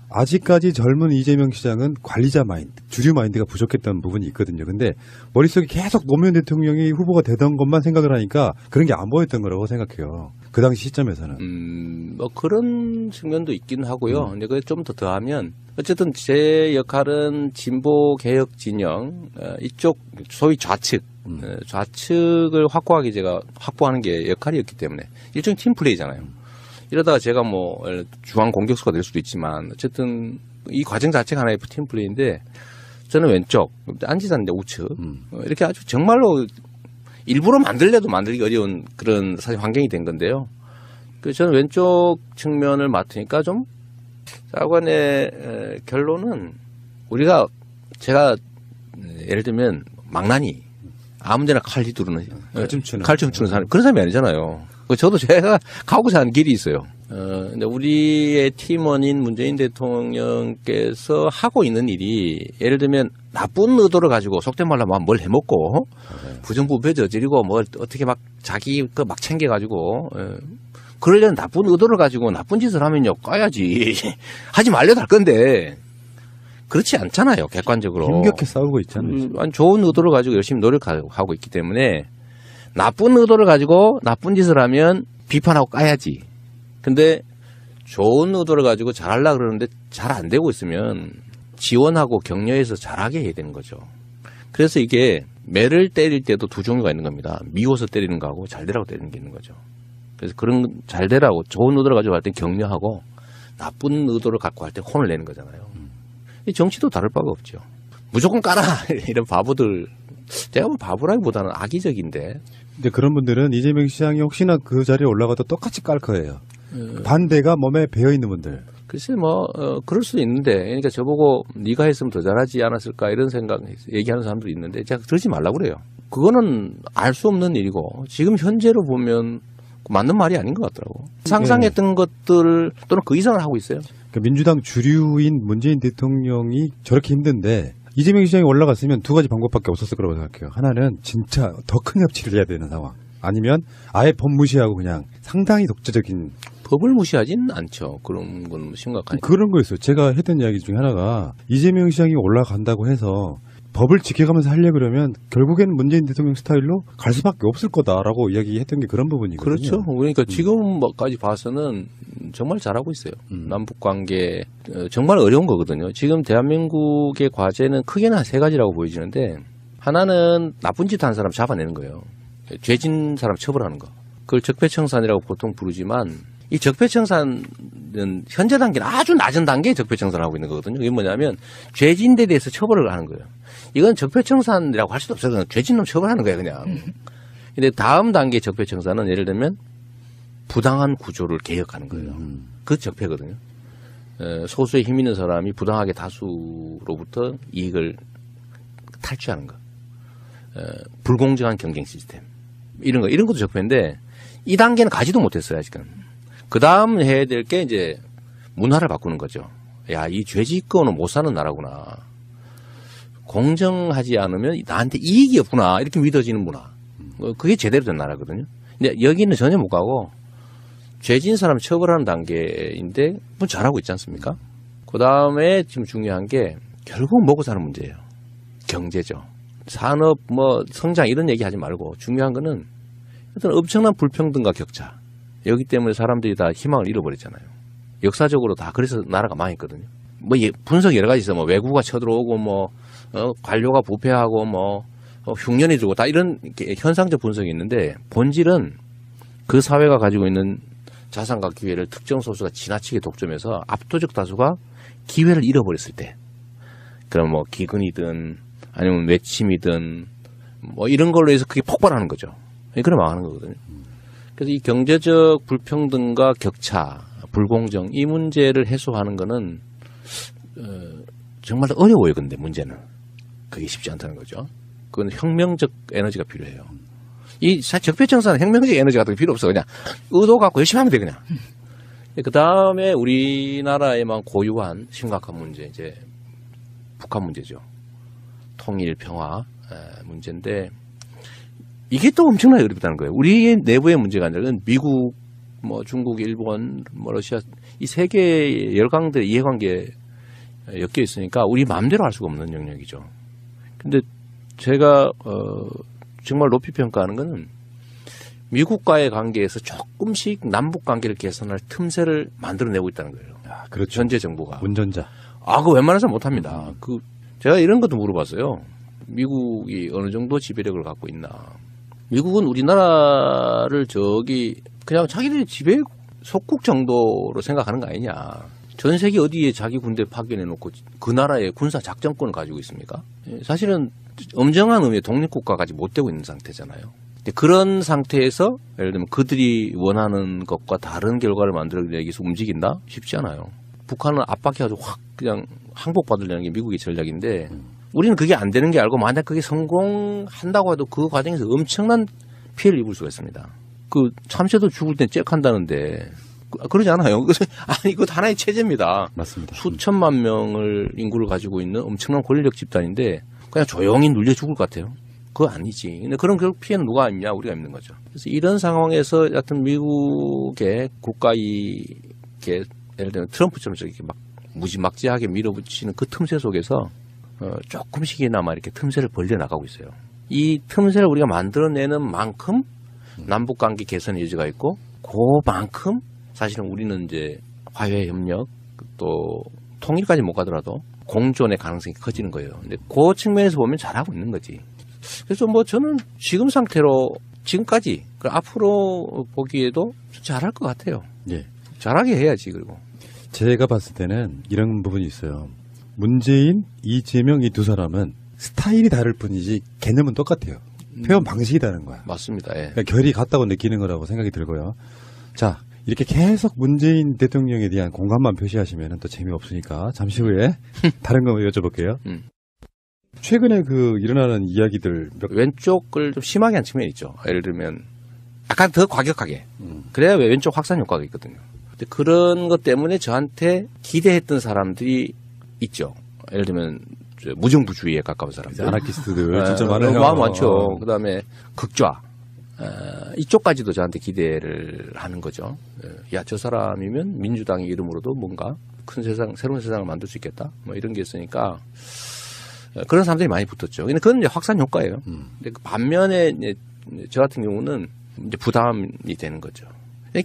아직까지 젊은 이재명 시장은 관리자 마인드, 주류 마인드가 부족했던 부분이 있거든요. 근데 머릿속에 계속 노무현 대통령이 후보가 되던 것만 생각을 하니까 그런 게 안 보였던 거라고 생각해요. 그 당시 시점에서는. 뭐 그런 측면도 있긴 하고요. 근데 그게 좀 더 더하면 어쨌든 제 역할은 진보 개혁 진영 이쪽 소위 좌측 좌측을 확고하게 제가 확보하는 게 역할이었기 때문에 일종의 팀 플레이잖아요. 이러다가 제가 뭐 중앙 공격수가 될 수도 있지만 어쨌든 이 과정 자체가 하나의 팀 플레이인데 저는 왼쪽, 안지사인데 우측 이렇게 아주 정말로 일부러 만들기 어려운 그런 사실 환경이 된 건데요. 그래서 저는 왼쪽 측면을 맡으니까 좀 장관의 결론은 제가 예를 들면 망나니 아무데나 칼 휘두르는 칼춤 추는 사람 그런 사람이 아니잖아요. 저도 제가 가고자 하는 길이 있어요. 근데 우리의 팀원인 문재인 대통령께서 하고 있는 일이 예를 들면 나쁜 의도를 가지고 속된 말로 뭘 해먹고 부정부패 저지르고 뭘 어떻게 막 자기 막 챙겨가지고 그러려는 나쁜 의도를 가지고 나쁜 짓을 하면요 까야지 하지 말려도 할 건데 그렇지 않잖아요. 객관적으로. 힘겹게 싸우고 있잖아요. 아니, 좋은 의도를 가지고 열심히 노력하고 있기 때문에 나쁜 의도를 가지고 나쁜 짓을 하면 비판하고 까야지. 근데 좋은 의도를 가지고 잘하려고 그러는데 잘 안 되고 있으면 지원하고 격려해서 잘하게 해야 되는 거죠. 그래서 이게 매를 때릴 때도 두 종류가 있는 겁니다. 미워서 때리는 거하고 잘되라고 때리는 게 있는 거죠. 그래서 그런 잘되라고 좋은 의도를 가지고 할 때 격려하고 나쁜 의도를 갖고 할 때 혼을 내는 거잖아요. 이 정치도 다를 바가 없죠. 무조건 까라 이런 바보들. 제가 뭐 바보라기보다는 악의적인데. 근데 그런 분들은 이재명 시장이 혹시나 그 자리에 올라가도 똑같이 깔 거예요. 반대가 몸에 배어 있는 분들. 글쎄 그럴 수도 있는데 그러니까 저보고 네가 했으면 더 잘하지 않았을까 이런 생각 얘기하는 사람들이 있는데 제가 그러지 말라고 그래요. 그거는 알 수 없는 일이고 지금 현재로 보면 맞는 말이 아닌 것 같더라고. 상상했던 것들 또는 그 이상을 하고 있어요. 그러니까 민주당 주류인 문재인 대통령이 저렇게 힘든데 이재명 시장이 올라갔으면 두 가지 방법밖에 없었을 거라고 생각해요. 하나는 진짜 더 큰 협치를 해야 되는 상황. 아니면 아예 법 무시하고 그냥 상당히 독재적인 법을 무시하진 않죠. 그런 건 심각하니까. 그런 거였어요. 제가 했던 이야기 중에 하나가 이재명 시장이 올라간다고 해서 법을 지켜가면서 하려고 그러면 결국에는 문재인 대통령 스타일로 갈 수밖에 없을 거다라고 이야기했던 게 그런 부분이거든요. 그렇죠. 그러니까 지금까지 봐서는 정말 잘하고 있어요. 남북 관계 정말 어려운 거거든요. 지금 대한민국의 과제는 크게는 한 세 가지라고 보여지는데 하나는 나쁜 짓 한 사람 잡아내는 거예요. 죄진 사람 처벌하는 거. 그걸 적폐청산이라고 보통 부르지만 이 적폐청산은 현재 단계는 아주 낮은 단계에 적폐청산을 하고 있는 거거든요. 이게 뭐냐면 죄진에 대해서 처벌을 하는 거예요. 이건 적폐청산이라고 할 수도 없어요. 그냥 죄진놈 처벌하는 거예요, 그냥. 근데 다음 단계 적폐청산은 예를 들면 부당한 구조를 개혁하는 거예요. 그 적폐거든요. 소수의 힘 있는 사람이 부당하게 다수로부터 이익을 탈취하는 거. 불공정한 경쟁 시스템. 이런 것도 적폐인데 이 단계는 가지도 못했어요, 아직은. 그 다음 해야 될 게 이제 문화를 바꾸는 거죠. 야, 이 죄짓고는 못 사는 나라구나. 공정하지 않으면 나한테 이익이 없구나. 이렇게 믿어지는 문화. 그게 제대로 된 나라거든요. 근데 여기는 전혀 못 가고 죄진 사람 처벌하는 단계인데 뭐 잘하고 있지 않습니까? 그 다음에 지금 중요한 게 결국 먹고 사는 문제예요. 경제죠. 산업, 성장 이런 얘기 하지 말고 중요한 거는 어떤 엄청난 불평등과 격차. 여기 때문에 사람들이 다 희망을 잃어버렸잖아요. 역사적으로 다 그래서 나라가 망했거든요. 분석 여러 가지 있어. 외국가 쳐들어오고 관료가 부패하고 흉년이 들고 다 이런 현상적 분석이 있는데 본질은 그 사회가 가지고 있는 자산과 기회를 특정 소수가 지나치게 독점해서 압도적 다수가 기회를 잃어버렸을 때 그럼 기근이든 아니면 외침이든 이런 걸로 해서 그게 폭발하는 거죠. 그래 망하는 거거든요. 그래서 이 경제적 불평등과 격차, 불공정 이 문제를 해소하는 거는 정말 어려워요. 근데 문제는 그게 쉽지 않다는 거죠. 그건 혁명적 에너지가 필요해요. 이 적폐청산은 혁명적 에너지 같은 게 필요 없어. 그냥 의도 갖고 열심히 하면 돼 그냥. 그 다음에 우리나라에만 고유한 심각한 문제 이제 북한 문제죠. 통일 평화 문제인데 이게 또 엄청나게 어렵다는 거예요. 우리 내부의 문제가 아니라 미국, 중국, 일본, 러시아 이 세계의 열강들의 이해관계에 엮여 있으니까 우리 마음대로 할 수가 없는 영역이죠. 근데 제가 정말 높이 평가하는 거는 미국과의 관계에서 조금씩 남북 관계를 개선할 틈새를 만들어내고 있다는 거예요. 그렇죠. 현재 정부가. 운전자. 그거 웬만해서 못합니다. 제가 이런 것도 물어봤어요. 미국이 어느 정도 지배력을 갖고 있나. 미국은 우리나라를 그냥 자기들의 지배 속국 정도로 생각하는 거 아니냐. 전 세계 어디에 자기 군대 파견해놓고 그 나라의 군사 작전권을 가지고 있습니까? 사실은 엄정한 의미의 독립국가까지 못 되고 있는 상태잖아요. 근데 그런 상태에서 예를 들면 그들이 원하는 것과 다른 결과를 만들어내기 위해서 움직인다? 쉽지 않아요. 북한은 압박해가지고 확 그냥 항복받으려는 게 미국의 전략인데 우리는 그게 안 되는 게 알고 만약 그게 성공한다고 해도 그 과정에서 엄청난 피해를 입을 수가 있습니다. 참새도 죽을 땐 잭한다는데 그러지 않아요. 아니, 이거 하나의 체제입니다. 맞습니다. 수천만 명을 인구를 가지고 있는 엄청난 권력 집단인데 그냥 조용히 눌려 죽을 것 같아요. 그거 아니지. 근데 그런 피해는 누가 입냐? 우리가 입는 거죠. 그래서 이런 상황에서 여하튼 미국의 국가이익에 예를 들면 트럼프처럼 저렇게 막 무지막지하게 밀어붙이는 그 틈새 속에서 조금씩이나마 이렇게 틈새를 벌려나가고 있어요. 이 틈새를 우리가 만들어내는 만큼 남북관계 개선의 여지가 있고 그만큼 사실은 우리는 이제 화해 협력 또 통일까지 못 가더라도 공존의 가능성이 커지는 거예요. 근데 그 측면에서 보면 잘하고 있는 거지. 그래서 저는 지금 상태로 지금까지 앞으로 보기에도 잘할 것 같아요. 예. 잘하게 해야지. 그리고 제가 봤을 때는 이런 부분이 있어요. 문재인, 이재명 이 두 사람은 스타일이 다를 뿐이지 개념은 똑같아요. 표현 방식이 다른 거야. 맞습니다. 예. 그러니까 결이 같다고 느끼는 거라고 생각이 들고요. 자, 이렇게 계속 문재인 대통령에 대한 공감만 표시하시면 또 재미없으니까 잠시 후에 다른 거 여쭤볼게요. 최근에 일어나는 이야기들 왼쪽을 좀 심하게 한 측면이 있죠. 예를 들면 약간 더 과격하게. 그래야 왼쪽 확산 효과가 있거든요. 근데 그런 것 때문에 저한테 기대했던 사람들이 있죠. 예를 들면 무정부주의에 가까운 사람들. 아나키스트들 진짜 많아요. 마음 많죠. 그다음에 극좌. 이쪽까지도 저한테 기대를 하는 거죠. 야, 저 사람이면 민주당의 이름으로도 뭔가 큰 세상, 새로운 세상을 만들 수 있겠다. 뭐 이런 게 있으니까 그런 사람들이 많이 붙었죠. 근데 그건 이제 확산 효과예요. 근데 그 반면에 이제 저 같은 경우는 이제 부담이 되는 거죠.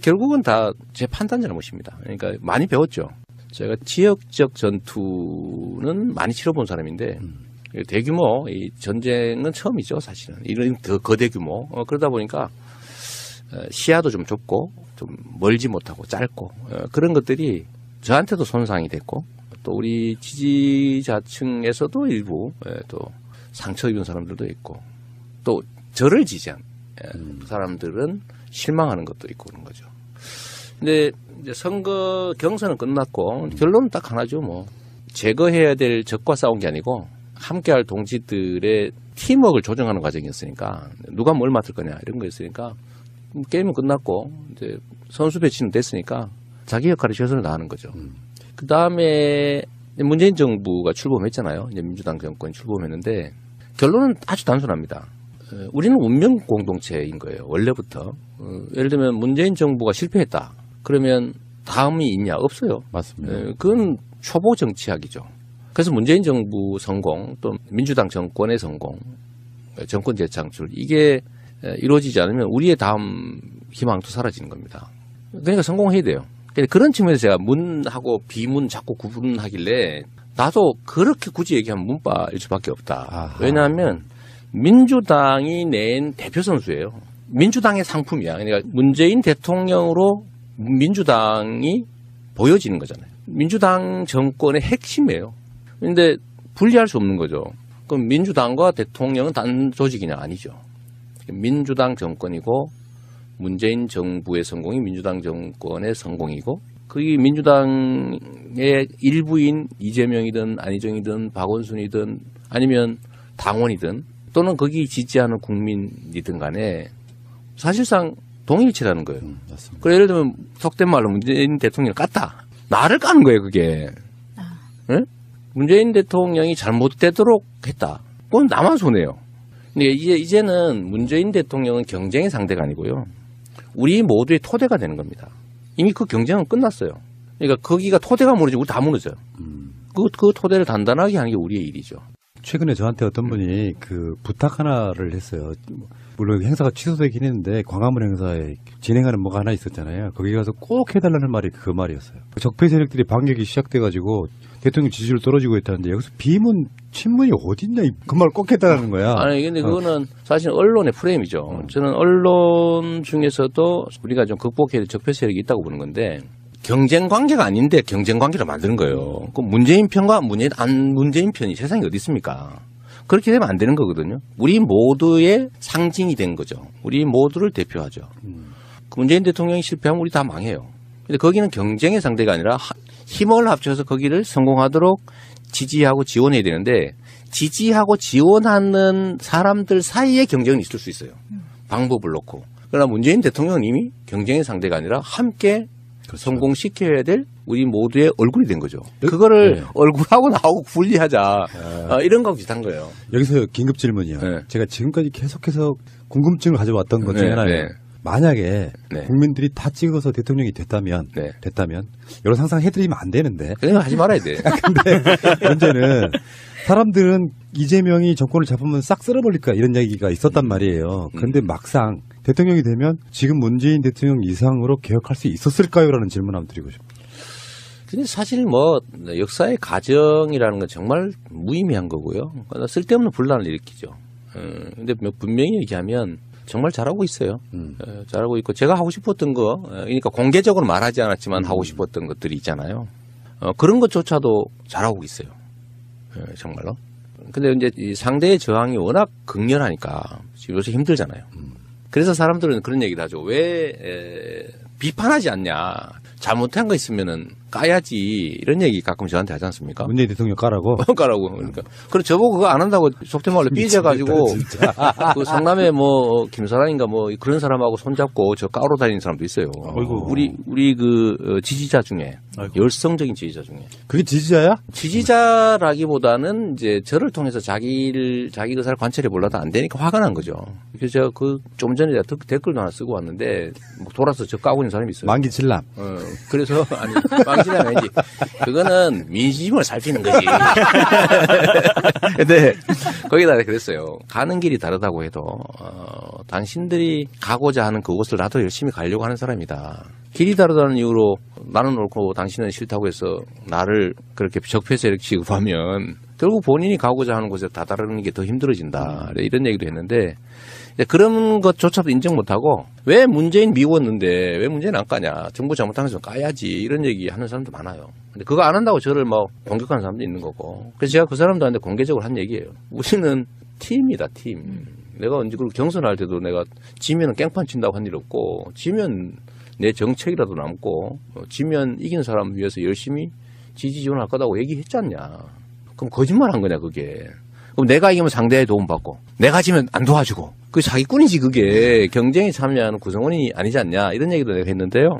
결국은 다 제 판단 잘못입니다. 그러니까 많이 배웠죠. 제가 지역적 전투는 많이 치러본 사람인데 대규모 이 전쟁은 처음이죠, 사실은. 이런 더 거대 규모. 그러다 보니까 시야도 좀 좁고 좀 멀지 못하고 짧고 그런 것들이 저한테도 손상이 됐고 또 우리 지지자층에서도 일부 또 상처 입은 사람들도 있고 또 저를 지지한 사람들은 실망하는 것도 있고 그런 거죠. 근데 이제 선거 경선은 끝났고 결론은 딱 하나죠. 뭐 제거해야 될 적과 싸운 게 아니고 함께할 동지들의 팀워크를 조정하는 과정이었으니까 누가 뭘 맡을 거냐 이런 거였으니까 게임은 끝났고 이제 선수 배치는 됐으니까 자기 역할을 최선을 다하는 거죠. 그 다음에 문재인 정부가 출범했잖아요. 이제 민주당 정권이 출범했는데 결론은 아주 단순합니다. 우리는 운명 공동체인 거예요. 원래부터. 예를 들면 문재인 정부가 실패했다. 그러면 다음이 있냐? 없어요. 맞습니다. 그건 초보 정치학이죠. 그래서 문재인 정부 성공 또 민주당 정권의 성공, 정권 재창출 이게 이루어지지 않으면 우리의 다음 희망도 사라지는 겁니다. 그러니까 성공해야 돼요. 그런 측면에서 제가 문하고 비문 자꾸 구분하길래 나도 그렇게 굳이 얘기하면 문바일 수밖에 없다. 아하. 왜냐하면 민주당이 낸 대표 선수예요. 민주당의 상품이야. 그러니까 문재인 대통령으로 민주당이 보여지는 거잖아요. 민주당 정권의 핵심이에요. 그런데 분리할 수 없는 거죠. 그럼 민주당과 대통령은 단 조직이냐? 아니죠. 민주당 정권이고 문재인 정부의 성공이 민주당 정권의 성공이고 그게 민주당의 일부인 이재명이든 안희정이든 박원순이든 아니면 당원이든 또는 거기 지지하는 국민이든 간에 사실상 동일치라는 거예요. 맞습니다. 그래 예를 들면 속된 말로 문재인 대통령을 깠다. 나를 까는 거예요, 그게. 네? 문재인 대통령이 잘못되도록 했다. 그건 나만 손해요. 근데 이제는 문재인 대통령은 경쟁의 상대가 아니고요. 우리 모두의 토대가 되는 겁니다. 이미 그 경쟁은 끝났어요. 그러니까 거기가 토대가 무너지고 우리 다 무너져요. 그 토대를 단단하게 하는 게 우리의 일이죠. 최근에 저한테 어떤 분이 그 부탁 하나를 했어요. 물론 행사가 취소되긴 했는데 광화문 행사에 진행하는 뭐가 하나 있었잖아요. 거기 가서 꼭 해달라는 말이 그 말이었어요. 적폐 세력들이 반격이 시작돼가지고 대통령 지지율 떨어지고 있다는데 여기서 비문, 친문이 어딨냐 그 말 꼭 해달라는 거야. 아니 근데 그거는 사실 언론의 프레임이죠. 저는 언론 중에서도 우리가 좀 극복해야 될 적폐 세력이 있다고 보는 건데 경쟁 관계가 아닌데 경쟁 관계를 만드는 거예요. 그 문재인 편과 문재인 편이 세상에 어디 있습니까? 그렇게 되면 안 되는 거거든요. 우리 모두의 상징이 된 거죠. 우리 모두를 대표하죠. 그 문재인 대통령이 실패하면 우리 다 망해요. 근데 거기는 경쟁의 상대가 아니라 힘을 합쳐서 거기를 성공하도록 지지하고 지원해야 되는데 지지하고 지원하는 사람들 사이에 경쟁은 있을 수 있어요. 방법을 놓고. 그러나 문재인 대통령은 이미 경쟁의 상대가 아니라 함께 그렇죠. 성공시켜야 될 우리 모두의 얼굴이 된 거죠. 그거를 네. 얼굴하고 나하고 분리하자. 이런 거하고 비슷한 거예요. 여기서 긴급 질문이요. 네. 제가 지금까지 계속해서 궁금증을 가져왔던 것 중에 하나예요. 네. 만약에 국민들이 다 찍어서 대통령이 됐다면 여러 상상해드리면 안 되는데. 그냥 하지 말아야 돼. 근데 문제는 사람들은 이재명이 정권을 잡으면 싹 쓸어버릴까 이런 얘기가 있었단 말이에요. 그런데 막상 대통령이 되면 지금 문재인 대통령 이상으로 개혁할 수 있었을까요? 라는 질문 한번 드리고 싶습니다. 근데 사실 뭐 역사의 가정이라는 건 정말 무의미한 거고요. 쓸데없는 분란을 일으키죠. 근데 분명히 얘기하면 정말 잘하고 있어요. 잘하고 있고 제가 하고 싶었던 거 그러니까 공개적으로 말하지 않았지만 하고 싶었던 것들이 있잖아요. 그런 것조차도 잘하고 있어요. 정말로. 근데 이제 이 상대의 저항이 워낙 극렬하니까 요새 힘들잖아요. 그래서 사람들은 그런 얘기를 하죠. 왜 비판하지 않냐. 잘못한 거 있으면은 까야지 이런 얘기 가끔 저한테 하지 않습니까? 문재인 대통령 까라고. 까라고. 그러니까. 그래 저보고 그거 안 한다고 속된 말로 삐져가지고 그 성남에 뭐 김사랑인가 뭐 그런 사람하고 손잡고 저 까로 다니는 사람도 있어요. 어이구. 우리 그 지지자 중에 아이고. 열성적인 지지자 중에 그게 지지자야? 지지자라기보다는 이제 저를 통해서 자기 의사를 관찰해 보려도 안 되니까 화가 난 거죠. 그래서 제가 그 좀 전에 댓글도 하나 쓰고 왔는데 뭐 돌아서 저 까고 있는 사람이 있어요. 만기 칠남. 그래서 아니 망신은 아니지. 그거는 민심을 살피는 거지. 근데 거기다 그랬어요. 가는 길이 다르다고 해도 당신들이 가고자 하는 그곳을 나도 열심히 가려고 하는 사람이다. 길이 다르다는 이유로 나는 옳고 당신은 싫다고 해서 나를 그렇게 적폐세 이렇게 취급하면 결국 본인이 가고자 하는 곳에 다다르는 게 더 힘들어진다. 이런 얘기도 했는데 그런 것조차도 인정 못하고 왜 문재인 미웠는데 왜 문재인 안 까냐. 정부 잘못한 것은 까야지. 이런 얘기 하는 사람도 많아요. 근데 그거 안 한다고 저를 뭐 공격하는 사람도 있는 거고. 그래서 제가 그 사람들한테 공개적으로 한 얘기예요. 우리는 팀이다, 팀. 내가 언제 그리고 경선할 때도 내가 지면은 깽판 친다고 한 일 없고 지면 내 정책이라도 남고 지면 이긴 사람 위해서 열심히 지지 지원할 거다고 얘기했지 않냐. 그럼 거짓말 한 거냐 그게. 그럼 내가 이기면 상대에 도움받고 내가 지면 안 도와주고 그게 사기꾼이지 그게. 경쟁에 참여하는 구성원이 아니지 않냐 이런 얘기도 내가 했는데요.